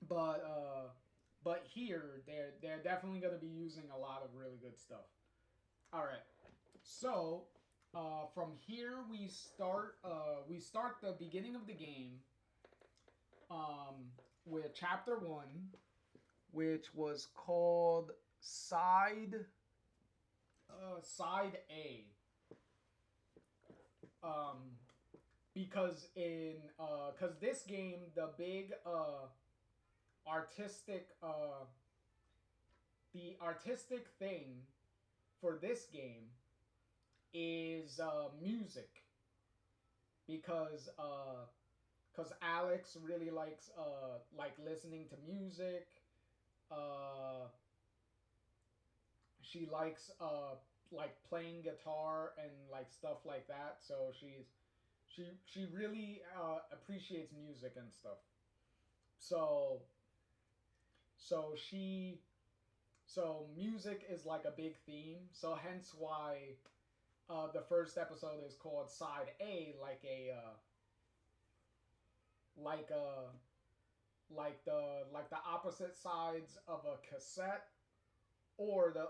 But here they're definitely going to be using a lot of really good stuff. All right, so from here we start the beginning of the game with chapter 1, which was called Side A. Because this game, the big artistic the artistic thing for this game is music, because Alex really likes like listening to music. She likes like playing guitar and like stuff like that. So she really appreciates music and stuff. So music is like a big theme. So hence why the first episode is called Side A, like the opposite sides of a cassette, or the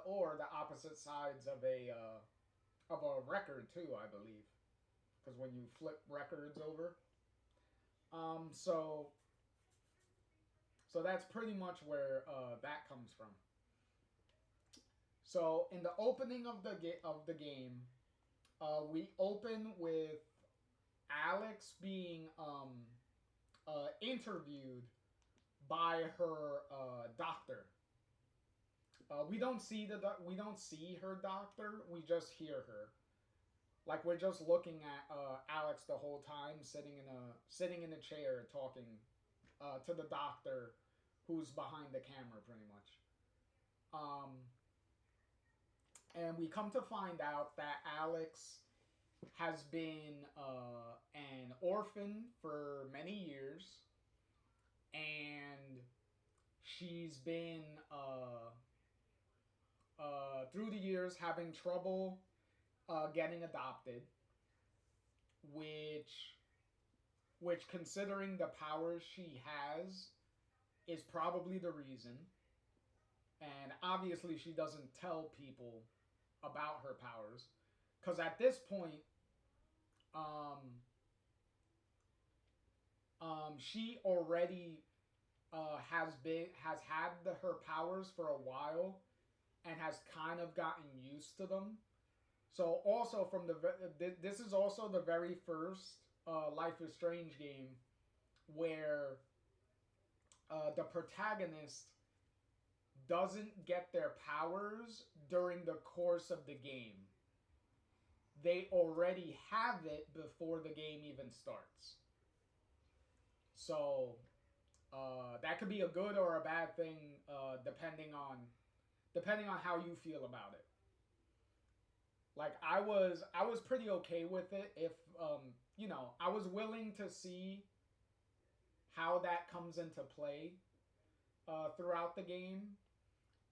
opposite sides of a record too, I believe, because when you flip records over, so that's pretty much where that comes from. So in the opening of the game, we open with Alex being interviewed by her doctor. We don't see her doctor. We just hear her. Like we're just looking at Alex the whole time, sitting in a chair talking to the doctor, who's behind the camera, pretty much. And we come to find out that Alex has been an orphan for many years, and she's been through the years having trouble getting adopted, which considering the powers she has is probably the reason. And obviously she doesn't tell people about her powers, because at this point she already has had her powers for a while and has kind of gotten used to them. So also this is also the very first Life is Strange game where the protagonist doesn't get their powers during the course of the game. They already have it before the game even starts. So that could be a good or a bad thing, depending on how you feel about it. Like I was pretty okay with it if I was willing to see how that comes into play throughout the game.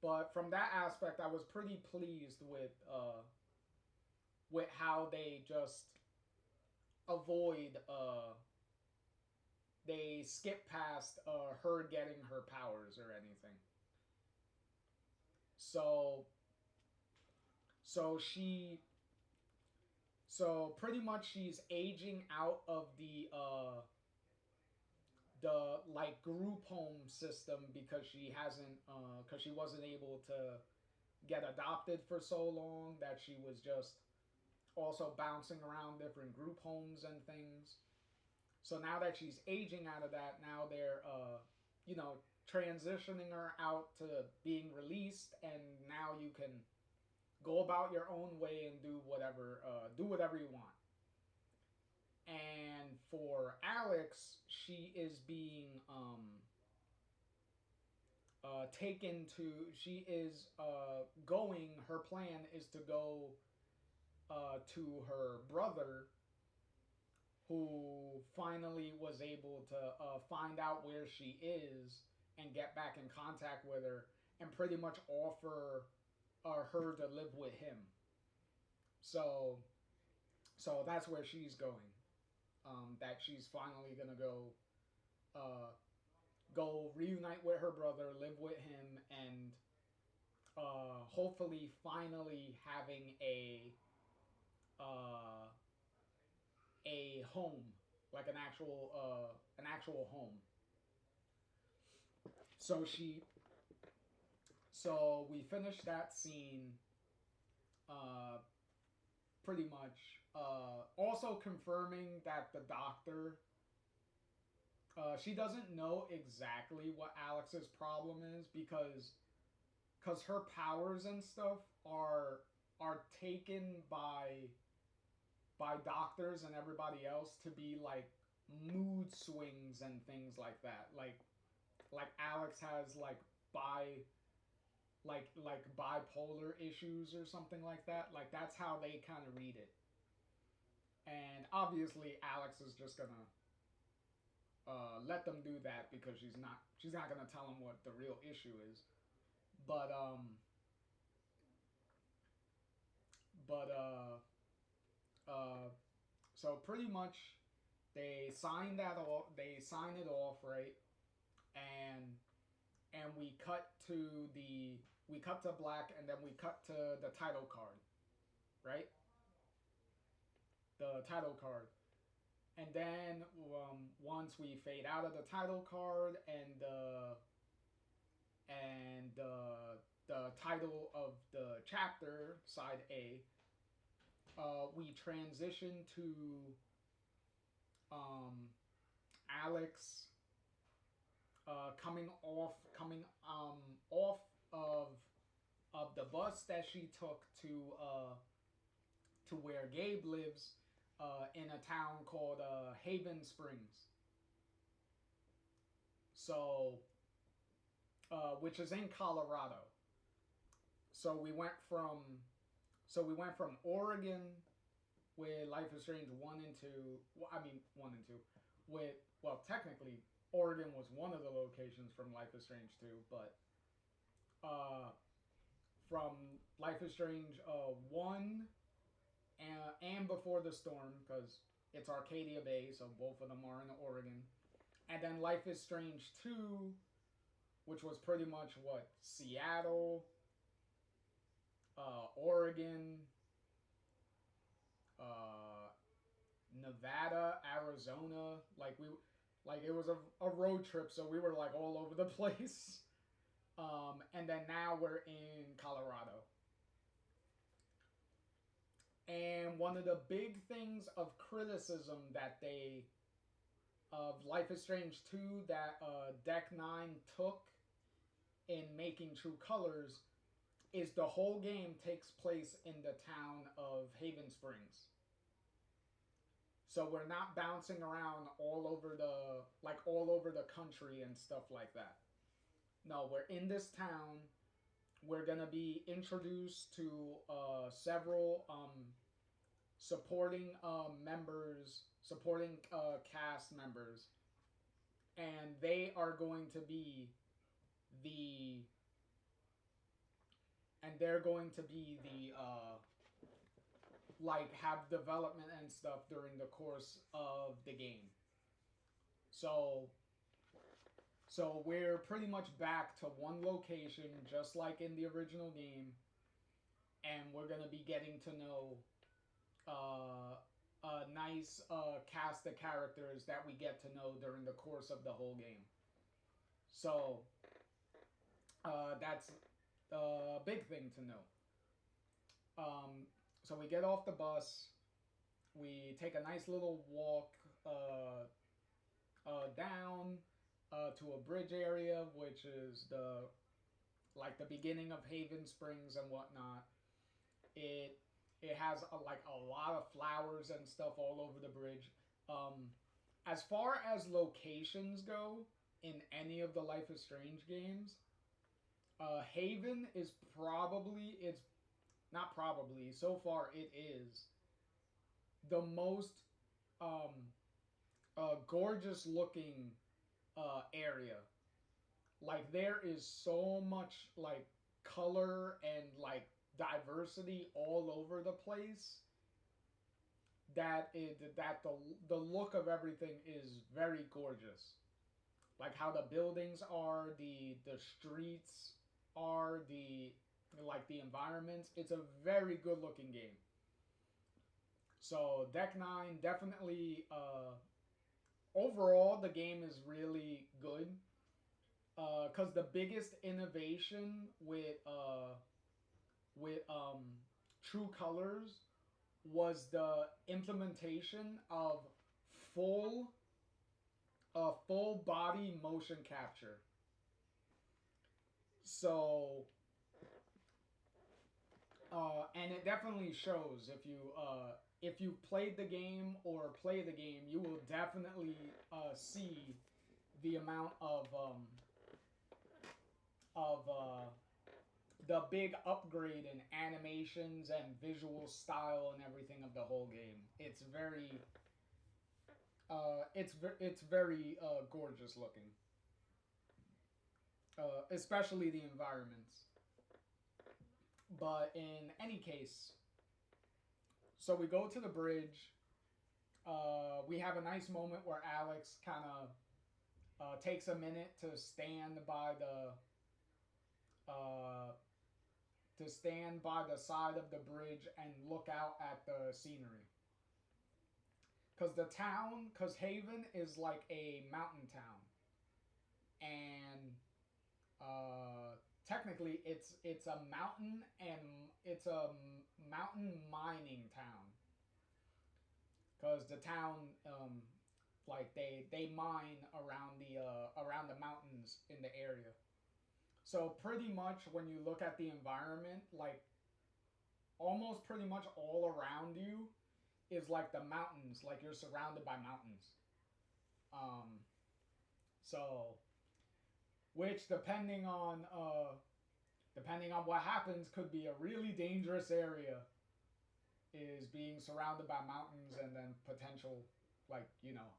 But from that aspect, I was pretty pleased with how they just avoid they skip past her getting her powers or anything. So pretty much she's aging out of the like group home system, because she wasn't able to get adopted for so long, that she was just also bouncing around different group homes and things. So now that she's aging out of that, now they're transitioning her out to being released, and now you can go about your own way and do whatever you want. And for Alex, she is being taken to. She is going. Her plan is to go to her brother, who finally was able to find out where she is and get back in contact with her and pretty much offer her to live with him. So that's where she's going. That she's finally gonna go reunite with her brother, live with him, and hopefully finally having a home, like an actual home. So we finished that scene, pretty much. Also confirming that the doctor, she doesn't know exactly what Alex's problem is because her powers and stuff are taken by doctors and everybody else to be like mood swings and things like that. Like Alex has like bipolar issues or something like that. Like that's how they kind of read it. And obviously Alex is just gonna let them do that because she's not gonna tell them what the real issue is. But so pretty much they sign it off, right? And we cut to black, and then we cut to the title card, right? The title card. And then once we fade out of the title card and the title of the chapter, side A, we transition to Alex coming off of the bus that she took to where Gabe lives, in a town called Haven Springs. So, which is in Colorado. So we went from Oregon with Life is Strange 1 and 2. Well, I mean 1 and 2. Technically Oregon was one of the locations from Life is Strange 2, but from Life is Strange 1 and Before the Storm, because it's Arcadia Bay, so both of them are in Oregon. And then Life is Strange 2, which was pretty much Seattle, Oregon, Nevada, Arizona. It was a road trip, so we were like all over the place. And then now we're in Colorado. And one of the big things of criticism of Life is Strange 2 that Deck 9 took in making True Colors is the whole game takes place in the town of Haven Springs. So we're not bouncing around all over the country and stuff like that. No, we're in this town. We're gonna be introduced to several supporting cast members, and they are going to be have development and stuff during the course of the game. So we're pretty much back to one location, just like in the original game, and we're gonna be getting to know a nice cast of characters that we get to know during the course of the whole game. So that's a big thing to know. So we get off the bus, we take a nice little walk down to a bridge area, which is the beginning of Haven Springs and whatnot. It has a lot of flowers and stuff all over the bridge. As far as locations go in any of the Life is Strange games, Haven is so far it is the most gorgeous looking area. Like there is so much like color and like diversity all over the place that the look of everything is very gorgeous. Like how the buildings are, the streets are, the like the environments. It's a very good looking game. So Deck Nine definitely overall the game is really good. Because the biggest innovation with True Colors was the implementation of full full body motion capture. So and it definitely shows if you played the game or play the game, you will definitely see the amount of the big upgrade in animations and visual style and everything of the whole game. It's very it's very gorgeous looking, especially the environments. But in any case, so we go to the bridge. We have a nice moment where Alex kind of takes a minute to stand by the side of the bridge and look out at the scenery. Because Haven is like a mountain town, and technically it's a mountain and it's a mountain mining town. Because the town, like they mine around the mountains in the area. So pretty much when you look at the environment, like almost pretty much all around you is like the mountains, like you're surrounded by mountains. So which depending on what happens could be a really dangerous area, is being surrounded by mountains and then potential, like,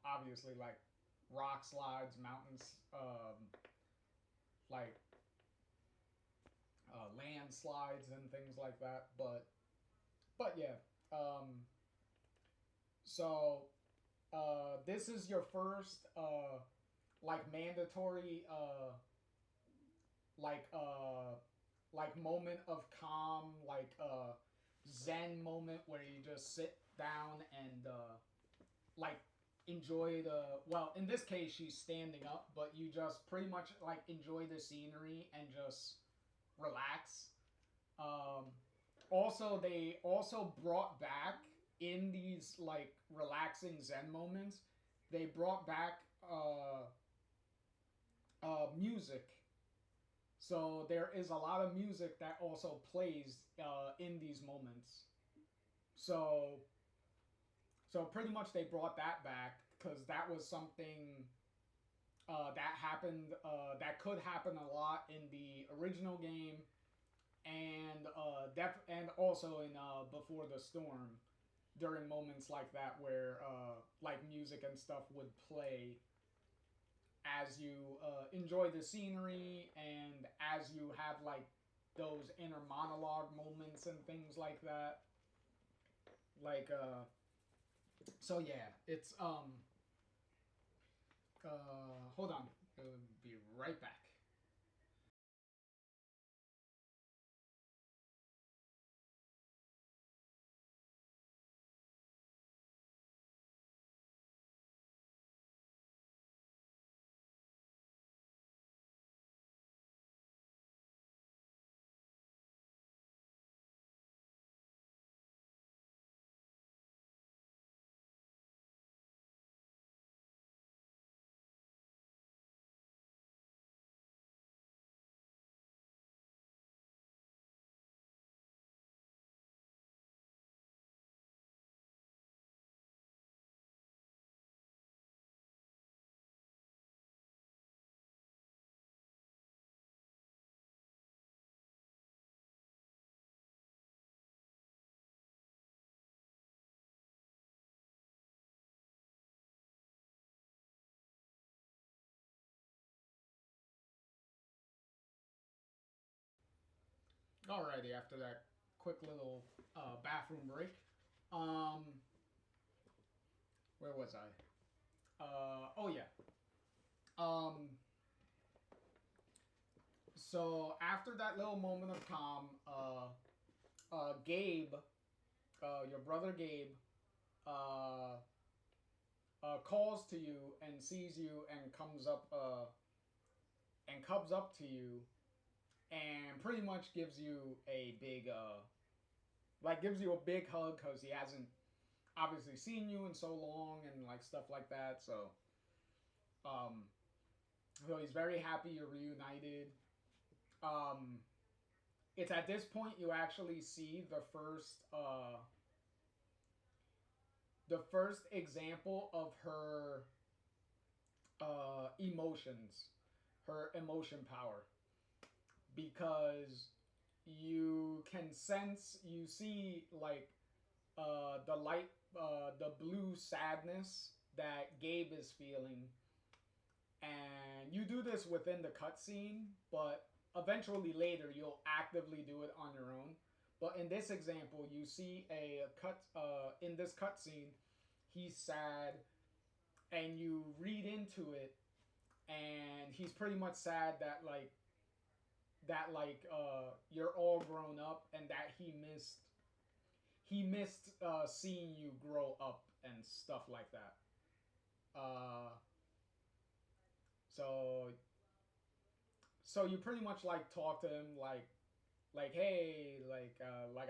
obviously like rock slides, mountains, like landslides and things like that. But yeah. So this is your first like mandatory like moment of calm, like zen moment where you just sit down and like enjoy well, in this case she's standing up, but you just pretty much like enjoy the scenery and just relax. Also, they also brought back in these like relaxing zen moments, they brought back music. So there is a lot of music that also plays in these moments. So pretty much they brought that back because that was something that happened, that could happen a lot in the original game, and and also in Before the Storm, during moments like that where like music and stuff would play as you enjoy the scenery and as you have like those inner monologue moments and things like that. Like so yeah, it's hold on, it'll be right back. Alrighty, after that quick little bathroom break. Um, where was I? Oh yeah. Um, so after that little moment of calm, Gabe, your brother Gabe, uh, calls to you and sees you and comes up to you and pretty much gives you a big gives you a big hug because he hasn't obviously seen you in so long and like stuff like that. Um, so he's very happy you're reunited. Um, it's at this point you actually see the first example of her emotions, her emotion power, because you see like the blue sadness that Gabe is feeling, and you do this within the cutscene, but eventually later you'll actively do it on your own. But in this example, you see in this cutscene, he's sad, and you read into it, and he's pretty much sad that you're all grown up and that he missed seeing you grow up and stuff like that. Uh, so so you pretty much like talk to him like hey like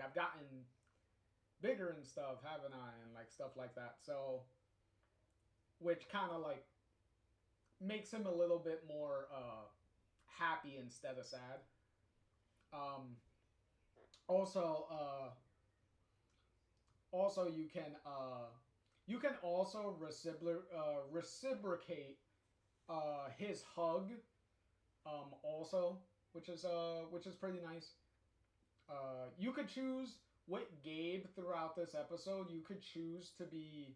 I've gotten bigger and stuff, haven't I, and like stuff like that. So which kind of like makes him a little bit more happy instead of sad. Um, also, also you can also reciprocate his hug also, which is pretty nice. You could choose with Gabe throughout this episode. You could choose to be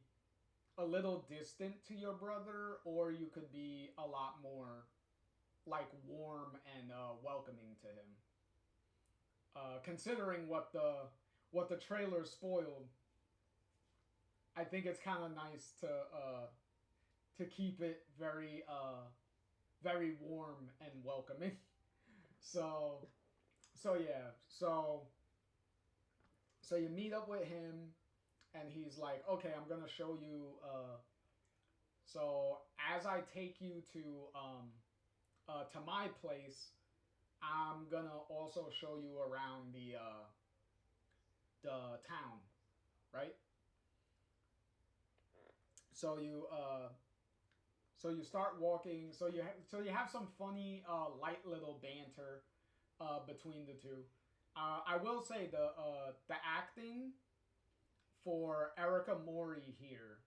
a little distant to your brother, or you could be a lot more like warm and welcoming to him. Considering what the trailer spoiled, I think it's kind of nice to keep it very warm and welcoming. So yeah, so you meet up with him, and he's like, okay, I'm gonna show you. So as I take you to my place, I'm gonna also show you around the town, right? So you start walking. So you have some funny light little banter between the two. I will say the acting for Erica Mori here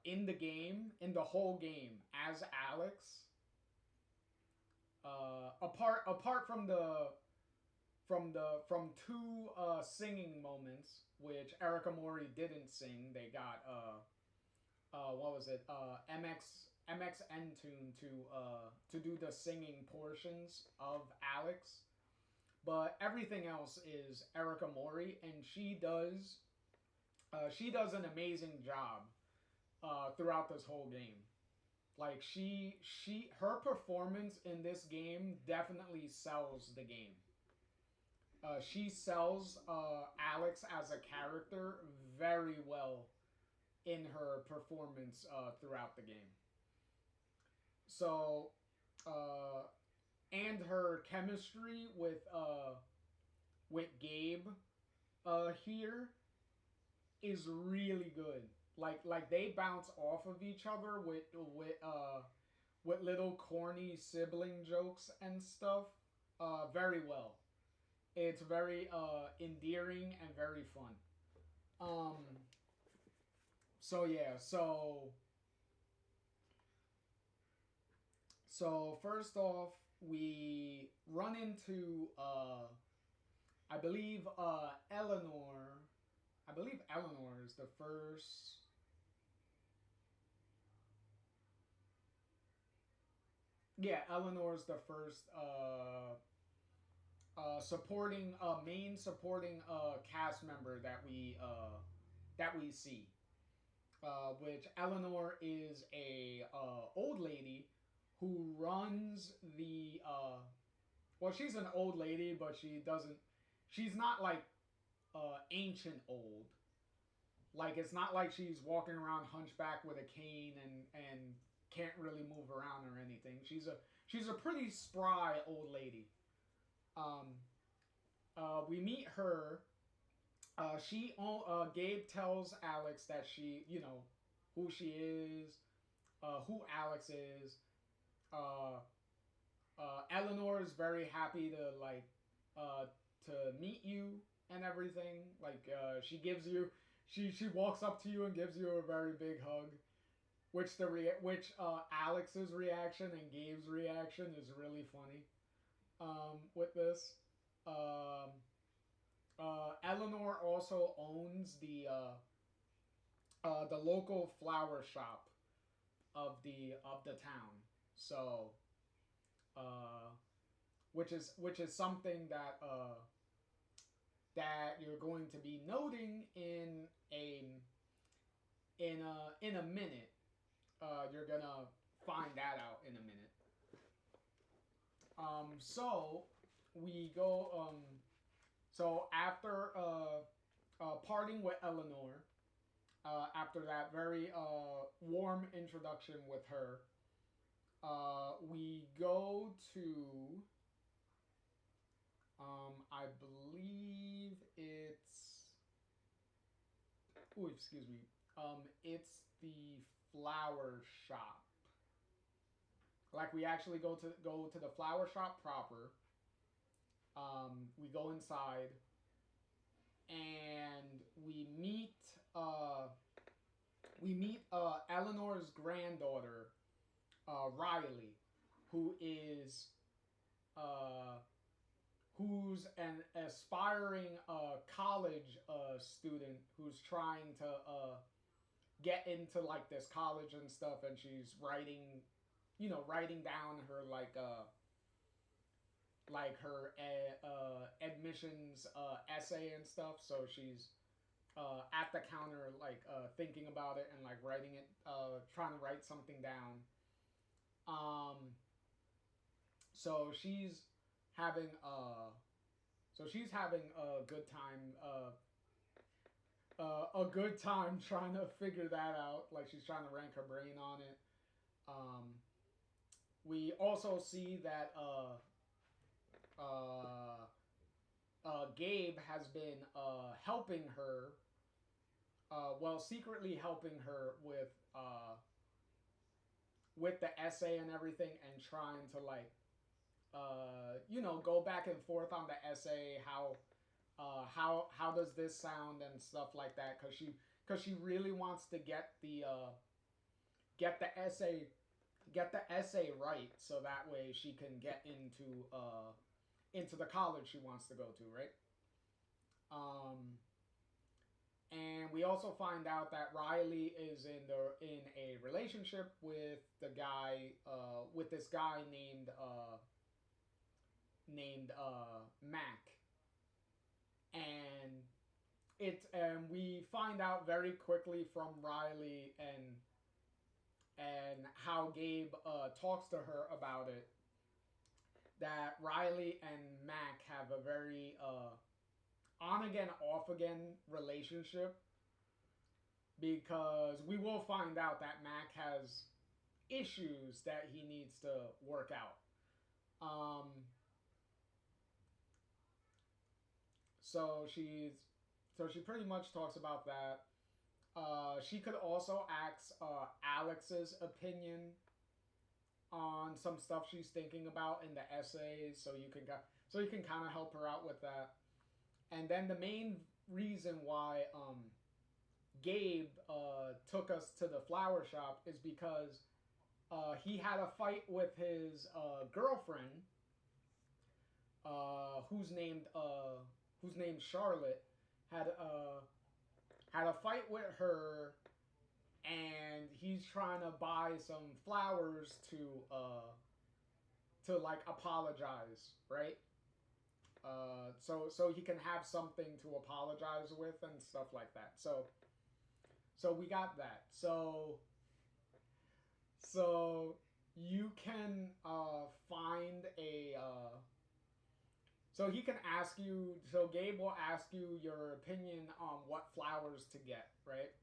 in the game, in the whole game as Alex, apart from two singing moments, which Erica Mori didn't sing. They got what was it, MX Tune to do the singing portions of Alex, but everything else is Erica Mori, and she does an amazing job throughout this whole game. Like her performance in this game definitely sells the game. She sells Alex as a character very well in her performance throughout the game. So, and her chemistry with Gabe here is really good. Like they bounce off of each other with little corny sibling jokes and stuff very well. It's very endearing and very fun. So yeah, so first off, we run into I believe Eleanor. I believe Eleanor is the first. Yeah, Eleanor's the first supporting main supporting cast member that we see. Which Eleanor is a old lady who runs the well, she's an old lady, but she's not like ancient old. Like, it's not like she's walking around hunchback with a cane and can't really move around or anything. She's a pretty spry old lady. Um, we meet her. Gabe tells Alex that who she is, who Alex is. Uh, Eleanor is very happy to meet you and everything. Like, she gives you, she walks up to you and gives you a very big hug. Which Alex's reaction and Gabe's reaction is really funny. With this. Eleanor also owns the local flower shop of the town. So, which is something that you're going to be noting in a minute. You're gonna find that out in a minute. So we go. So after parting with Eleanor, after that very warm introduction with her, we go to. I believe it's. Oh, excuse me. It's the flower shop. Like, we actually go to the flower shop proper. We go inside and we meet Eleanor's granddaughter, Riley, who's an aspiring college student who's trying to get into like this college and stuff, and she's writing down her her admissions essay and stuff. So she's at the counter thinking about it and writing it, trying to write something down. So she's having a good time. A good time trying to figure that out. Like, she's trying to rank her brain on it. We also see that Gabe has been helping her, secretly helping her with the essay and everything, and trying to go back and forth on the essay. How does this sound and stuff like that? Because she really wants to get the essay right, so that way she can get into the college she wants to go to, right? And we also find out that Riley is in a relationship with this guy named Mac. And we find out very quickly from Riley and how Gabe talks to her about it, that Riley and Mac have a very on again, off again relationship, because we will find out that Mac has issues that he needs to work out. So she pretty much talks about that. She could also ask Alex's opinion on some stuff she's thinking about in the essays, so you can kind of help her out with that. And then the main reason why Gabe took us to the flower shop is because he had a fight with his girlfriend, who's named Charlotte. Had a fight with her, and he's trying to buy some flowers to like apologize, right? So he can have something to apologize with and stuff like that. So we got that. So you can find a so he can ask you. So Gabe will ask you your opinion on what flowers to get, right?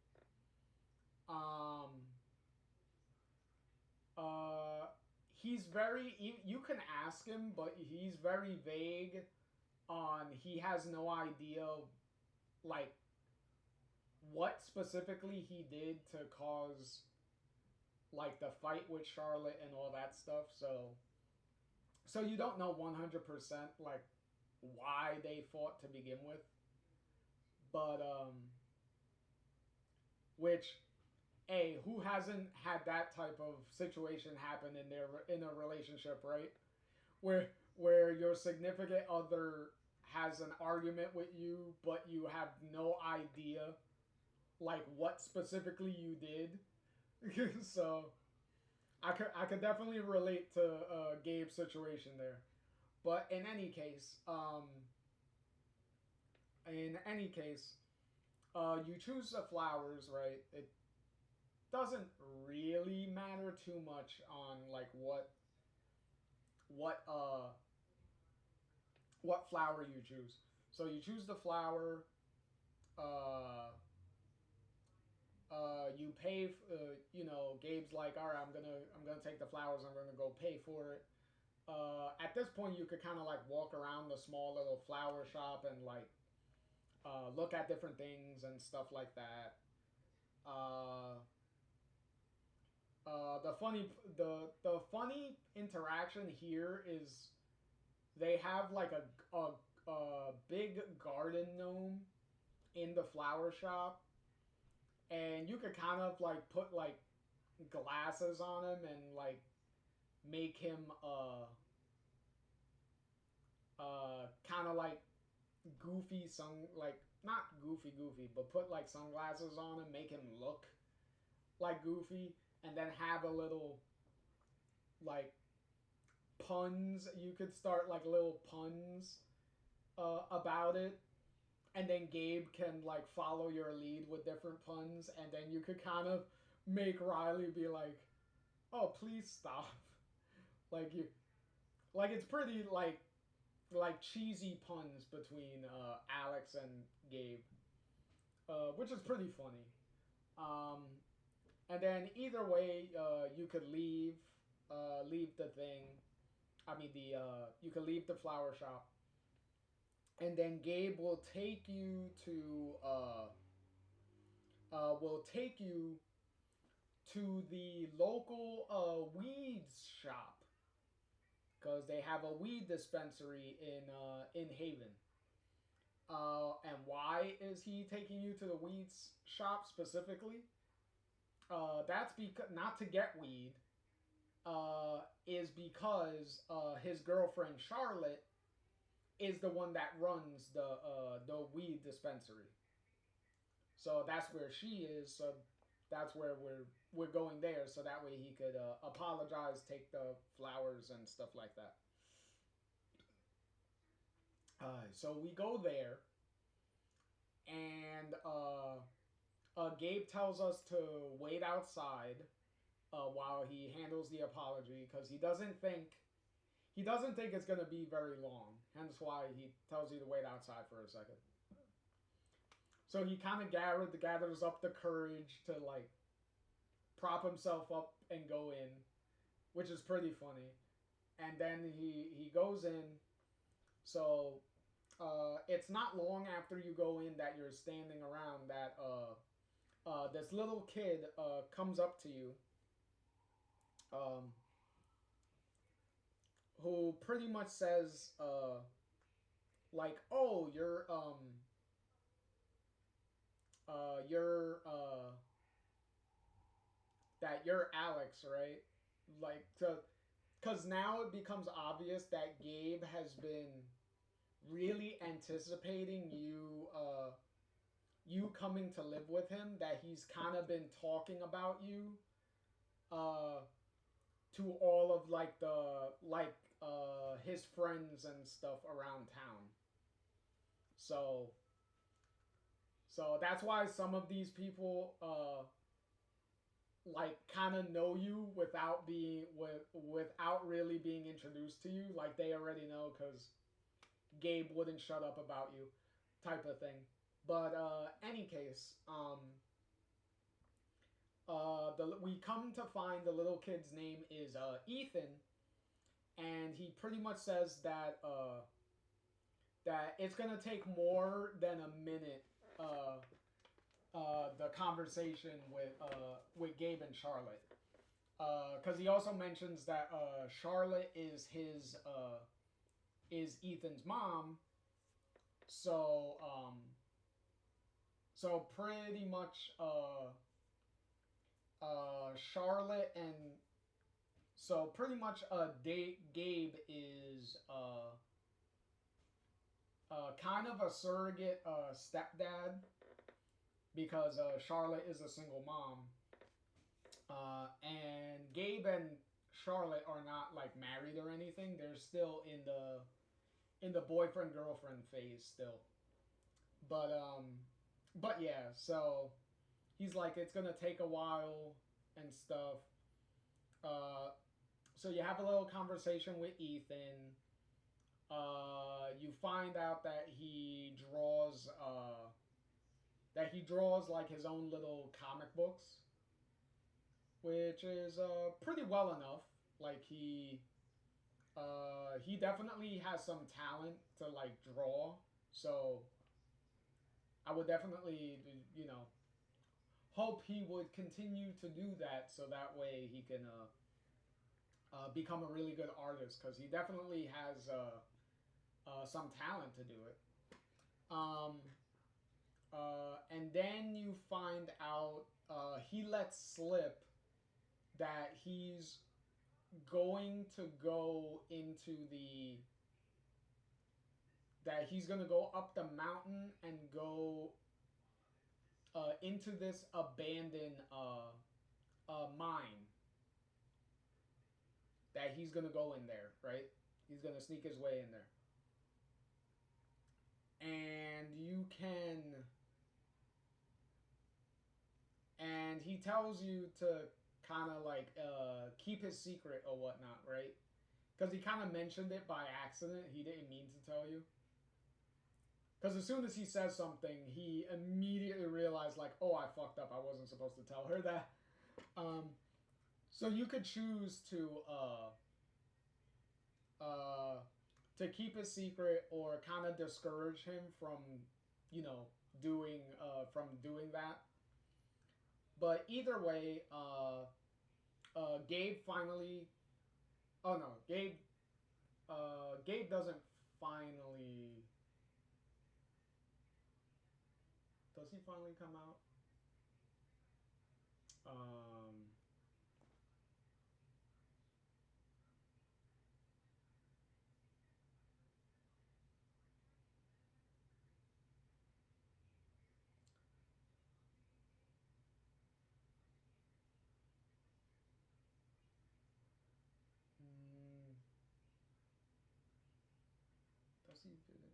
Um. He's very. You can ask him, but he's very vague. On he has no idea, like what specifically he did to cause like the fight with Charlotte and all that stuff. So you don't know 100% like why they fought to begin with. But which who hasn't had that type of situation happen in a relationship, right? Where your significant other has an argument with you, but you have no idea like what specifically you did. So I could definitely relate to Gabe's situation there. But in any case, you choose the flowers, right? It doesn't really matter too much on like what flower you choose. So you choose the flower. You pay. Gabe's like, all right, I'm gonna take the flowers. I'm gonna go pay for it. At this point, you could kind of like walk around the small little flower shop and like look at different things and stuff like that. The funny interaction here is they have like a big garden gnome in the flower shop, and you could kind of like put like glasses on him and like make him kind of like goofy like not goofy but put like sunglasses on him, make him look like goofy, and then have a little like puns. You could start like little puns about it, and then Gabe can like follow your lead with different puns, and then you could kind of make Riley be like, "Oh, please stop!" like it's pretty like cheesy puns between Alex and Gabe, which is pretty funny. And then either way, you could leave the thing. I mean you could leave the flower shop, and then Gabe will take you to the local weeds shop, because they have a weed dispensary in Haven. And why is he taking you to the weeds shop specifically? That's because not to get weed. Is because his girlfriend Charlotte is the one that runs the weed dispensary. So that's where she is. So that's where we're going there. So that way he could apologize, take the flowers and stuff like that. So we go there, and Gabe tells us to wait outside while he handles the apology, because he doesn't think it's gonna be very long. Hence why he tells you to wait outside for a second. So he kind of gathers up the courage to like prop himself up and go in, which is pretty funny. And then he goes in. So it's not long after you go in that you're standing around that this little kid comes up to you, who pretty much says like, oh, you're that you're Alex, right? Like, because now it becomes obvious that Gabe has been really anticipating you coming to live with him, that he's kind of been talking about you to all of like the his friends and stuff around town. So that's why some of these people like kind of know you without really being introduced to you. Like they already know because Gabe wouldn't shut up about you, type of thing. But any case, we come to find the little kid's name is Ethan, and he pretty much says that that it's gonna take more than a minute. The conversation with Gabe and Charlotte, because he also mentions that Charlotte is Ethan's mom, so pretty much Charlotte and so pretty much Gabe is kind of a surrogate stepdad. Because Charlotte is a single mom, and Gabe and Charlotte are not like married or anything. They're still in the boyfriend girlfriend phase still. But yeah. So he's like, it's gonna take a while and stuff. So you have a little conversation with Ethan. You find out that he draws like his own little comic books, which is pretty well enough. Like he definitely has some talent to like draw, so I would definitely, you know, hope he would continue to do that, so that way he can become a really good artist, because he definitely has some talent to do it. And then you find out he lets slip that he's going to go up the mountain and go into this abandoned mine. That he's gonna go in there, right? He's gonna sneak his way in there. And he tells you to kind of like keep his secret or whatnot, right? Because he kind of mentioned it by accident. He didn't mean to tell you. Because as soon as he says something, he immediately realized, like, oh, I fucked up. I wasn't supposed to tell her that. So you could choose to keep his secret or kind of discourage him from, you know, doing that. But either way, Gabe finally. Oh no, Gabe doesn't finally. Does he finally come out? Does he do it?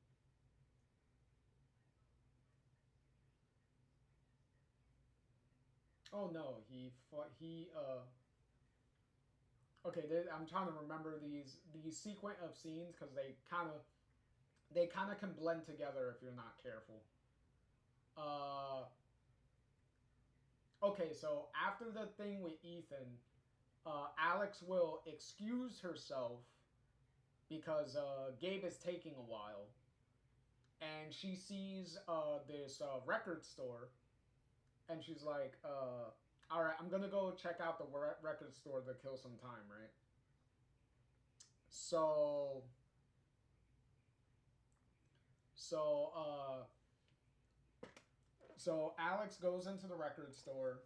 Oh no, okay, I'm trying to remember these sequence of scenes because they kind of can blend together if you're not careful. Okay, so after the thing with Ethan, Alex will excuse herself because Gabe is taking a while, and she sees this record store, and she's like, all right, I'm gonna go check out the record store to kill some time, right? So Alex goes into the record store.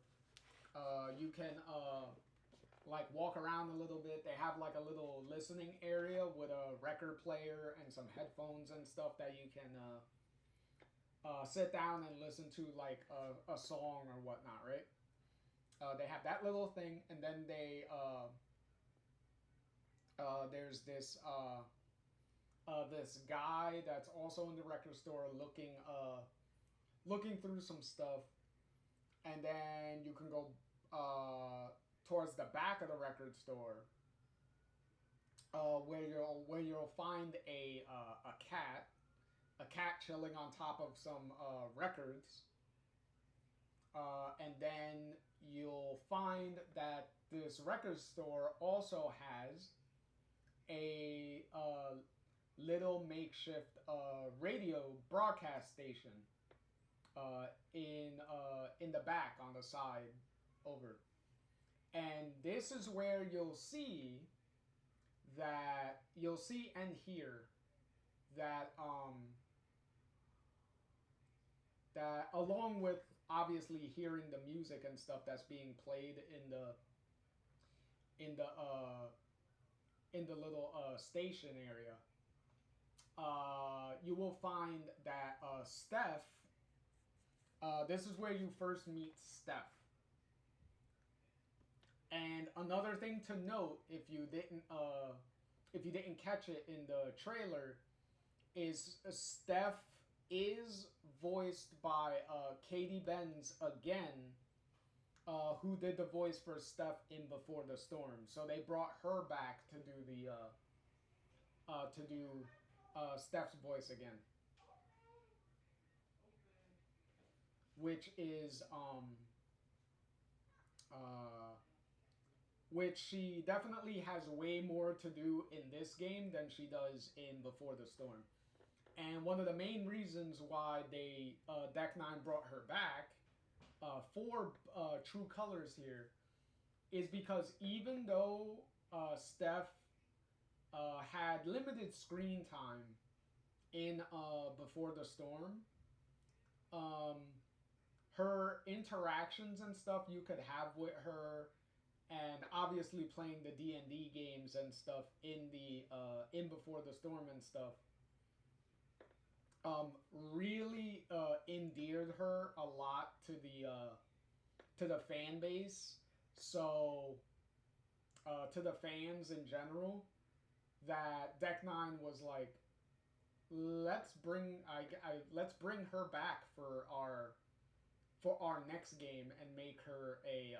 You can like walk around a little bit. They have like a little listening area with a record player and some headphones and stuff that you can sit down and listen to like a song or whatnot, right? They have that little thing, and then they there's this guy that's also in the record store looking through some stuff, and then you can go towards the back of the record store, where you'll find a cat chilling on top of some records, and then you'll find that this record store also has a little makeshift radio broadcast station in the back on the side over, and this is where you'll see and hear that that, along with obviously hearing the music and stuff that's being played in the little station area, you will find that Steph. This is where you first meet Steph. And another thing to note, if you didn't catch it in the trailer, is Steph is voiced by Katie Benz again, who did the voice for Steph in Before the Storm. So they brought her back to do Steph's voice again, which is which she definitely has way more to do in this game than she does in Before the Storm. And one of the main reasons why Deck 9 brought her back for True Colors here is because even though Steph had limited screen time in Before the Storm, her interactions and stuff you could have with her, and obviously playing the D&D games and stuff in Before the Storm and stuff, really endeared her a lot to the fan base. So to the fans in general, that Deck 9 was like, let's bring her back for our next game and make her a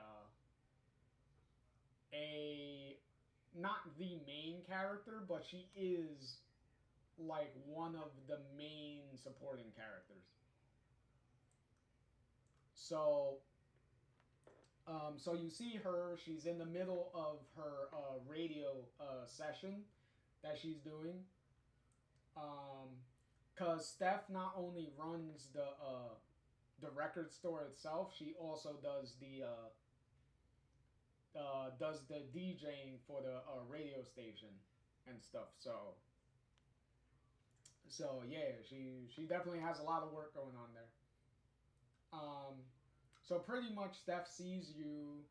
not the main character, but she is like one of the main supporting characters. So so you see her, she's in the middle of her radio session that she's doing, because Steph not only runs the record store itself, she also does the DJing for the radio station and stuff. So yeah, she definitely has a lot of work going on there. So pretty much Steph sees you.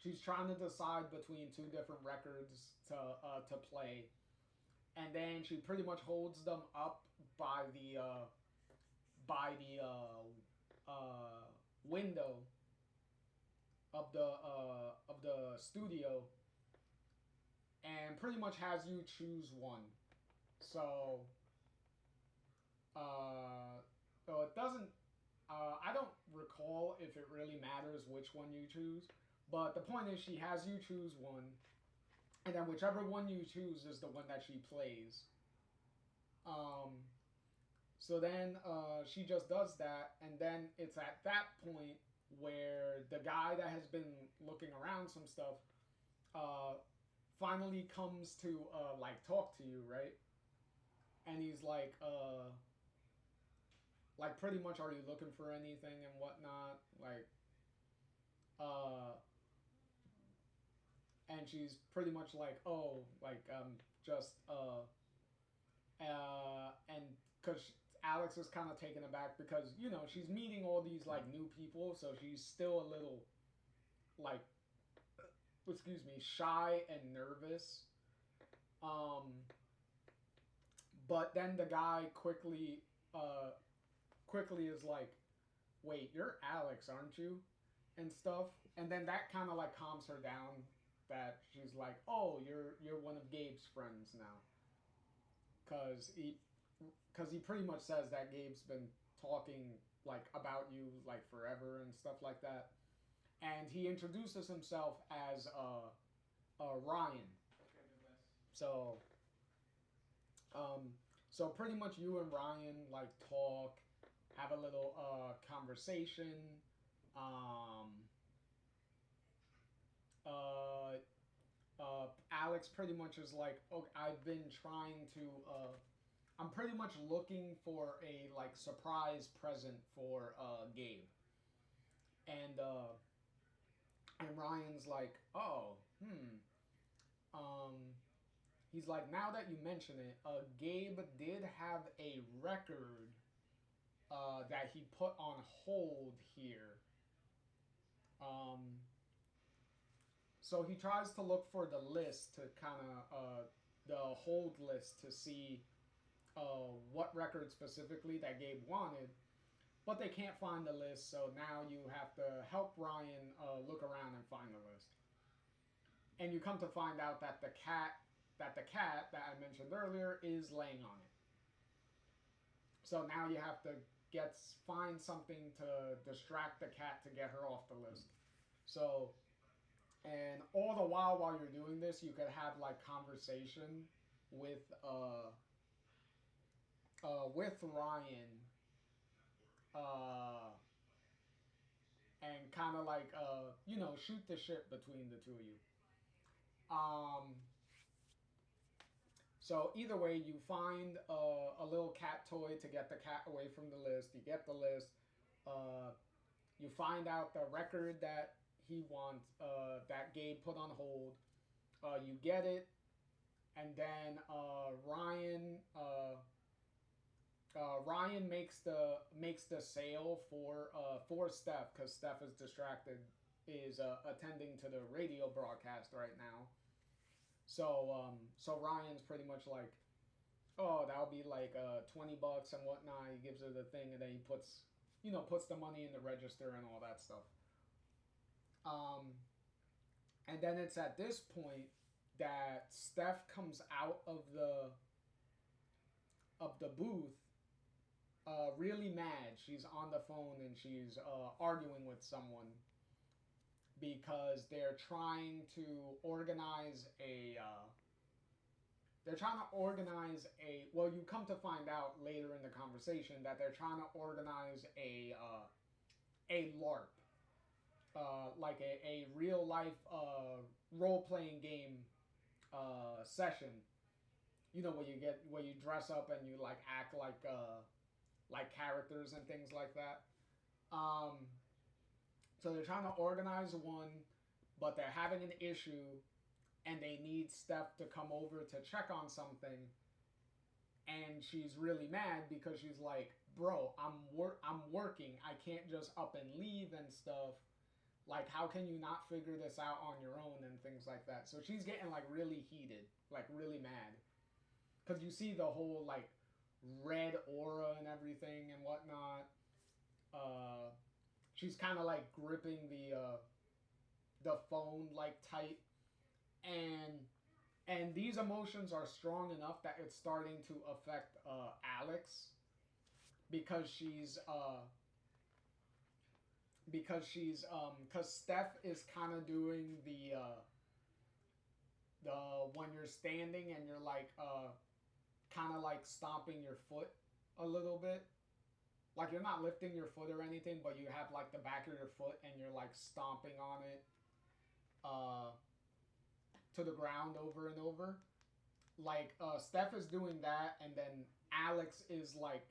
She's trying to decide between two different records to play, and then she pretty much holds them up by the window of the studio, and pretty much has you choose one. So it doesn't. I don't recall if it really matters which one you choose, but the point is she has you choose one, and then whichever one you choose is the one that she plays. So then she just does that, and then it's at that point where the guy that has been looking around some stuff finally comes to like talk to you, right? And he's like pretty much, are you looking for anything and whatnot? And she's pretty much like, oh, like just and because Alex is kind of taken aback because, you know, she's meeting all these like new people, so she's still a little like, excuse me, shy and nervous. But then the guy quickly is like, wait, you're Alex, aren't you? And stuff. And then that kind of like calms her down that she's like, oh, you're one of Gabe's friends now, cause he pretty much says that Gabe's been talking like about you like forever and stuff like that, and he introduces himself as Ryan. So so pretty much you and Ryan like talk, have a little conversation. Alex pretty much is like, okay, I've been trying to I'm pretty much looking for a like surprise present for Gabe. And Ryan's like, oh, he's like, now that you mention it, Gabe did have a record that he put on hold here. So he tries to look for the list to kind of the hold list to see what record specifically that Gabe wanted, but they can't find the list. So now you have to help Ryan look around and find the list. And you come to find out that the cat that I mentioned earlier is laying on it. So now you have to find something to distract the cat to get her off the list. So, and all the while you're doing this, you could have like conversation with Ryan, and kind of like shoot the shit between the two of you. So either way, you find a little cat toy to get the cat away from the list. You get the list. You find out the record that he wants, that Gabe put on hold. You get it, and then Ryan makes the sale for Steph, because Steph is distracted, is attending to the radio broadcast right now. So Ryan's pretty much like, oh, that'll be like $20 and whatnot. He gives her the thing, and then he puts the money in the register and all that stuff. And then it's at this point that Steph comes out of the booth, really mad. She's on the phone and she's arguing with someone, because they're trying to organize well, you come to find out later in the conversation that they're trying to organize a LARP, like a real life role-playing game session, where you dress up and you like act like characters and things like that. So they're trying to organize one, but they're having an issue, and they need Steph to come over to check on something. And she's really mad because she's like, bro, I'm working. I can't just up and leave and stuff. Like, how can you not figure this out on your own and things like that? So she's getting like really heated, like really mad. Because you see the whole like red aura and everything and whatnot. She's kind of like gripping the phone like tight, and these emotions are strong enough that it's starting to affect Alex, because Steph is kind of doing the when you're standing and you're like kind of like stomping your foot a little bit. Like, you're not lifting your foot or anything, but you have, like, the back of your foot and you're, like, stomping on it to the ground over and over. Like, Steph is doing that, and then Alex is, like,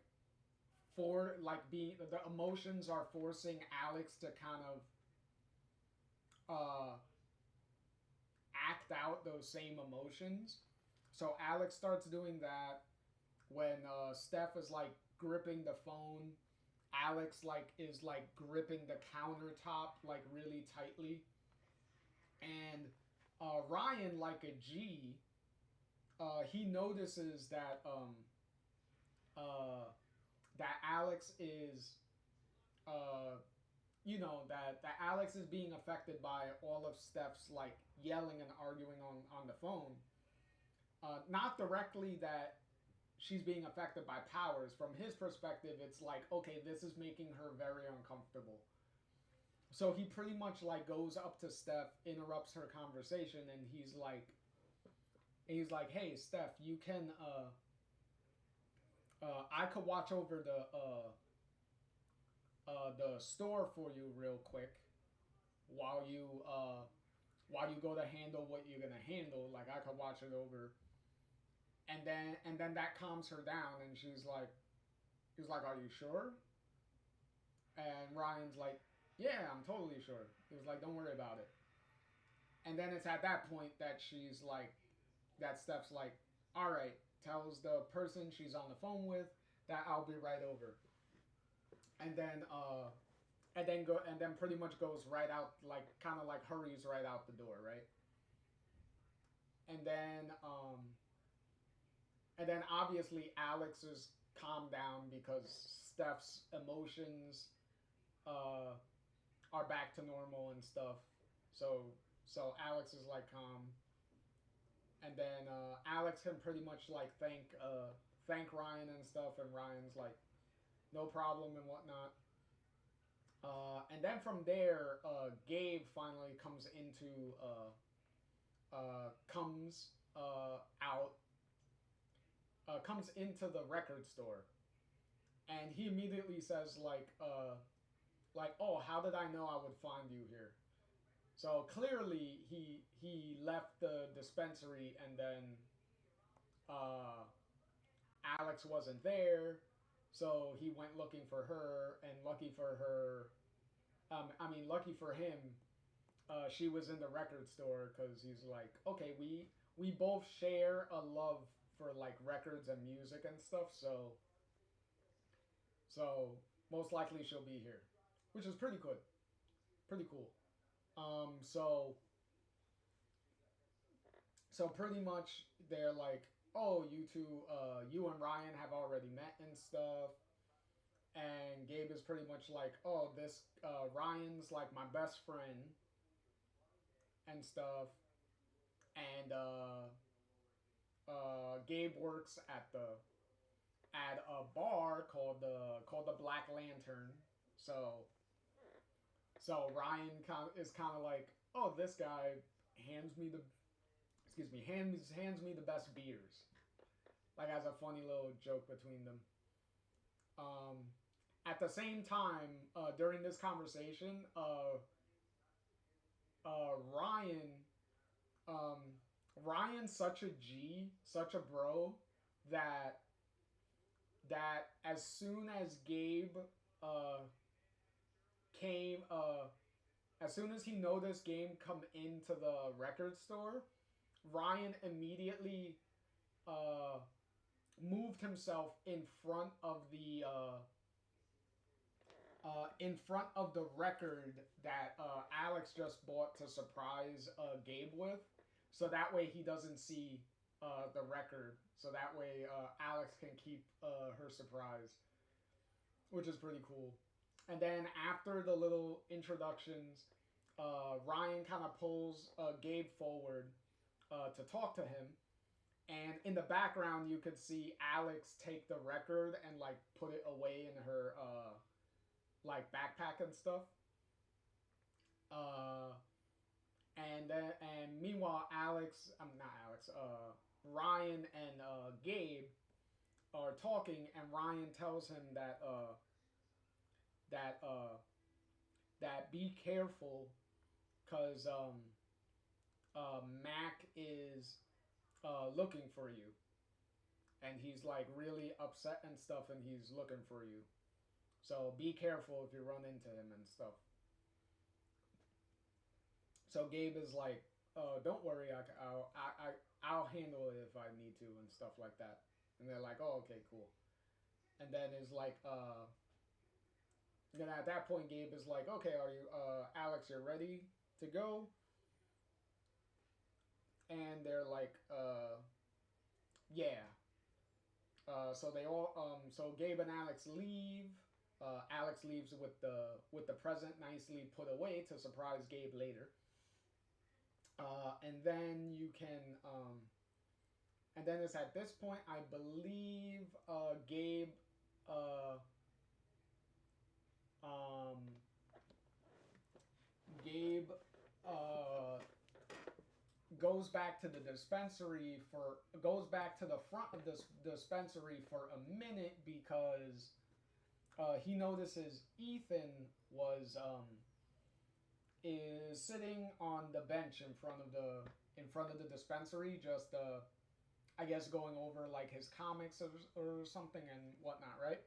the emotions are forcing Alex to kind of act out those same emotions. So Alex starts doing that when Steph is, like, gripping the phone. Alex is gripping the countertop like really tightly, and Ryan, like a G, he notices that that Alex is you know, that Alex is being affected by all of Steph's like yelling and arguing on the phone. Not directly that she's being affected by powers. From his perspective, it's like, okay, this is making her very uncomfortable. So he pretty much like goes up to Steph, interrupts her conversation, and he's like, hey Steph, you can I could watch over the store for you real quick while you go to handle what you're gonna handle. Like I could watch it over, and then that calms her down, and he's like, are you sure? And Ryan's like, yeah, I'm totally sure. He was like, don't worry about it. And then it's at that point that she's like, that Steph's like, all right, tells the person she's on the phone with that I'll be right over. And then pretty much goes right out, like kind of like hurries right out the door, right? And then obviously Alex is calmed down because Steph's emotions are back to normal and stuff. So Alex is like calm. And then Alex can pretty much like thank Ryan and stuff, and Ryan's like, no problem and whatnot. And then from there, Gabe finally comes into the record store, and he immediately says like, oh, how did I know I would find you here? So clearly he left the dispensary, and then Alex wasn't there, so he went looking for her, and lucky for him, she was in the record store, because he's like, okay, we both share a love for like records and music and stuff, so most likely she'll be here, which is pretty good, pretty cool. So pretty much they're like, oh, you two, you and Ryan have already met and stuff. And Gabe is pretty much like, oh, this, Ryan's like my best friend and stuff. And, Gabe works at a bar called the Black Lantern. So Ryan is kind of like, oh, this guy hands me the best beers, like as a funny little joke between them. At the same time, during this conversation, Ryan's such a G, such a bro, that as soon as Gabe as soon as he noticed Gabe come into the record store, Ryan immediately moved himself in front of the record that Alex just bought to surprise Gabe with, so that way he doesn't see the record, so that way Alex can keep her surprise, which is pretty cool. And then after the little introductions, Ryan kind of pulls Gabe forward to talk to him. And in the background, you could see Alex take the record and like put it away in her like backpack and stuff. And meanwhile, Ryan and Gabe are talking, and Ryan tells him that be careful, cause Mac is looking for you, and he's like really upset and stuff, and he's looking for you. So be careful if you run into him and stuff. So Gabe is like, don't worry, I'll handle it if I need to and stuff like that. And they're like, oh, okay, cool. And then is like, then at that point, Gabe is like, okay, are you, Alex, you're ready to go? And they're like, yeah. So they all, so Gabe and Alex leave. Alex leaves with the present nicely put away to surprise Gabe later. And then you can and then it's at this point I believe Gabe Gabe goes back to the dispensary for goes back to the front of the dispensary for a minute because he notices Ethan is sitting on the bench in front of the dispensary, just I guess going over like his comics or something and whatnot, right?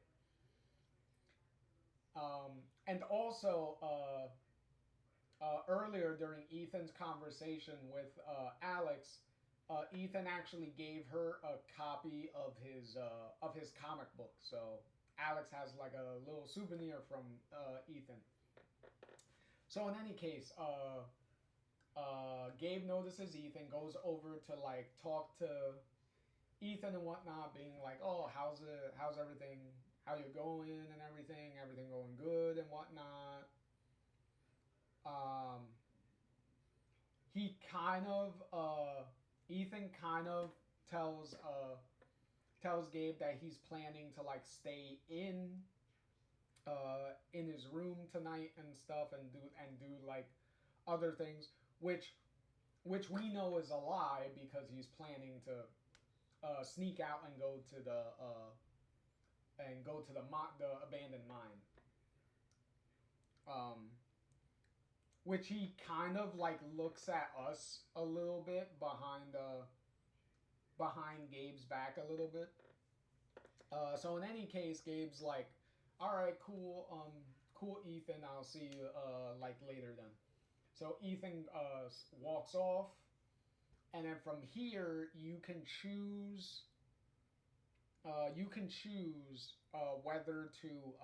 And also earlier during Ethan's conversation with Alex, Ethan actually gave her a copy of his comic book. So Alex has like a little souvenir from Ethan. So in any case, Gabe notices Ethan, goes over to like talk to Ethan and whatnot, being like, "Oh, how's everything? How you going and everything? Everything going good and whatnot." He kind of Ethan kind of tells Gabe that he's planning to like stay in his room tonight and stuff and do like other things, which we know is a lie because he's planning to sneak out and go to the abandoned mine. Which he kind of like looks at us a little bit behind Gabe's back a little bit. So in any case, Gabe's like, "All right, cool, Ethan. I'll see you like later then." So Ethan walks off, and then from here you can choose. Whether to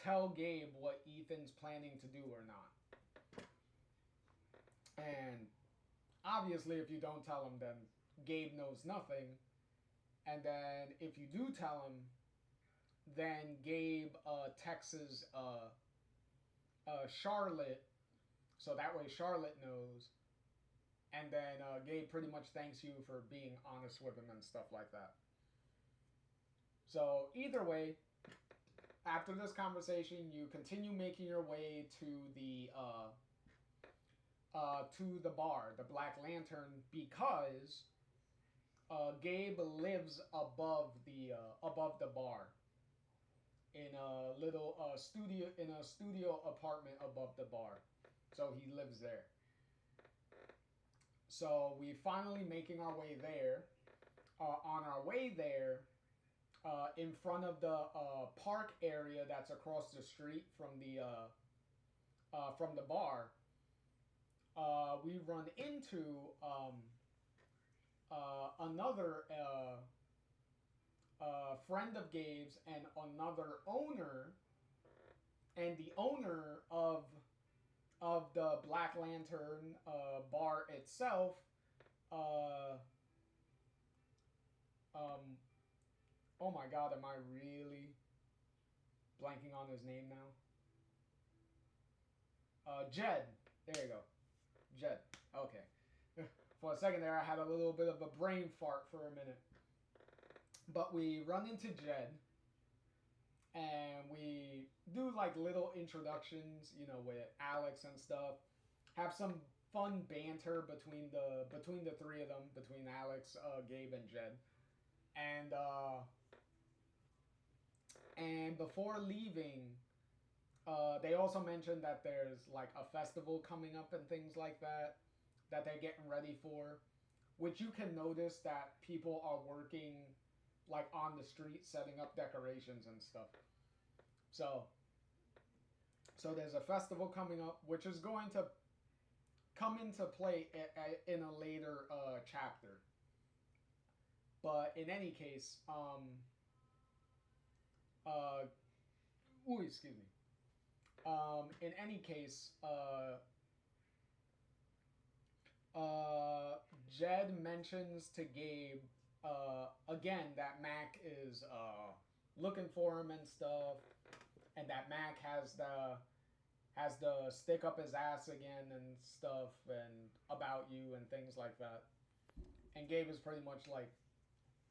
tell Gabe what Ethan's planning to do or not. And obviously, if you don't tell him, then Gabe knows nothing. And then if you do tell him, then Gabe texts Charlotte, so that way Charlotte knows. And then Gabe pretty much thanks you for being honest with him and stuff like that. So either way, after this conversation, you continue making your way to the bar, the Black Lantern, because Gabe lives above the bar in a little studio apartment above the bar, so he lives there. So we finally making our way there. On our way there, in front of the park area that's across the street from the bar, we run into another friend of Gabe's and another owner, and the owner of the Black Lantern bar itself. Oh my God, am I really blanking on his name now? Jed. There you go. Jed. Okay. For a second there, I had a little bit of a brain fart for a minute. But we run into Jed, and we do like little introductions, you know, with Alex and stuff. Have some fun banter between the three of them, between Alex, Gabe, and Jed. And before leaving, they also mentioned that there's like a festival coming up and things like that they're getting ready for, which you can notice that people are working like on the street setting up decorations and stuff. So there's a festival coming up, which is going to come into play in a later chapter. But in any case, excuse me. In any case, Jed mentions to Gabe again that Mac is looking for him and stuff. and that Mac has the stick up his ass again and stuff, and about you and things like that. And Gabe is pretty much like,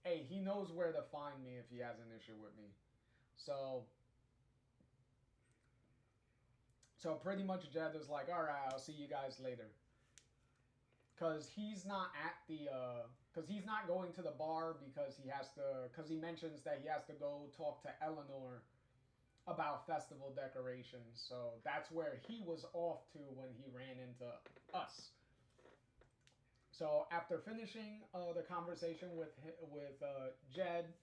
hey, he knows where to find me if he has an issue with me. So pretty much Jed is like, all right, I'll see you guys later. Because he's not at the, because he's not going to the bar because he mentions that he has to go talk to Eleanor about festival decorations. So that's where he was off to when he ran into us. So after finishing the conversation with Jed,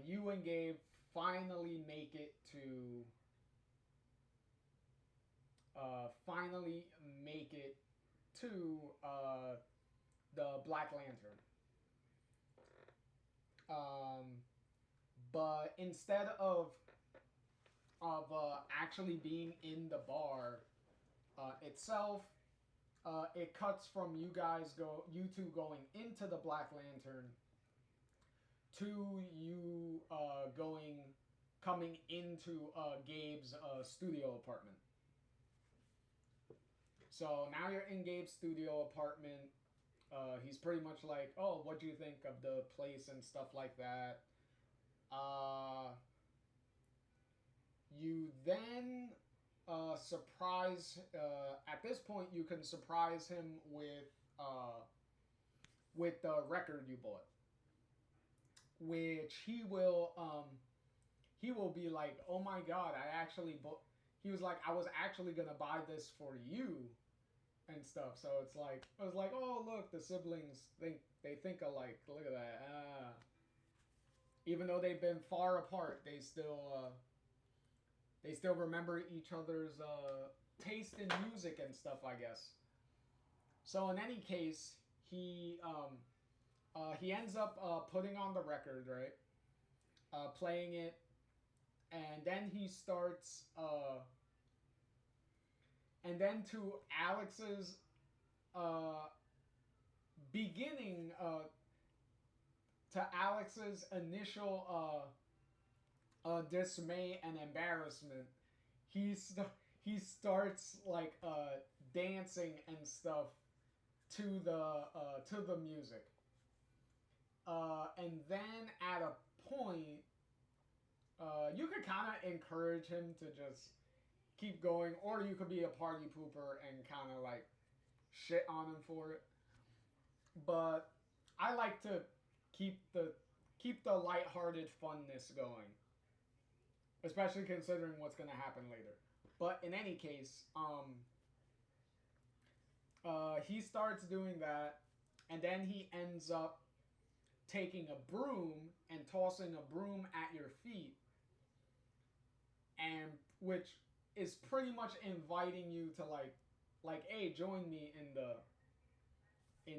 you and Gabe finally make it to the Black Lantern. But instead of actually being in the bar itself, it cuts from you two going into the Black Lantern to you coming into Gabe's studio apartment. So now you're in Gabe's studio apartment. He's pretty much like, oh, what do you think of the place and stuff like that? You then at this point you can surprise him with the record you bought, which he will be like, oh my god, he was like, I was actually gonna buy this for you and stuff. So I was like, oh look, the siblings think alike. Look at that. Even though they've been far apart, they still remember each other's taste in music and stuff, I guess. So in any case, he ends up putting on the record, right? Playing it, and then he starts and then to Alex's beginning to Alex's initial dismay and embarrassment, he starts like dancing and stuff to the music, and then at a point you could kind of encourage him to just keep going, or you could be a party pooper and kind of like shit on him for it. But I like to keep the lighthearted funness going, especially considering what's going to happen later. But in any case, he starts doing that, and then he ends up taking a broom and tossing a broom at your feet, and which is pretty much inviting you to like, hey, join me in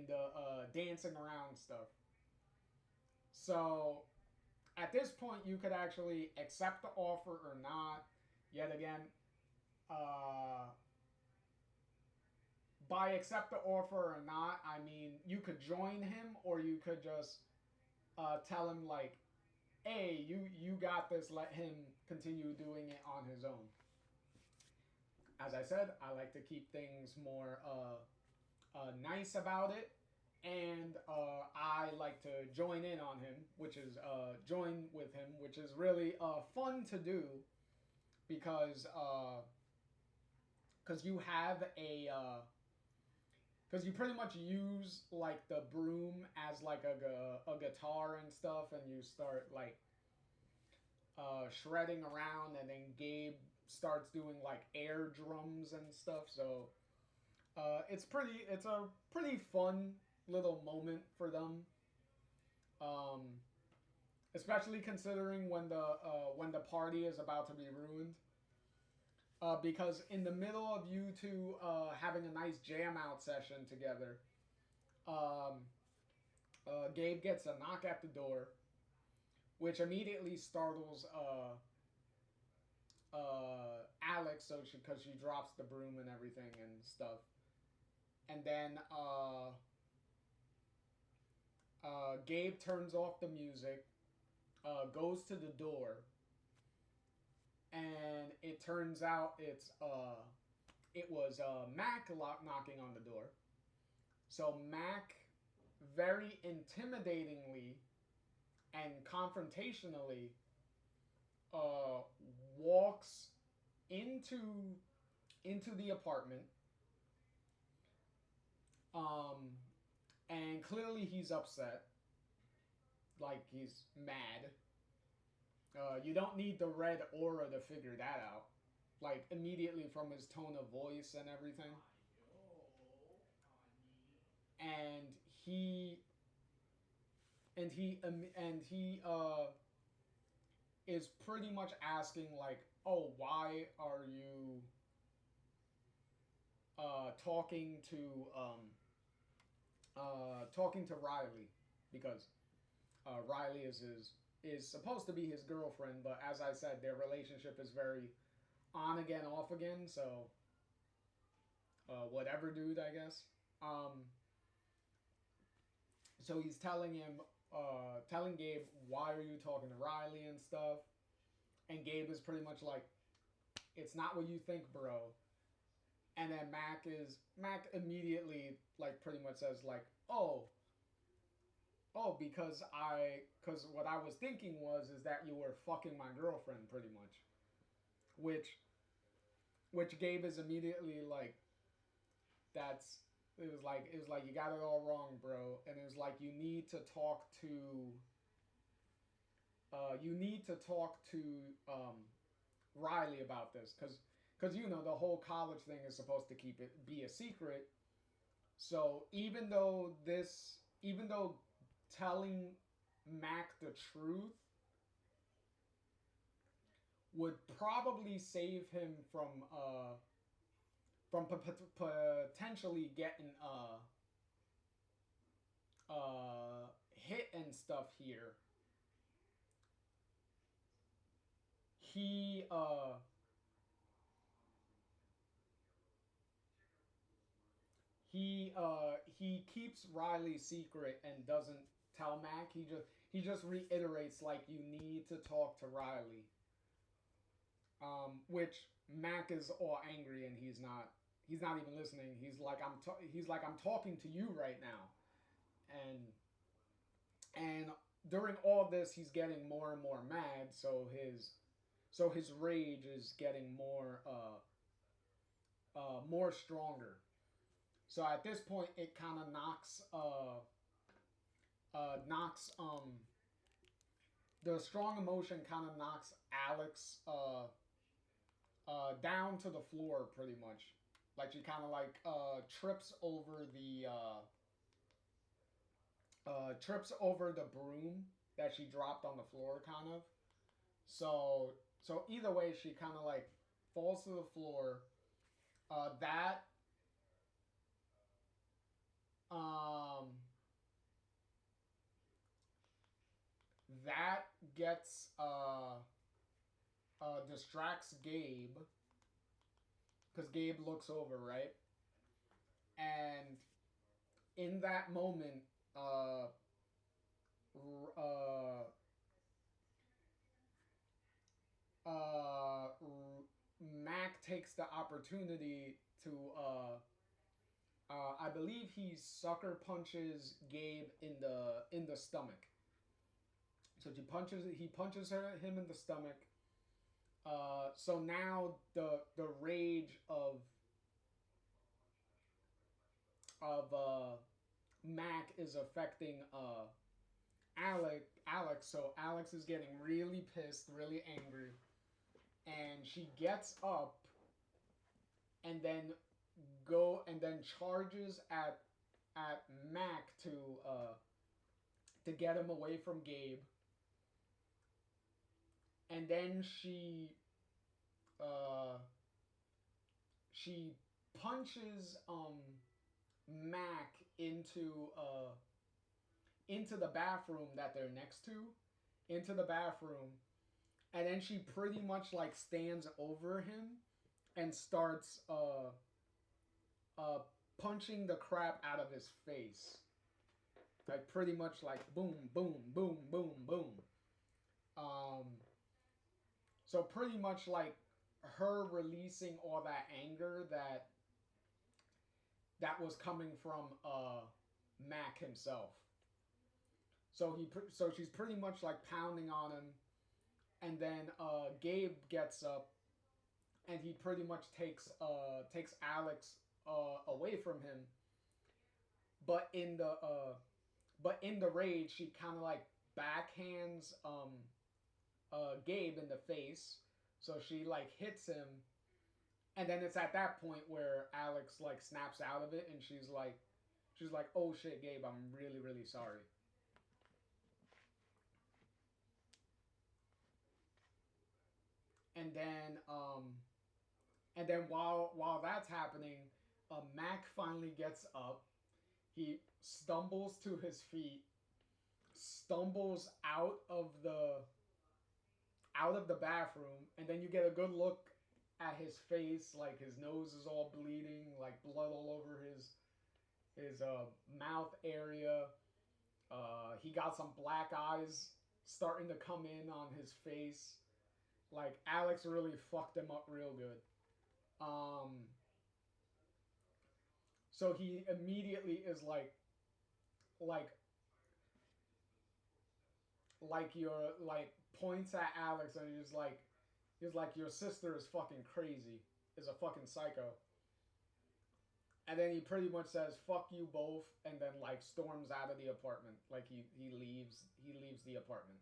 the dancing around stuff. So at this point, you could actually accept the offer or not. Yet again, by accept the offer or not, I mean you could join him, or you could just tell him like, hey, you got this, let him continue doing it on his own. As I said, I like to keep things more nice about it, and I like to join in on him, which is join with him, which is really fun to do, because you have because you pretty much use like the broom as like a guitar and stuff, and you start like shredding around, and then Gabe starts doing like air drums and stuff. So it's a pretty fun little moment for them, especially considering when the party is about to be ruined, because in the middle of you two having a nice jam out session together, Gabe gets a knock at the door, which immediately startles Alex, because she drops the broom and everything and stuff. And then Gabe turns off the music, goes to the door, it turns out it was Mac knocking on the door. So Mac very intimidatingly and confrontationally walks into the apartment, and clearly he's upset, like he's mad. You don't need the red aura to figure that out, like immediately from his tone of voice and everything. And he is pretty much asking like, oh, why are you talking to Riley, because Riley is supposed to be his girlfriend, but as I said, their relationship is very on again, off again. So whatever, dude, I guess. So he's telling Gabe, why are you talking to Riley and stuff? And Gabe is pretty much like, it's not what you think, bro. And then Mac immediately like pretty much says like, oh, because what I was thinking is that you were fucking my girlfriend, pretty much. Which Gabe is immediately like, it was like you got it all wrong, bro. And it was like, you need to talk to Riley about this, because you know the whole college thing is supposed to be a secret. So even though telling Mac the truth would probably save him from potentially getting hit and stuff here, he keeps Riley's secret and doesn't tell Mac. He just reiterates like, you need to talk to Riley. Which Mac is all angry, and he's not even listening. He's like, I'm talking to you right now. And during all this, he's getting more and more mad, so his rage is getting more stronger. So at this point, it kind of knocks the strong emotion kind of knocks Alex down to the floor, pretty much. Like, she kind of like trips over the broom that she dropped on the floor, kind of. So either way, she kind of like falls to the floor. That gets distracts Gabe, because Gabe looks over, right? And in that moment, Mac takes the opportunity to I believe he sucker punches Gabe in the stomach. So he punches him in the stomach. So now the rage of Mac is affecting Alex. So Alex is getting really pissed, really angry, and she gets up and then charges at Mac to get him away from Gabe. And then she punches Mac into the bathroom that they're next to, into the bathroom, and then she pretty much like stands over him and starts punching the crap out of his face, like pretty much like boom, boom, boom, boom, boom. So pretty much like her releasing all that anger that was coming from Mac himself. So she's pretty much like pounding on him, and then Gabe gets up, and he pretty much takes Alex away from him. But in the rage, she kind of like backhands Gabe in the face, so she like hits him, and then it's at that point where Alex like snaps out of it, and she's like, "Oh shit, Gabe, I'm really really sorry." And then while that's happening, Mac finally gets up. He stumbles to his feet, stumbles out of the bathroom, and then you get a good look at his face. Like his nose is all bleeding, like blood all over his mouth area. He got some black eyes starting to come in on his face. Like Alex really fucked him up real good. So he immediately is you're like points at Alex, and he's like your sister is fucking crazy, is a fucking psycho. And then he pretty much says fuck you both, and then like storms out of the apartment. Like he leaves the apartment.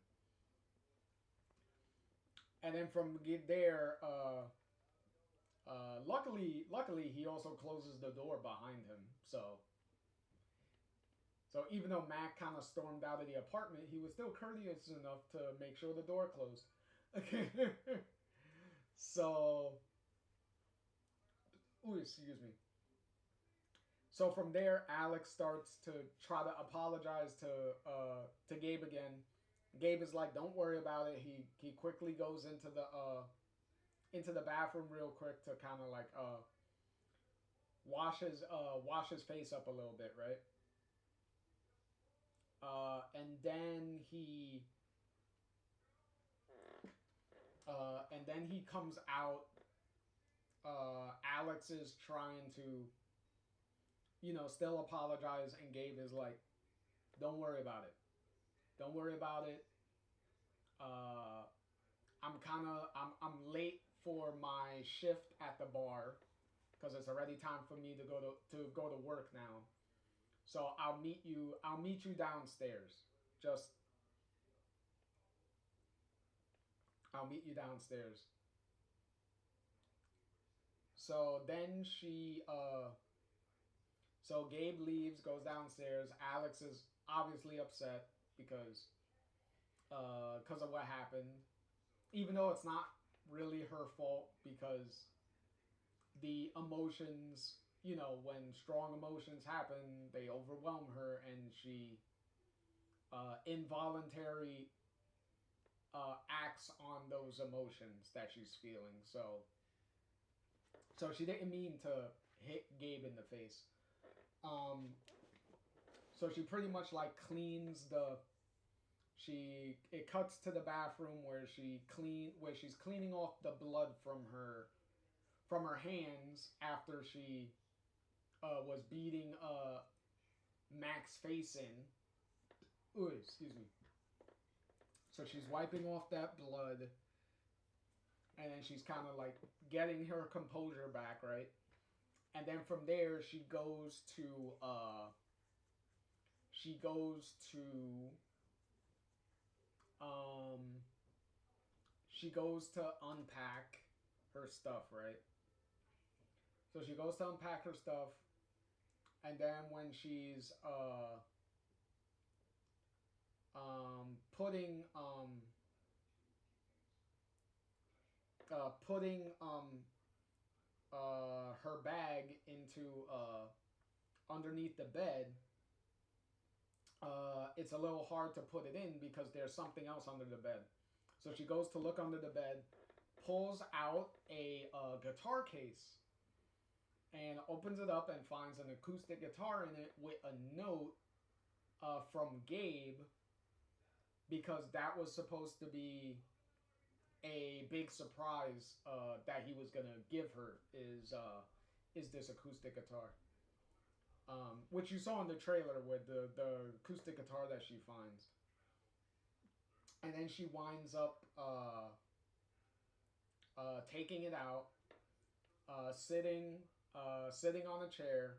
And then from there, luckily he also closes the door behind him. So even though Mac kind of stormed out of the apartment, he was still courteous enough to make sure the door closed. So, excuse me. So from there, Alex starts to try to apologize to Gabe again. Gabe is like, "Don't worry about it." He quickly goes into the bathroom real quick to kind of like wash his face up a little bit, right? And then he comes out. Alex is trying to, still apologize, and Gabe is like, "Don't worry about it. Don't worry about it. I'm late for my shift at the bar because it's already time for me to go to work now. So I'll meet you downstairs. I'll meet you downstairs." So then so Gabe leaves, goes downstairs. Alex is obviously upset because of what happened, even though it's not really her fault, because the emotions, when strong emotions happen, they overwhelm her, and she involuntary acts on those emotions that she's feeling. So she didn't mean to hit Gabe in the face. So she pretty much like it cuts to the bathroom where she's cleaning off the blood from her hands after she was beating Mac's face in. Ooh, excuse me. So she's wiping off that blood, and then she's kind of like getting her composure back, right? And then from there she goes to unpack her stuff, right? So she goes to unpack her stuff, and then when she's putting her bag into underneath the bed, it's a little hard to put it in because there's something else under the bed. So she goes to look under the bed, pulls out a guitar case, and opens it up and finds an acoustic guitar in it with a note from Gabe, because that was supposed to be a big surprise that he was gonna give her is this acoustic guitar, which you saw in the trailer with the acoustic guitar that she finds, and then she winds up taking it out, sitting on a chair,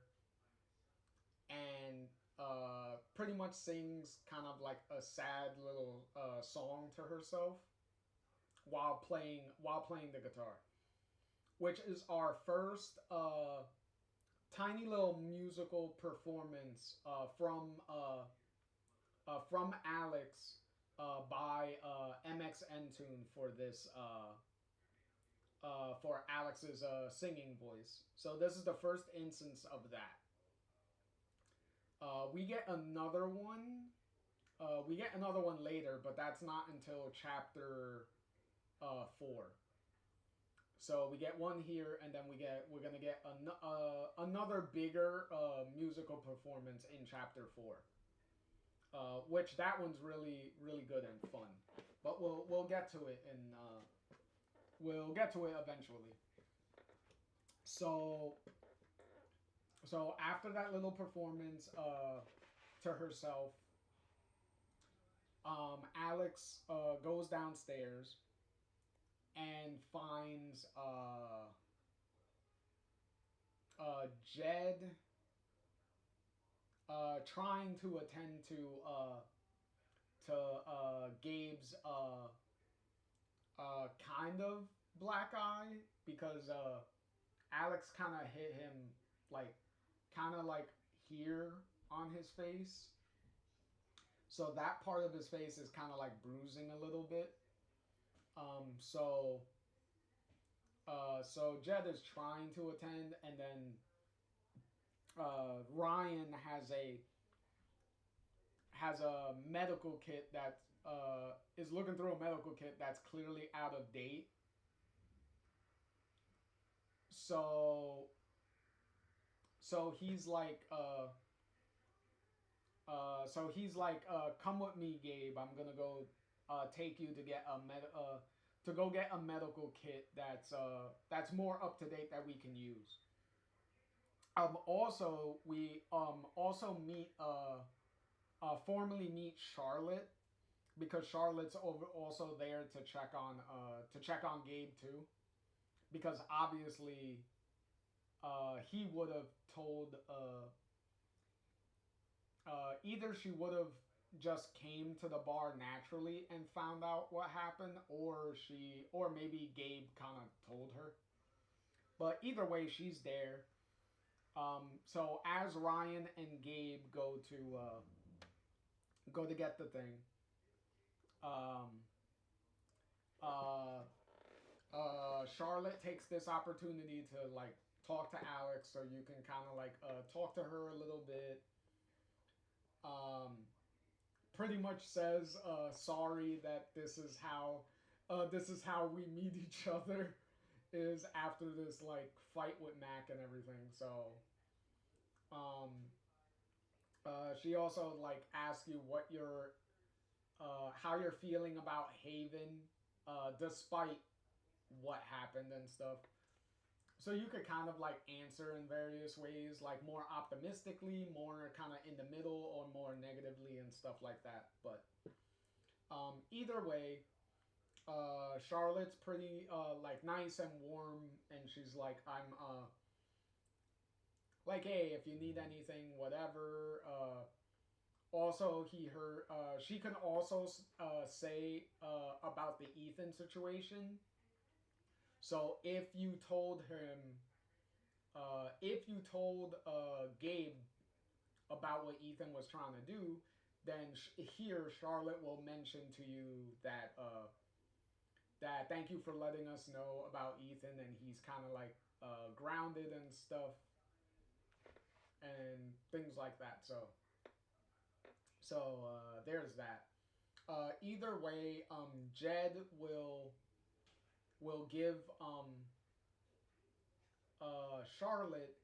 and pretty much sings kind of like a sad little song to herself while playing the guitar, which is our first tiny little musical performance from Alex by MXN Tune for this for Alex's singing voice. So this is the first instance of that. We get another one. We get another one later, but that's not until chapter 4. So we get one here, and then we're gonna get another bigger musical performance in chapter 4, which that one's really good and fun. But we'll get to it we'll get to it eventually. So after that little performance to herself, Alex goes downstairs and finds Jed trying to attend to Gabe's kind of black eye, because Alex kind of hit him like kind of like here on his face. So that part of his face is kind of like bruising a little bit. So Jed is trying to attend, and then Ryan has a medical kit that is looking through a medical kit that's clearly out of date. So he's like, come with me, Gabe. I'm gonna go take you to get a medical kit that's more up to date that we can use. Also, we meet formally meet Charlotte, because Charlotte's also there to check on Gabe too, because obviously he would have told either she would have just came to the bar naturally and found out what happened, or maybe Gabe kind of told her. But either way, she's there. So as Ryan and Gabe go to get the thing, Charlotte takes this opportunity to like talk to Alex, so you can kind of like talk to her a little bit. Pretty much says sorry that this is how we meet each other, is after this like fight with Mac and everything. So she also like asks you what your how you're feeling about Haven despite what happened and stuff. So you could kind of like answer in various ways, like more optimistically, more kind of in the middle, or more negatively and stuff like that. But either way, Charlotte's pretty like nice and warm, and she's like, I'm like, hey, if you need anything, whatever. Also, she can also say about the Ethan situation. So if you told Gabe about what Ethan was trying to do, then here Charlotte will mention to you that that thank you for letting us know about Ethan, and he's kind of like grounded and stuff and things like that. So there's that. Either way, Jed will give Charlotte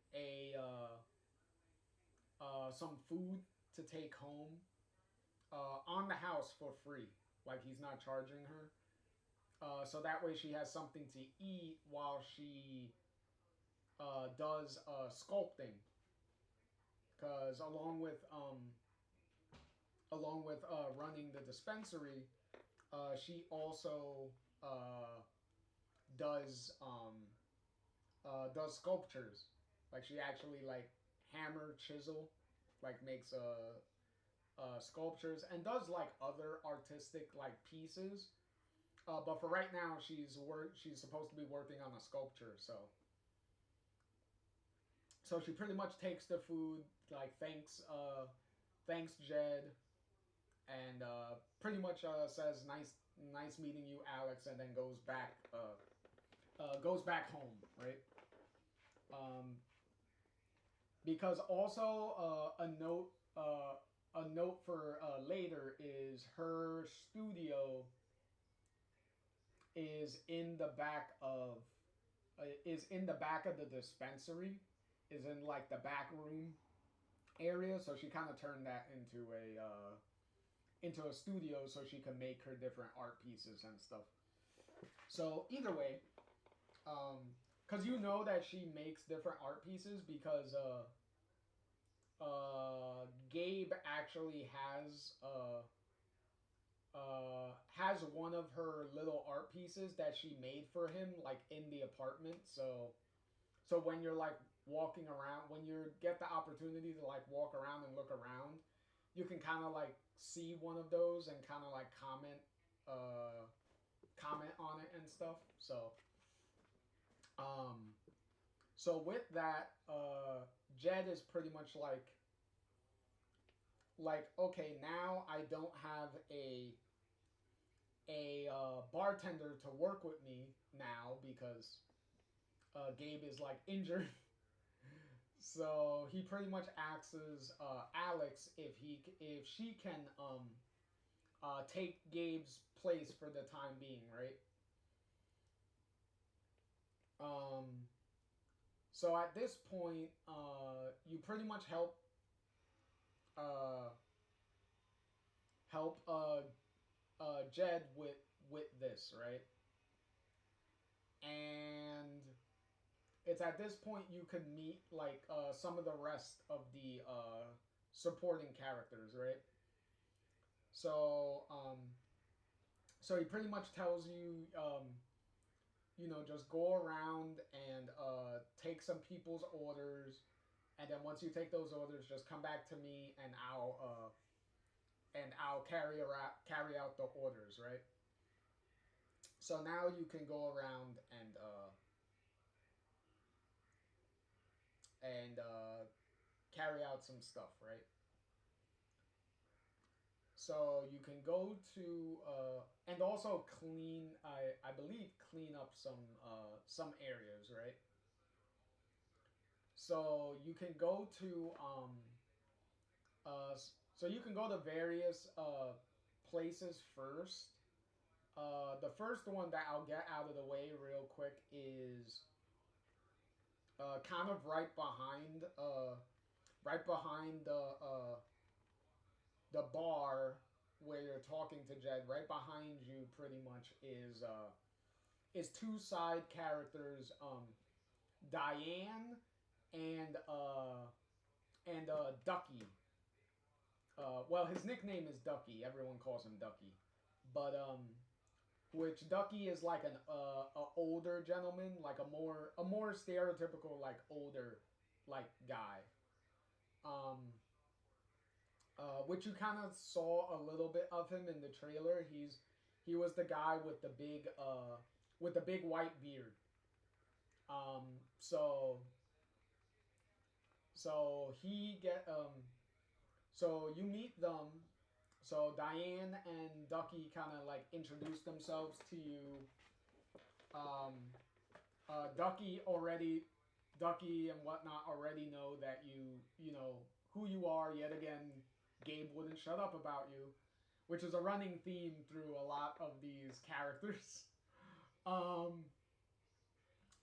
some food to take home on the house for free. Like, he's not charging her. so that way she has something to eat while she does sculpting. Because along with running the dispensary, she also does does sculptures. Like she actually like hammer chisel, like makes sculptures and does like other artistic like pieces. But for right now, she's supposed to be working on a sculpture. So she pretty much takes the food, like thanks Jed, and pretty much says nice meeting you, Alex, and then goes back home, right? Because also a note for later is her studio is in the back of the dispensary, is in like the back room area, so she kind of turned that into a studio so she can make her different art pieces and stuff. So either way, because you know that she makes different art pieces because Gabe actually has one of her little art pieces that she made for him, like in the apartment. So when you're like walking around, when you get the opportunity to like walk around and look around, you can kind of like see one of those and kind of like comment on it and stuff. So with that, Jed is pretty much like okay, now I don't have a bartender to work with me now because Gabe is like injured. So he pretty much asks Alex if she can take Gabe's place for the time being, right? So at this point, you pretty much help Jed with this, right? And it's at this point you could meet like some of the rest of the supporting characters, right? So so he pretty much tells you just go around and take some people's orders, and then once you take those orders, just come back to me and I'll carry out the orders, right? So now you can go around and carry out some stuff, right? So you can go to and also I believe clean up some areas, right? So you can go to so you can go to various places first. The first one that I'll get out of the way real quick is kind of right behind the bar where you're talking to Jed. Right behind you, pretty much is two side characters, Diane and Ducky. Well, his nickname is Ducky. Everyone calls him Ducky, but which Ducky is like an older gentleman, like a more stereotypical like older like guy. Which you kind of saw a little bit of him in the trailer. He was the guy with the big white beard. So so you meet them. So Diane and Ducky kind of like introduce themselves to you. Ducky and whatnot already know that you know who you are. Yet again, Gabe wouldn't shut up about you, which is a running theme through a lot of these characters.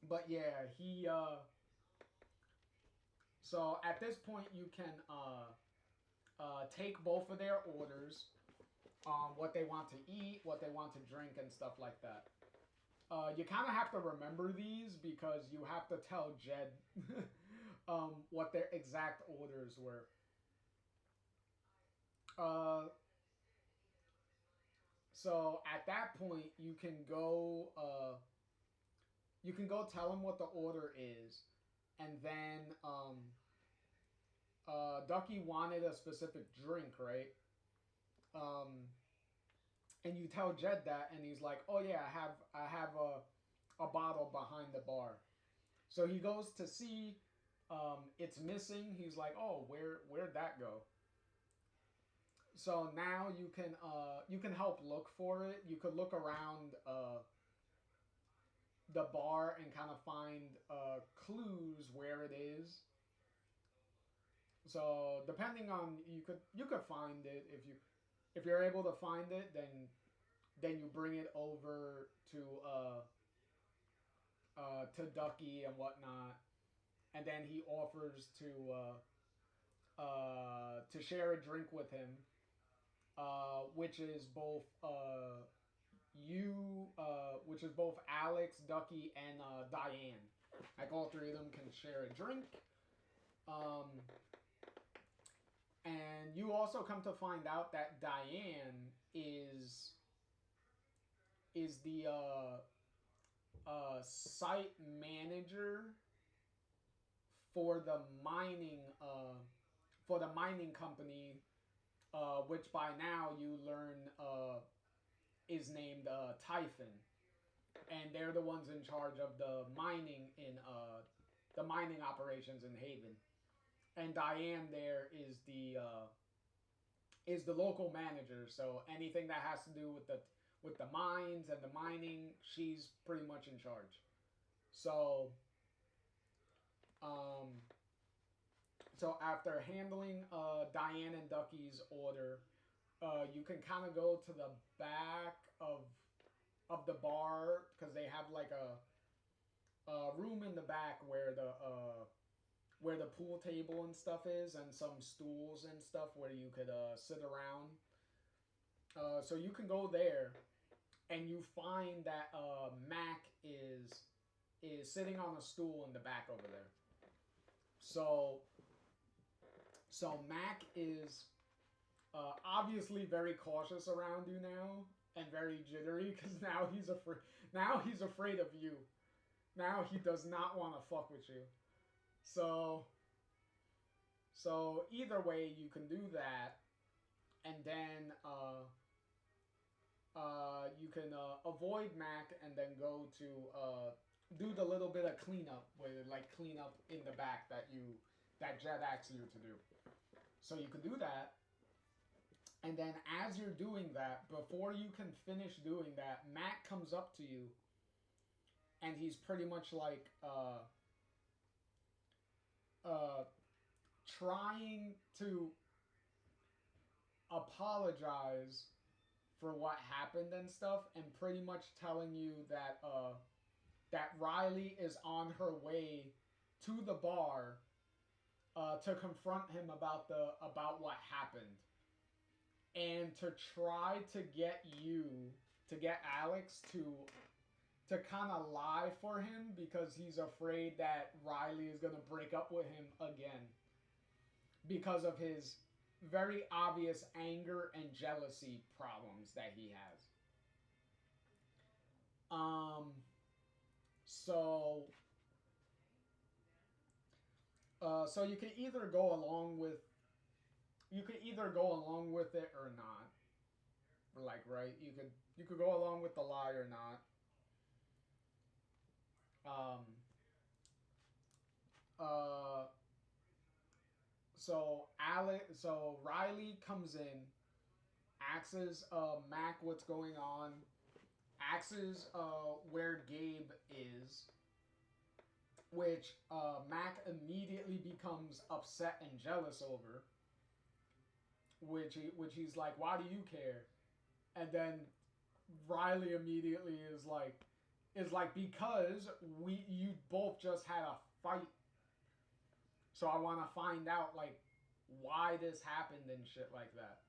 But yeah, so at this point you can take both of their orders, what they want to eat, what they want to drink, and stuff like that. you kind of have to remember these because you have to tell Jed what their exact orders were. So at that point, you can go tell him what the order is, and then Ducky wanted a specific drink, right? And you tell Jed that, and he's like, "Oh yeah, I have a bottle behind the bar." So he goes to see, it's missing. He's like, "Oh, where'd that go?" So now you can help look for it. You could look around the bar and kind of find clues where it is. So depending on you could find it if you're able to find it, then you bring it over to Ducky and whatnot, and then he offers to share a drink with him, which is both which is both Alex, Ducky, and Diane. Like all three of them can share a drink. And you also come to find out that Diane is the site manager for the mining company, which by now you learn is named Typhon, and they're the ones in charge of the mining operations in Haven. And Diane there is the local manager, so anything that has to do with the mines and the mining, she's pretty much in charge. So so after handling Diane and Ducky's order, you can kind of go to the back of the bar, because they have like a room in the back where the pool table and stuff is, and some stools and stuff where you could sit around. So you can go there, and you find that Mac is sitting on a stool in the back over there. So Mac is obviously very cautious around you now, and very jittery, because now he's afraid of you. Now he does not want to fuck with you. So either way, you can do that, and then you can avoid Mac and then go to do the little bit of cleanup, clean up in the back that Jed asks you to do. So you can do that, and then as you're doing that, before you can finish doing that, Mac comes up to you, and he's pretty much like trying to apologize for what happened and stuff, and pretty much telling you that that Riley is on her way to the bar to confront him about what happened, and to try to get Alex to kind of lie for him, because he's afraid that Riley is going to break up with him again because of his very obvious anger and jealousy problems that he has. So you can either go along with it or not. Like, right? You could go along with the lie or not. So Riley comes in, asks Mac what's going on, asks where Gabe is, which Mac immediately becomes upset and jealous over, which he's like, "Why do you care?" And then Riley immediately is like, "Because you both just had a fight, so I want to find out like why this happened and shit like that."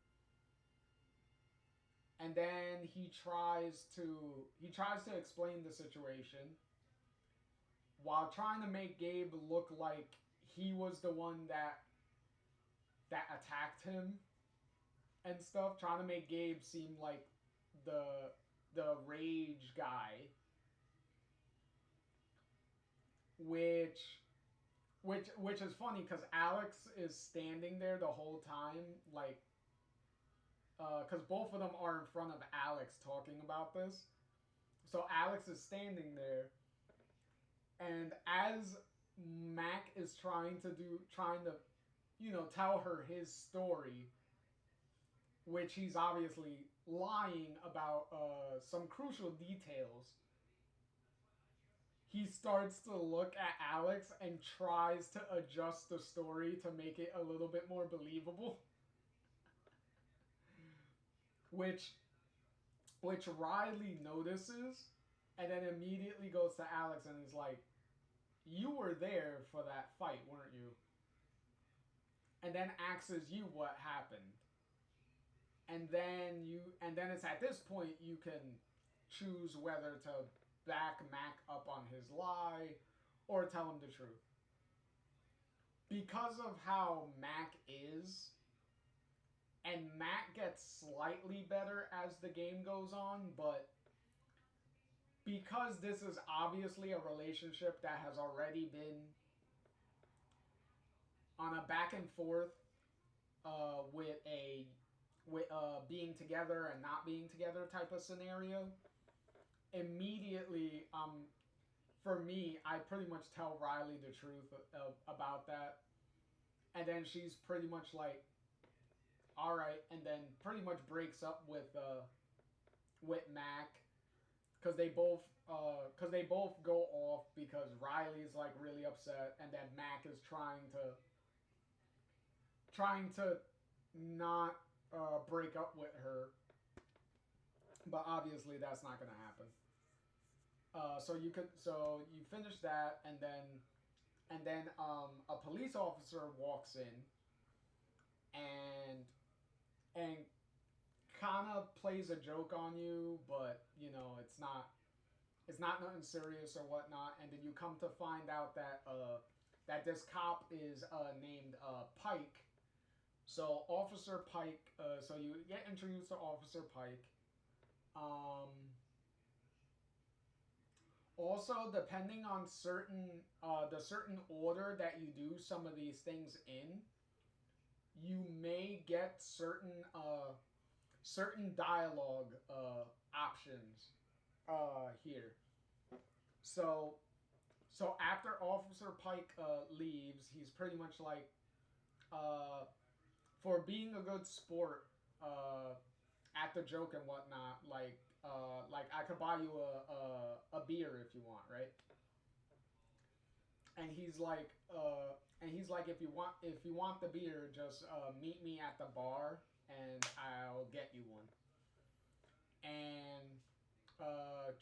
And then he tries to explain the situation while trying to make Gabe look like he was the one that attacked him and stuff, trying to make Gabe seem like the rage guy, which is funny because Alex is standing there the whole time, like, because both of them are in front of Alex talking about this. So Alex is standing there, and as Mac is trying to tell her his story, which he's obviously lying about some crucial details, he starts to look at Alex and tries to adjust the story to make it a little bit more believable. Which Riley notices and then immediately goes to Alex and is like, "You were there for that fight, weren't you?" And then asks you what happened. And then it's at this point you can choose whether to back Mac up on his lie or tell him the truth. Because of how Mac is, and Mac gets slightly better as the game goes on, but because this is obviously a relationship that has already been on a back and forth with being together and not being together type of scenario, immediately, for me, I pretty much tell Riley the truth about that. And then she's pretty much like, all right, and then pretty much breaks up with Mac, because they both go off because Riley's like really upset, and then Mac is trying to not break up with her, but obviously that's not gonna happen. So you finish that, and then a police officer walks in and kind of plays a joke on you, but it's not nothing serious or whatnot. And then you come to find out that this cop is named Pike. So Officer Pike. So you get introduced to Officer Pike. Also, depending on the certain order that you do some of these things in, you may get certain dialogue options here. So after Officer Pike leaves, he's pretty much like, for being a good sport at the joke and whatnot, like I could buy you a beer if you want, right? And he's like, if you want the beer, just meet me at the bar and I'll get you one. And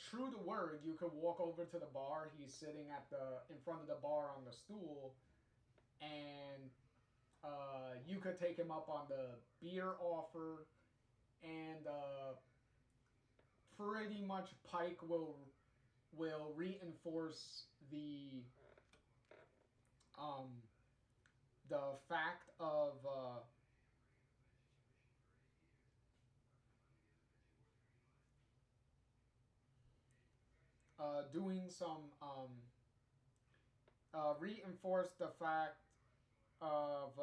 true to word, you could walk over to the bar. He's sitting in front of the bar on the stool, and you could take him up on the beer offer, and pretty much Pike will reinforce the fact of doing some reinforce the fact of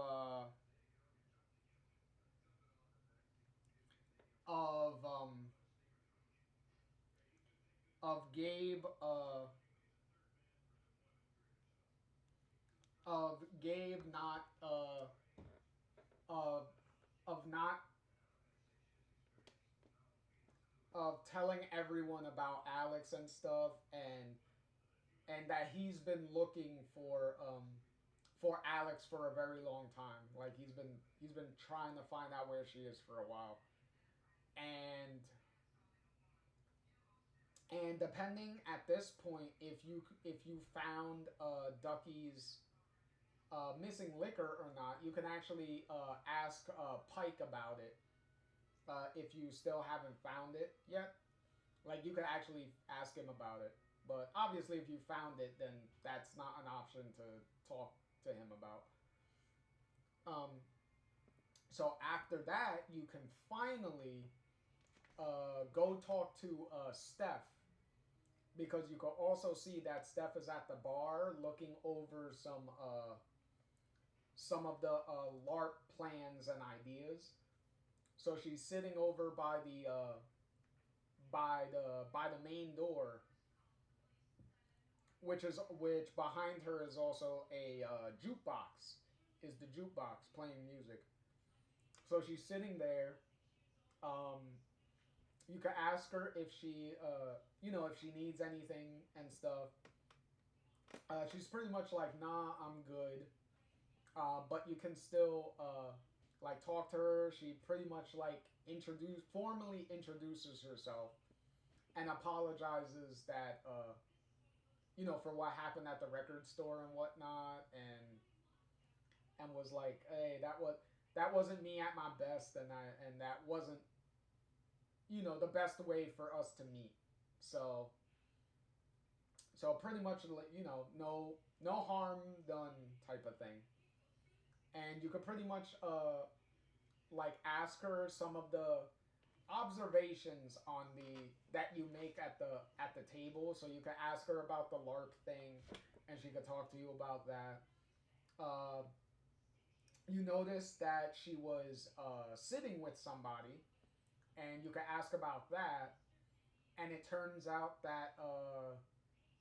Gabe not of telling everyone about Alex and stuff, and that he's been looking for Alex for a very long time. Like he's been trying to find out where she is for a while, and depending at this point, if you found Ducky's missing liquor or not, you can actually ask Pike about it. if you still haven't found it yet. Like, you could actually ask him about it. But obviously, if you found it, then that's not an option to talk to him about. Um, so after that, you can finally go talk to Steph, because you can also see that Steph is at the bar looking over some of the LARP plans and ideas. So she's sitting over by the main door, which behind her is also a jukebox. Is the jukebox playing music? So she's sitting there. You can ask her if she if she needs anything and stuff. She's pretty much like, nah, I'm good. But you can still like talk to her. She pretty much like formally introduces herself and apologizes that for what happened at the record store and whatnot, and was like, hey, that wasn't me at my best, and that wasn't the best way for us to meet. So pretty much no harm done type of thing. And you could pretty much like ask her some of the observations that you make at the table. So you could ask her about the LARP thing, and she could talk to you about that. You notice that she was sitting with somebody, and you could ask about that. And it turns out that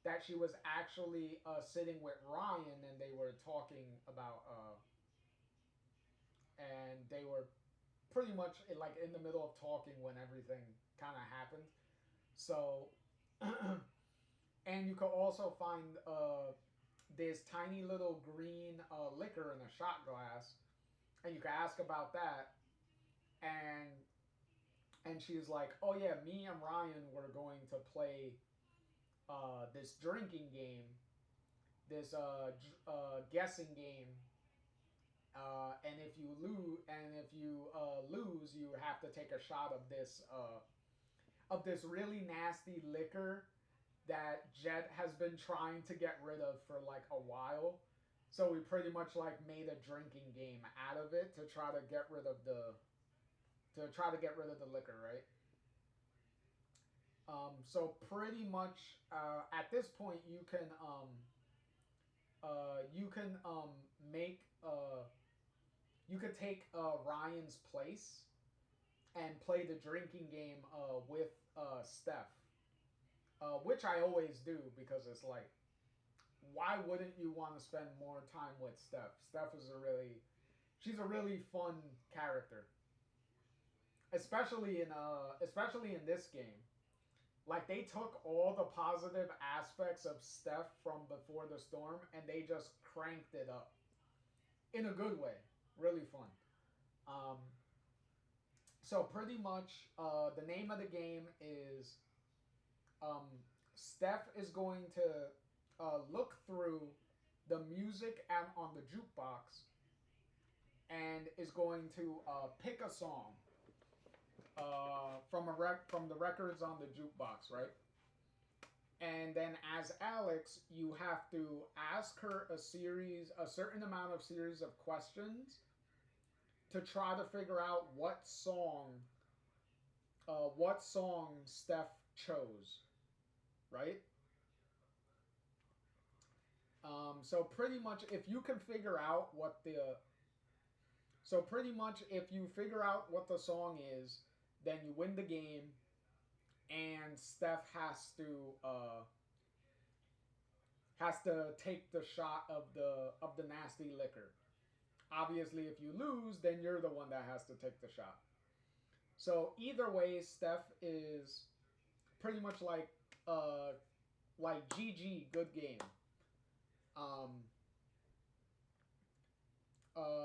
that she was actually sitting with Ryan, and they were talking about and they were pretty much like in the middle of talking when everything kind of happened. So, and you could also find this tiny little green liquor in a shot glass, and you could ask about that, and she's like, oh yeah, me and Ryan were going to play this drinking game, this guessing game. And if you lose, you have to take a shot of this really nasty liquor that Jet has been trying to get rid of for like a while. So we pretty much like made a drinking game out of it to try to get rid of the liquor, right? So pretty much at this point you can make you could take Ryan's place and play the drinking game with Steph, which I always do, because it's like, why wouldn't you want to spend more time with Steph? Steph is she's a really fun character, especially in this game. Like, they took all the positive aspects of Steph from Before the Storm and they just cranked it up in a good way. Really fun. So pretty much the name of the game is Steph is going to look through the music on the jukebox and is going to pick a song from the records on the jukebox, right? And then as Alex, you have to ask her a certain amount of series of questions to try to figure out what song Steph chose, right? So pretty much if you figure out what the song is, then you win the game, and Steph has to take the shot of the nasty liquor. Obviously, if you lose, then you're the one that has to take the shot. So either way, Steph is pretty much like GG, good game.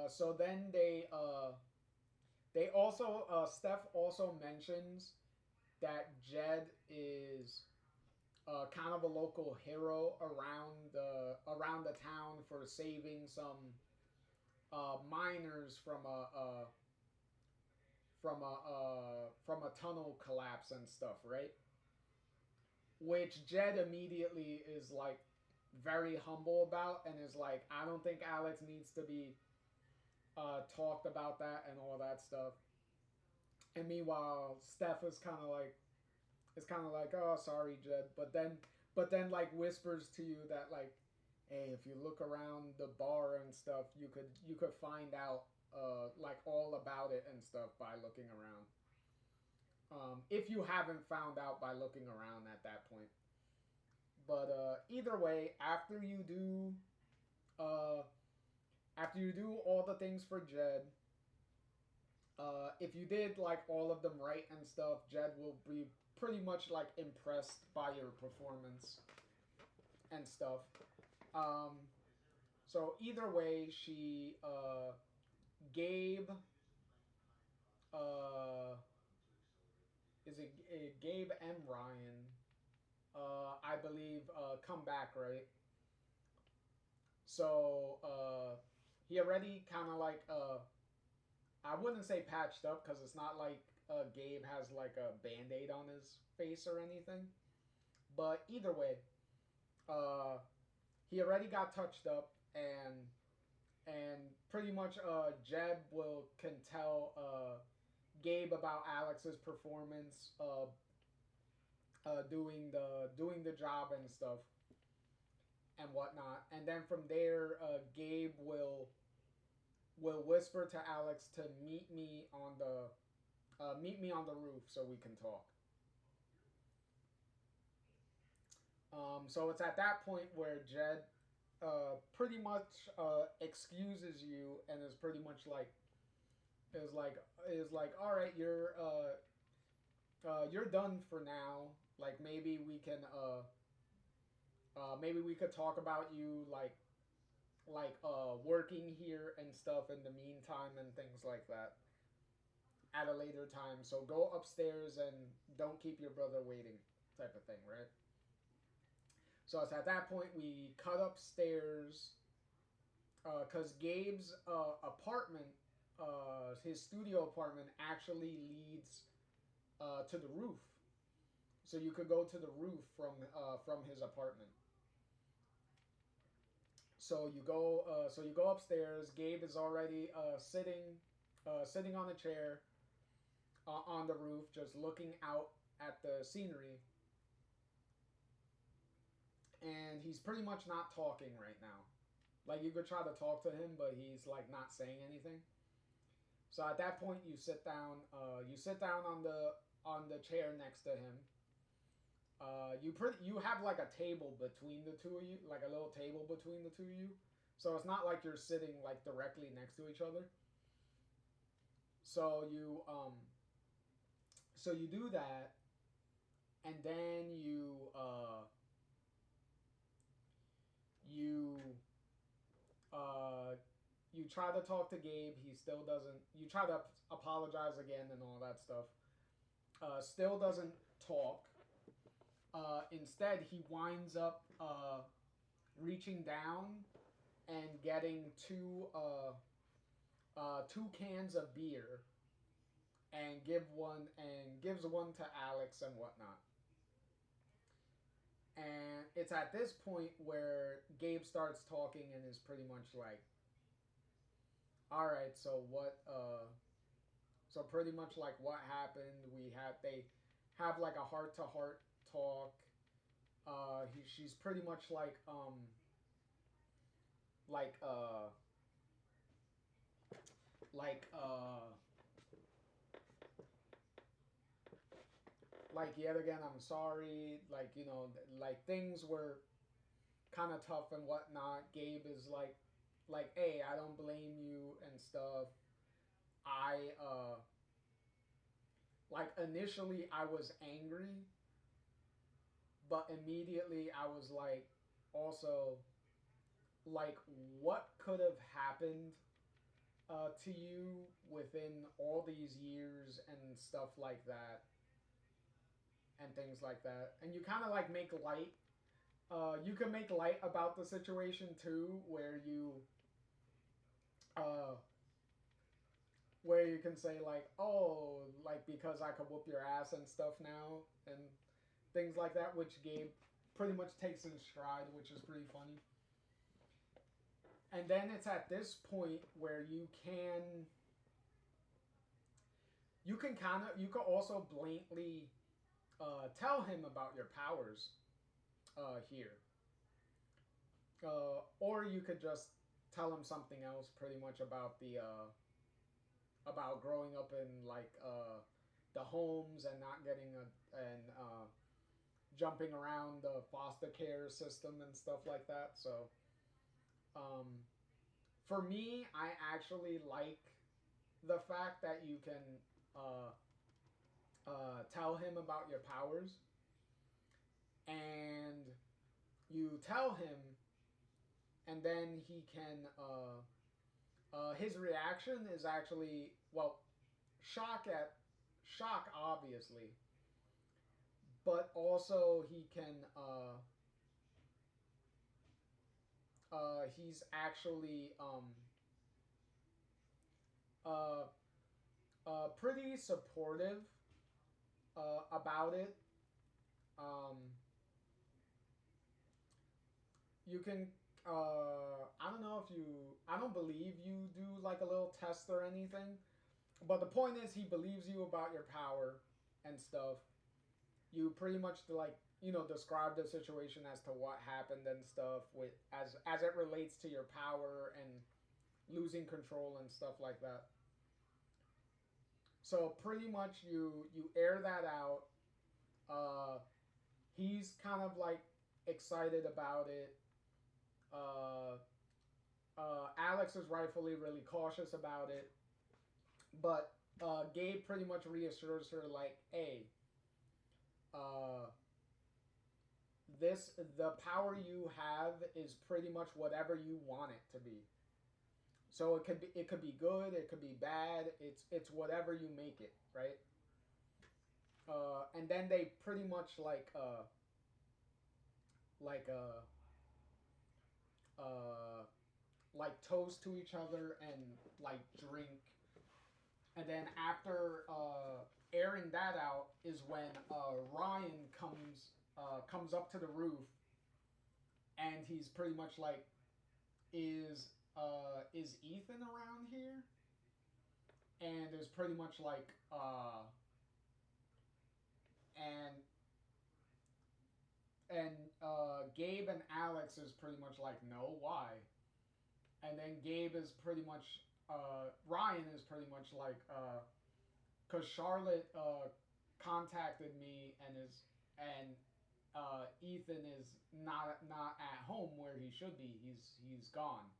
So then they also Steph also mentions that Jed is kind of a local hero around the town for saving some miners from a tunnel collapse and stuff, right? Which Jed immediately is like very humble about and is like, I don't think Alex needs to be talked about that and all that stuff. And meanwhile, Steph is kind of like, oh, sorry, Jed. But then like whispers to you that like, hey, if you look around the bar and stuff, you could find out like all about it and stuff by looking around. If you haven't found out by looking around at that point. But either way, after you do all the things for Jed, if you did like all of them right and stuff, Jed will be pretty much like impressed by your performance and stuff. So either way, Gabe, is it Gabe and Ryan, I believe, come back, right? So, he already kind of like, I wouldn't say patched up, because it's not like Gabe has like a band-aid on his face or anything. But either way, he already got touched up, and pretty much Jeb can tell Gabe about Alex's performance, doing the job and stuff and whatnot. And then from there, Gabe will whisper to Alex to meet me on the roof so we can talk. So it's at that point where Jed pretty much excuses you and is pretty much like all right, you're done for now. Like maybe we could talk about you like working here and stuff in the meantime and things like that at a later time. So go upstairs and don't keep your brother waiting, type of thing, right? So it's at that point we cut upstairs, because Gabe's apartment, his studio apartment, actually leads to the roof. So you could go to the roof from his apartment. So you go upstairs. Gabe is already sitting on a chair on the roof, just looking out at the scenery. And he's pretty much not talking right now. Like, you could try to talk to him, but he's like not saying anything. So at that point, you sit down. You sit down on the chair next to him. You have like a table between the two of you, like a little table between the two of you. So it's not like you're sitting like directly next to each other. So you do that, and then you try to talk to Gabe. He still doesn't. You try to apologize again and all that stuff. Still doesn't talk. Instead, he winds up reaching down and getting two cans of beer, and gives one to Alex and whatnot. And it's at this point where Gabe starts talking and is pretty much like, all right, so what, so pretty much like what happened, they have like a heart-to-heart talk. She's pretty much like yet again, I'm sorry, like, you know, like things were kind of tough and whatnot. Gabe is like, hey, I don't blame you and stuff. Initially I was angry, but immediately I was like, also, like, what could have happened to you within all these years and stuff like that, and things like that. And you kind of like make light. You can make light about the situation too, where where you can say like, oh, like because I could whoop your ass and stuff now and things like that, which Gabe pretty much takes in stride, which is pretty funny. And then it's at this point where you can also blatantly tell him about your powers here. Or you could just tell him something else pretty much about the about growing up in like the homes and not getting jumping around the foster care system and stuff like that. So for me, I actually like the fact that you can tell him about your powers, and you tell him, and then he can his reaction is actually, well, shock obviously, but also he can he's actually pretty supportive about it. You can I don't know if you, I don't believe you do like a little test or anything, but the point is he believes you about your power and stuff. You pretty much like, you know, describe the situation as to what happened and stuff with as it relates to your power and losing control and stuff like that. So pretty much you air that out. He's kind of like excited about it. Alex is rightfully really cautious about it, but Gabe pretty much reassures her like, "Hey, the power you have is pretty much whatever you want it to be. So it could be good, it could be bad. It's whatever you make it, right?" And then they pretty much like like toast to each other and like drink. And then after airing that out is when Ryan comes up to the roof, and he's pretty much like, is Ethan around here? And there's pretty much like Gabe and Alex is pretty much like, no, why? And then Gabe is pretty much Ryan is pretty much like, because Charlotte contacted me and Ethan is not at home where he should be. He's gone.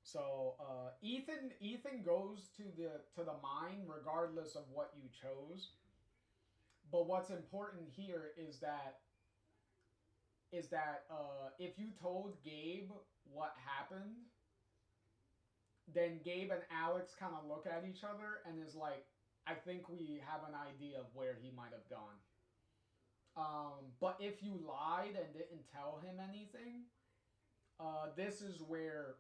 So Ethan goes to the mine regardless of what you chose. But what's important here is that if you told Gabe what happened, then Gabe and Alex kind of look at each other and is like, I think we have an idea of where he might have gone. But if you lied and didn't tell him anything, this is where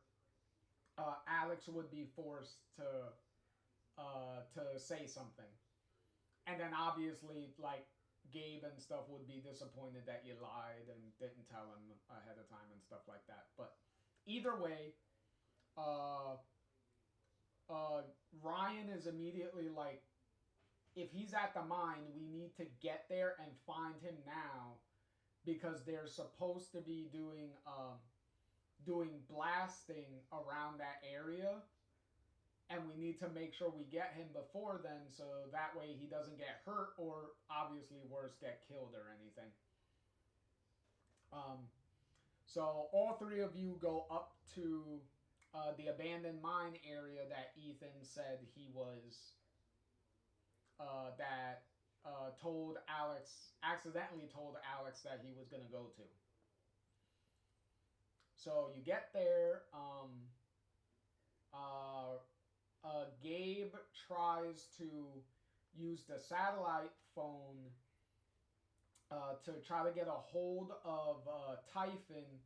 Alex would be forced to say something. And then obviously, like, Gabe and stuff would be disappointed that you lied and didn't tell him ahead of time and stuff like that. But either way, Ryan is immediately like, if he's at the mine, we need to get there and find him now, because they're supposed to be doing blasting around that area, and we need to make sure we get him before then, so that way he doesn't get hurt or, obviously worse, get killed or anything. So all three of you go up to the abandoned mine area that Ethan said he was accidentally told Alex that he was going to go to. So you get there. Gabe tries to use the satellite phone to try to get a hold of Typhon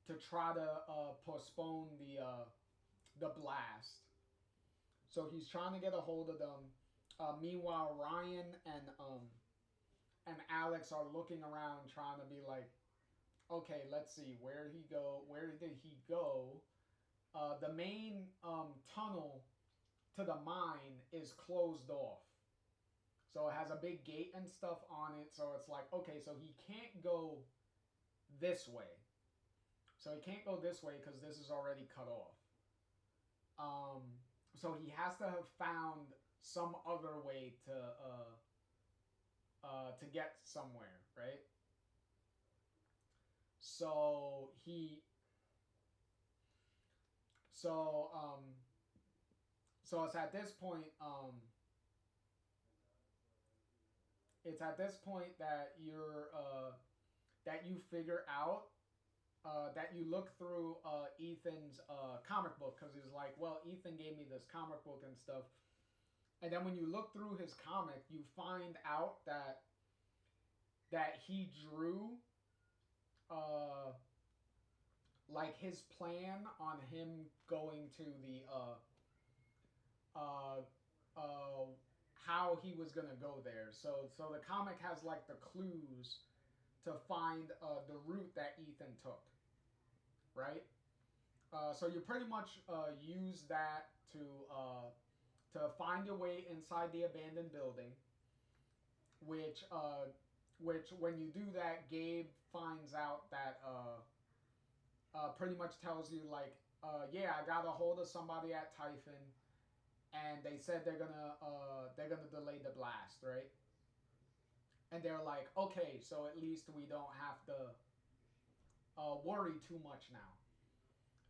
to try to postpone the blast. So he's trying to get a hold of them. Meanwhile, Ryan and Alex are looking around, trying to be like, okay, let's see, where did he go? Where did he go? The main tunnel to the mine is closed off. So it has a big gate and stuff on it. So it's like, okay, so he can't go this way. So he can't go this way because this is already cut off. So he has to have found some other way to get somewhere, right? So so it's at this point that that you figure out that you look through Ethan's comic book, because he's like, well, Ethan gave me this comic book and stuff. And then when you look through his comic, you find out that he drew like his plan on him going to the how he was gonna go there. So the comic has like the clues to find the route that Ethan took, right? So you pretty much use that to find your way inside the abandoned building, which when you do that, Gabe finds out that pretty much tells you like, yeah, I got a hold of somebody at Typhon, and they said they're gonna delay the blast, right? And they're like, okay, so at least we don't have to worry too much now.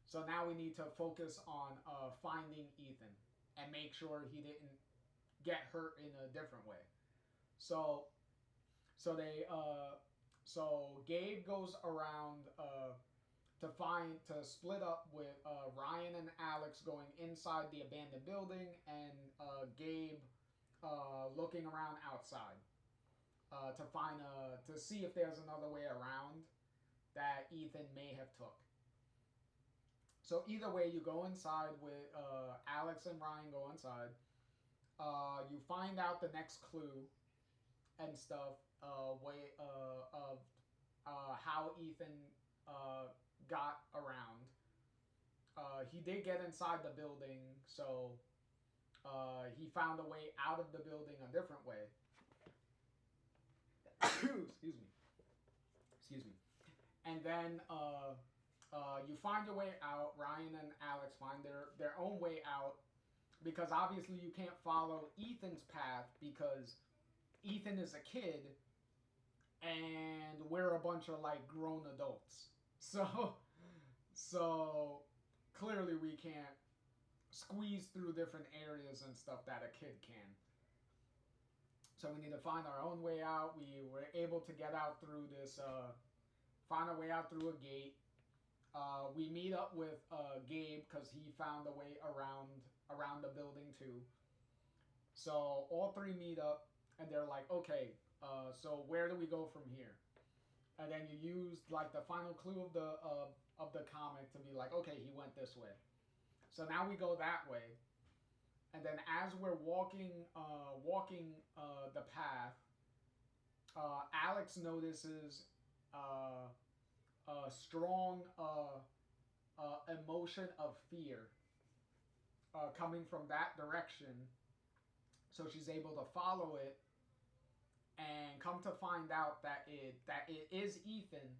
So now we need to focus on finding Ethan and make sure he didn't get hurt in a different way. So Gabe goes around to split up with Ryan and Alex going inside the abandoned building, and Gabe looking around outside to see if there's another way around that Ethan may have took. So either way, you go inside with Alex and Ryan go inside. You find out the next clue and stuff of how Ethan got around. He did get inside the building, so he found a way out of the building a different way. Excuse me. And then you find your way out. Ryan and Alex find their own way out, because obviously you can't follow Ethan's path because Ethan is a kid and we're a bunch of like grown adults. So clearly we can't squeeze through different areas and stuff that a kid can. So we need to find our own way out. We were able to get out through this, find our way out through a gate. We meet up with Gabe because he found a way around the building too. So all three meet up and they're like, okay, so where do we go from here? And then you use like the final clue of the comic to be like, okay, he went this way. So now we go that way. And then as we're walking the path, Alex notices a strong emotion of fear coming from that direction. So she's able to follow it and come to find out that it is Ethan,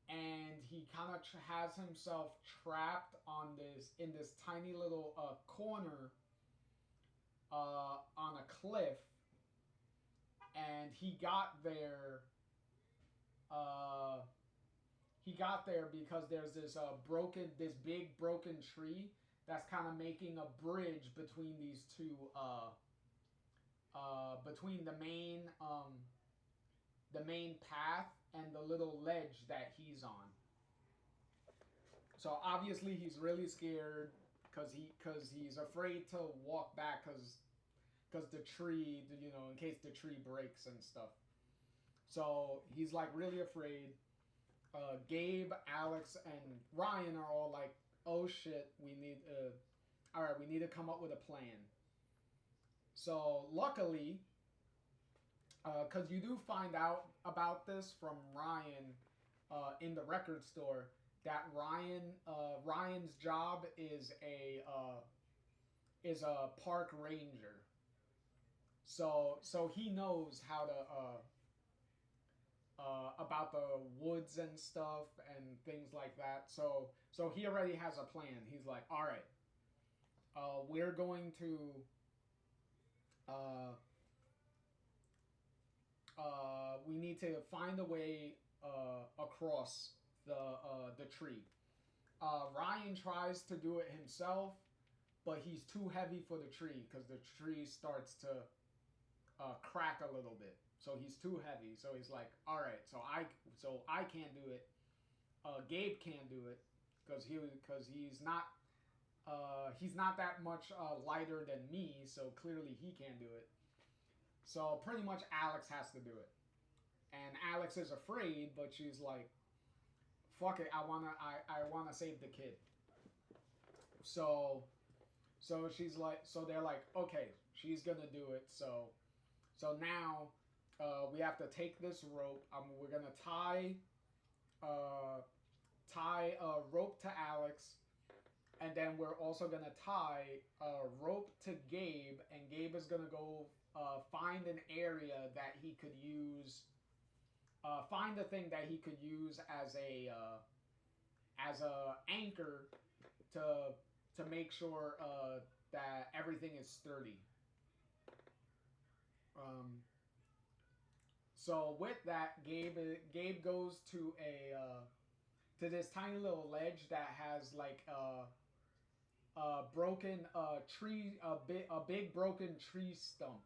and he kind of has himself trapped in this tiny little corner on a cliff, and he got there because there's this big broken tree that's kind of making a bridge between these two between the main path and the little ledge that he's on. So obviously he's really scared because he's afraid to walk back because the tree, in case the tree breaks and stuff. So he's like really afraid. Gabe, Alex, and Ryan are all like, oh shit, we need all right, we need to come up with a plan. So luckily, because you do find out about this from Ryan in the record store, that Ryan's job is a park ranger. So he knows how to about the woods and stuff and things like that. So he already has a plan. He's like, all right, we're going to we need to find a way across the tree. Ryan tries to do it himself, but he's too heavy for the tree because the tree starts to crack a little bit. So he's too heavy. So he's like, all right, so I can't do it. Gabe can't do it because he's not that much lighter than me. So clearly he can't do it. So pretty much Alex has to do it. And Alex is afraid, but she's like, fuck it, I wanna save the kid. So she's like, so they're like, okay, she's gonna do it. So now we have to take this rope. We're gonna tie a rope to Alex, and then we're also gonna tie a rope to Gabe, and Gabe is gonna go find an area that he could use. Find a thing that he could use as a anchor to make sure that everything is sturdy. So with that, Gabe goes to to this tiny little ledge that has like a broken tree, a big broken tree stump.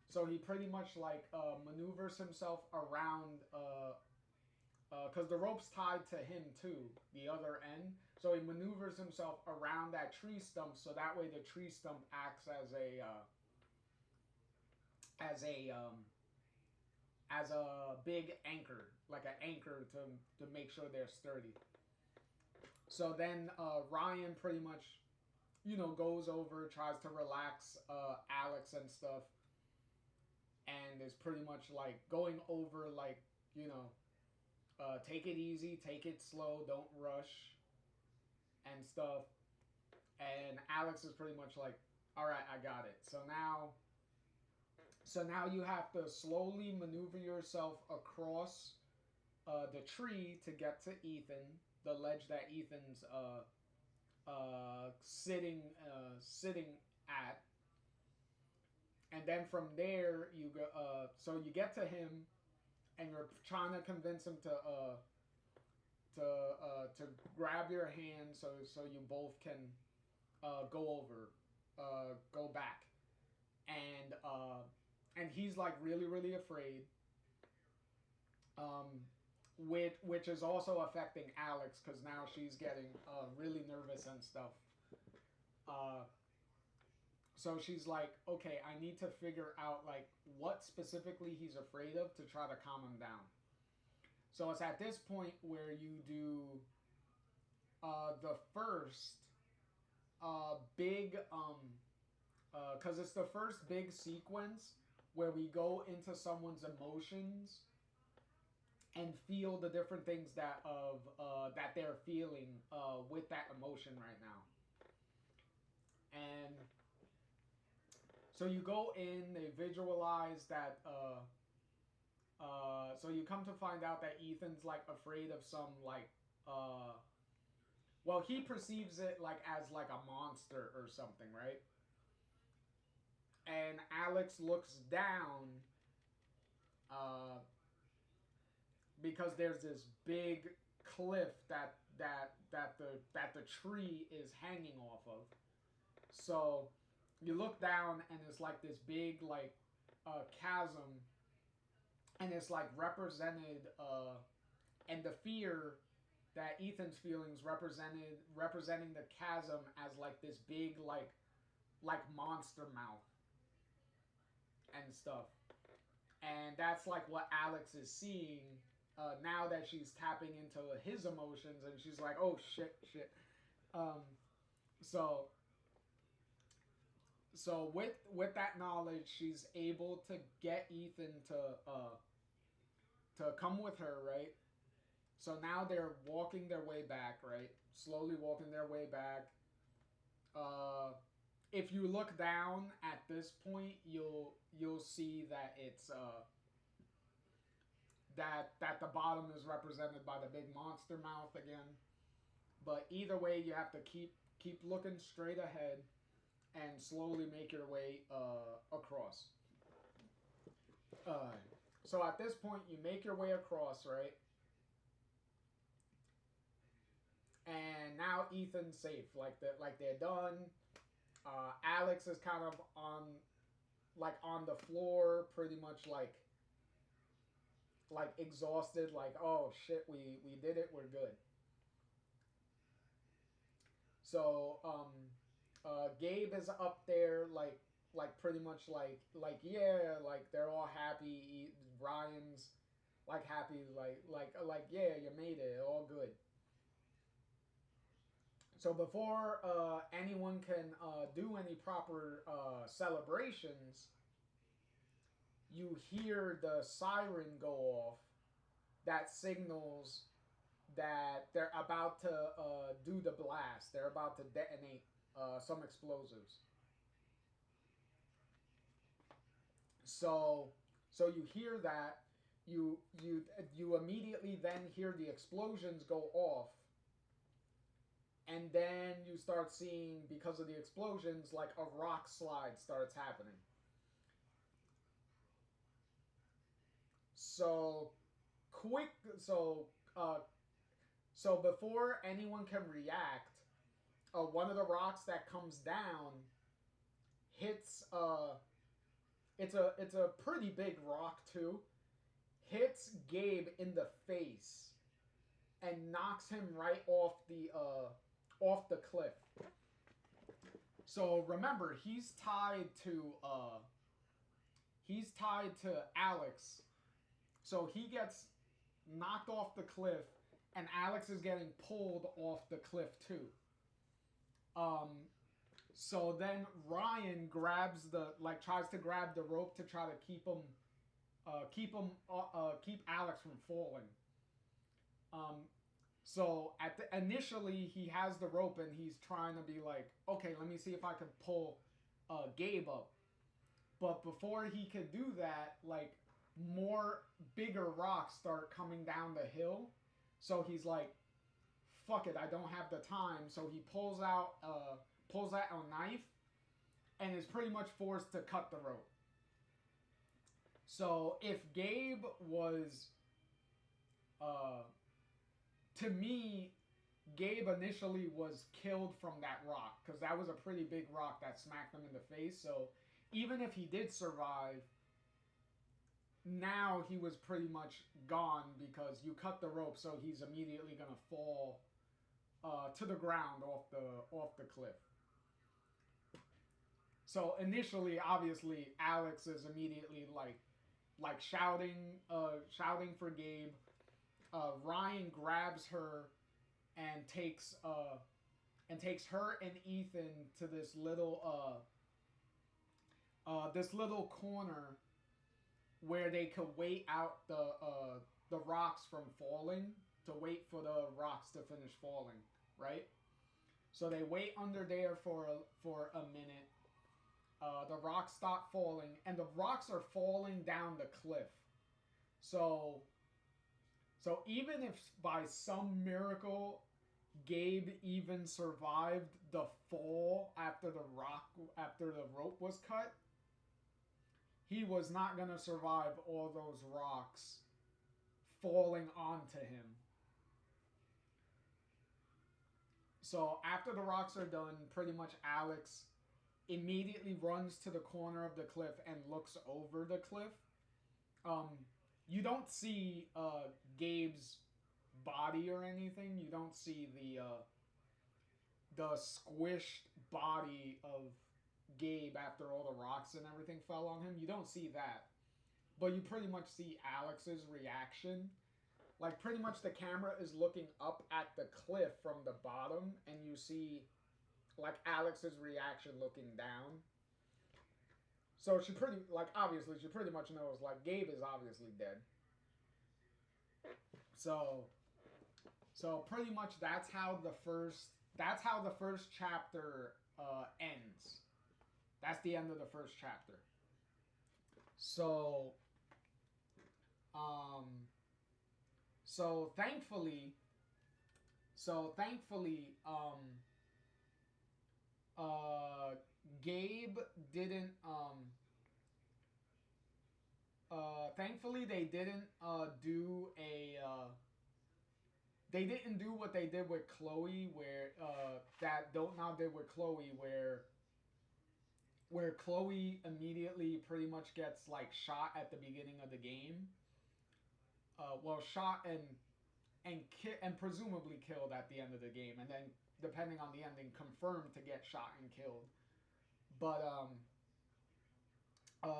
So he pretty much like maneuvers himself around, because the rope's tied to him too, the other end. So he maneuvers himself around that tree stump, so that way the tree stump acts as a big anchor, like an anchor to make sure they're sturdy. So then Ryan pretty much, goes over, tries to relax Alex and stuff, and is pretty much like going over like, take it easy, take it slow, don't rush and stuff. And Alex is pretty much like, all right, I got it. So now you have to slowly maneuver yourself across the tree to get to Ethan, the ledge that Ethan's sitting at. And then from there you go. So you get to him, and you're trying to convince him to grab your hand, so you both can go back, and he's like really, really afraid. Which is also affecting Alex, because now she's getting really nervous and stuff. So she's like, okay, I need to figure out like what specifically he's afraid of to try to calm him down. So it's at this point where you do the first big, because it's the first big sequence where we go into someone's emotions and feel the different things that they're feeling with that emotion right now. And so you go in, they visualize that, so you come to find out that Ethan's like afraid of some like, well, he perceives it like as like a monster or something, right? And Alex looks down, because there's this big cliff that the tree is hanging off of. So you look down, and it's like this big like chasm, and it's like represented, and the fear that Ethan's feelings representing the chasm as like this big like monster mouth and stuff. And that's like what Alex is seeing now that she's tapping into his emotions, and she's like, oh shit. with that knowledge, she's able to get Ethan to come with her, right? So now they're walking their way back, right? Slowly walking their way back. If you look down at this point, you'll see that it's that the bottom is represented by the big monster mouth again. But either way, you have to keep looking straight ahead and slowly make your way across. So at this point, you make your way across, right? And now Ethan's safe, like they're done. Alex is kind of on the floor, pretty much like exhausted, like, oh shit, we did it, we're good. So Gabe is up there, like pretty much like yeah, like they're all happy. Ryan's like happy, like yeah, you made it, all good. So before anyone can do any proper celebrations, you hear the siren go off that signals that they're about to do the blast. They're about to detonate some explosives. So you hear that. You immediately then hear the explosions go off. And then you start seeing, because of the explosions, like a rock slide starts happening. So before anyone can react, one of the rocks that comes down hits it's a pretty big rock too, hits Gabe in the face and knocks him right off the cliff. So remember, he's tied to Alex. So he gets knocked off the cliff, and Alex is getting pulled off the cliff too. So then Ryan tries to grab the rope to try to keep Alex from falling. So initially he has the rope and he's trying to be like, okay, let me see if I can pull Gabe up. But before he could do that, like, more bigger rocks start coming down the hill. So he's like, fuck it, I don't have the time. So he pulls out a knife and is pretty much forced to cut the rope. So if Gabe was to me, Gabe initially was killed from that rock, because that was a pretty big rock that smacked him in the face. So even if he did survive, now he was pretty much gone, because you cut the rope, so he's immediately gonna fall to the ground off the cliff. So initially, obviously, Alex is immediately like shouting for Gabe. Ryan grabs her and takes her and Ethan to this little corner where they could wait out the rocks from falling, to wait for the rocks to finish falling, right? So they wait under there for a minute. The rocks stop falling, and the rocks are falling down the cliff. So even if by some miracle Gabe even survived the fall after the rope was cut, he was not going to survive all those rocks falling onto him. So after the rocks are done, pretty much Alex immediately runs to the corner of the cliff and looks over the cliff. You don't see Gabe's body or anything. You don't see the squished body of Gabe after all the rocks and everything fell on him. You don't see that. But you pretty much see Alex's reaction. Like, pretty much the camera is looking up at the cliff from the bottom, and you see, like, Alex's reaction looking down. So she pretty, like, obviously, she pretty much knows, like, Gabe is obviously dead. So pretty much that's how the first chapter ends. That's the end of the first chapter. So thankfully, Gabe didn't thankfully they didn't do a they didn't do what they did with Chloe, where that Don't Now did with Chloe, where Chloe immediately pretty much gets like shot at the beginning of the game. Well, shot and presumably killed at the end of the game, and then depending on the ending, confirmed to get shot and killed. But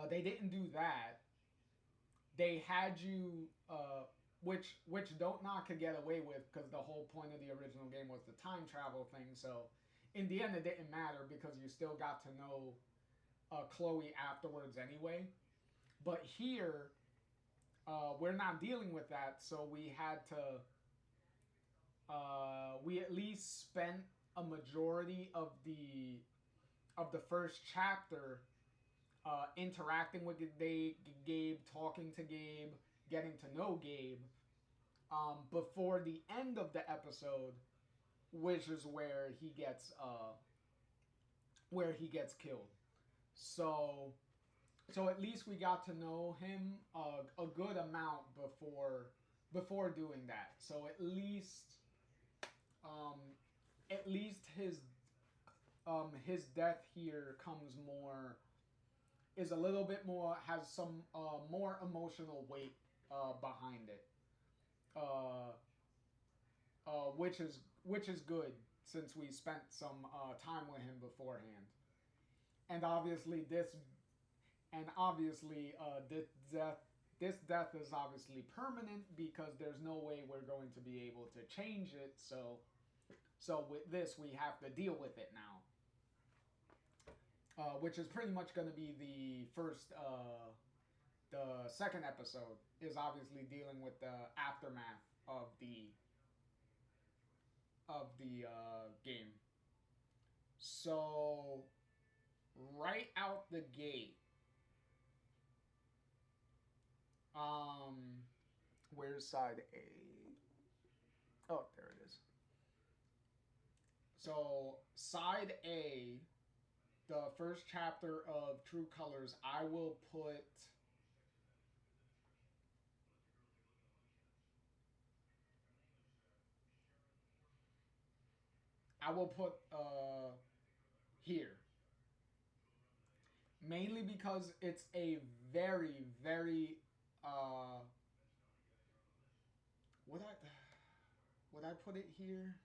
they didn't do that. They had you, which Don't Knock could get away with, because the whole point of the original game was the time travel thing. So in the end, it didn't matter because you still got to know Chloe afterwards anyway. But here, we're not dealing with that, so we had to. We at least spent a majority of the first chapter interacting with Gabe, talking to Gabe, getting to know Gabe, before the end of the episode, which is where he gets killed. So at least we got to know him a good amount before doing that. So at least his death here is a little bit more, has some more emotional weight behind it, which is good, since we spent some time with him beforehand, and obviously this death is obviously permanent, because there's no way we're going to be able to change it. So with this, we have to deal with it now. Which is pretty much going to be the second episode, is obviously dealing with the aftermath of the game. So right out the gate, where's side A? Oh, there it is. So side A, the first chapter of True Colors, I will put here, mainly because it's a very, very would I put it here?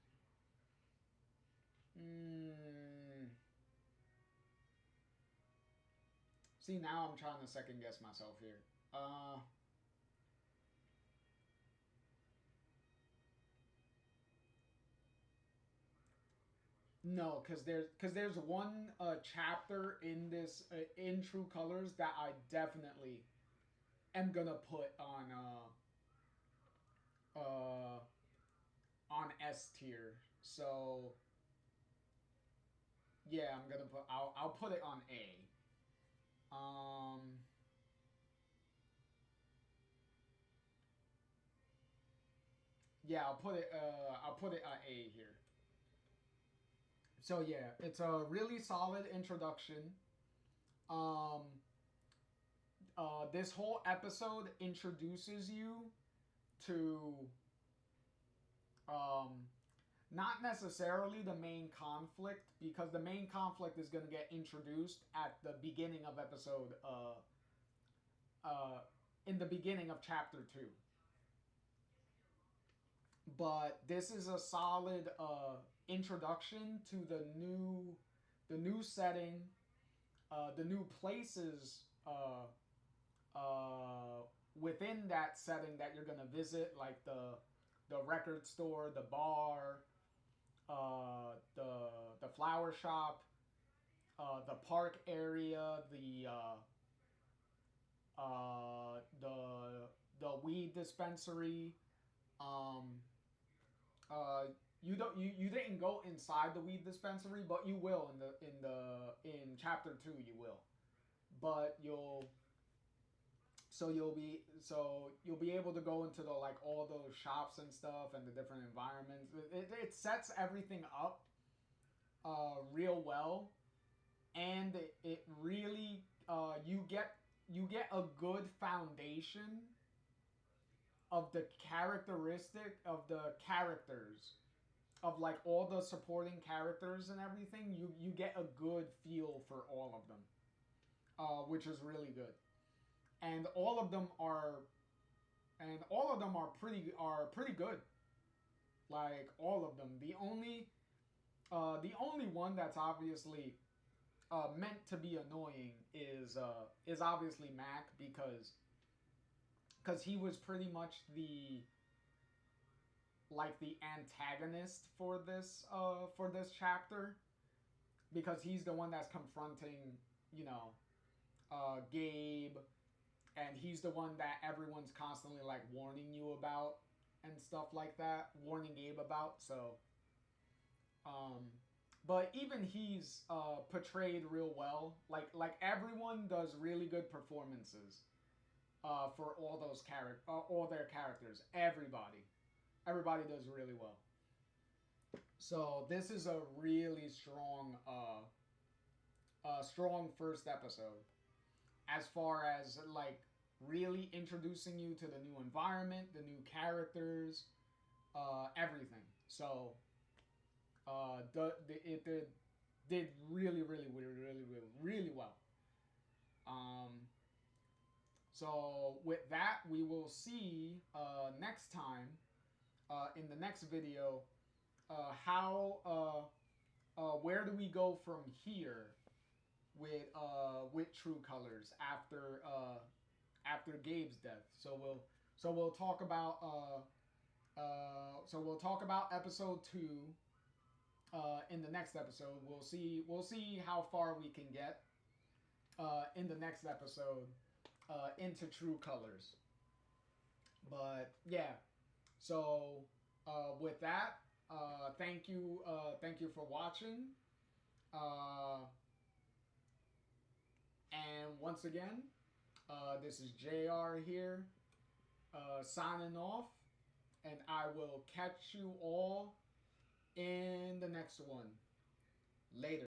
See, now I'm trying to second guess myself here. No, because there's one chapter in this in True Colors that I definitely am gonna put on S tier. So yeah, I'll put it on A. Yeah, I'll put it at A here. So yeah, it's a really solid introduction. This whole episode introduces you to not necessarily the main conflict, because the main conflict is going to get introduced at the beginning of episode in the beginning of chapter 2. But this is a solid introduction to the new setting, the new places within that setting that you're gonna visit, like the record store, the bar, the flower shop, the park area, the weed dispensary. Um, you didn't go inside the weed dispensary, but you will in chapter 2 you will. But you'll be able to go into the like all those shops and stuff and the different environments. It sets everything up real well, and it really you get a good foundation of the characteristic of the characters, of like all the supporting characters and everything. You get a good feel for all of them, which is really good. And all of them are pretty good. Like all of them. The only one that's obviously meant to be annoying is obviously Mac, because he was pretty much the antagonist for this chapter, because he's the one that's confronting, you know, Gabe, and he's the one that everyone's constantly like warning you about and stuff like that, warning Gabe about. So but even he's portrayed real well. Like everyone does really good performances for all those all their characters. Everybody does really well. So this is a really strong strong first episode, as far as like really introducing you to the new environment, the new characters, everything. So it did really well. So with that, we will see next time in the next video how where do we go from here with True Colors after Gabe's death. So we'll talk about episode 2 in the next episode. We'll see how far we can get in the next episode into True Colors. But yeah, so with that, thank you for watching, and once again, this is JR here, signing off, and I will catch you all in the next one. Later.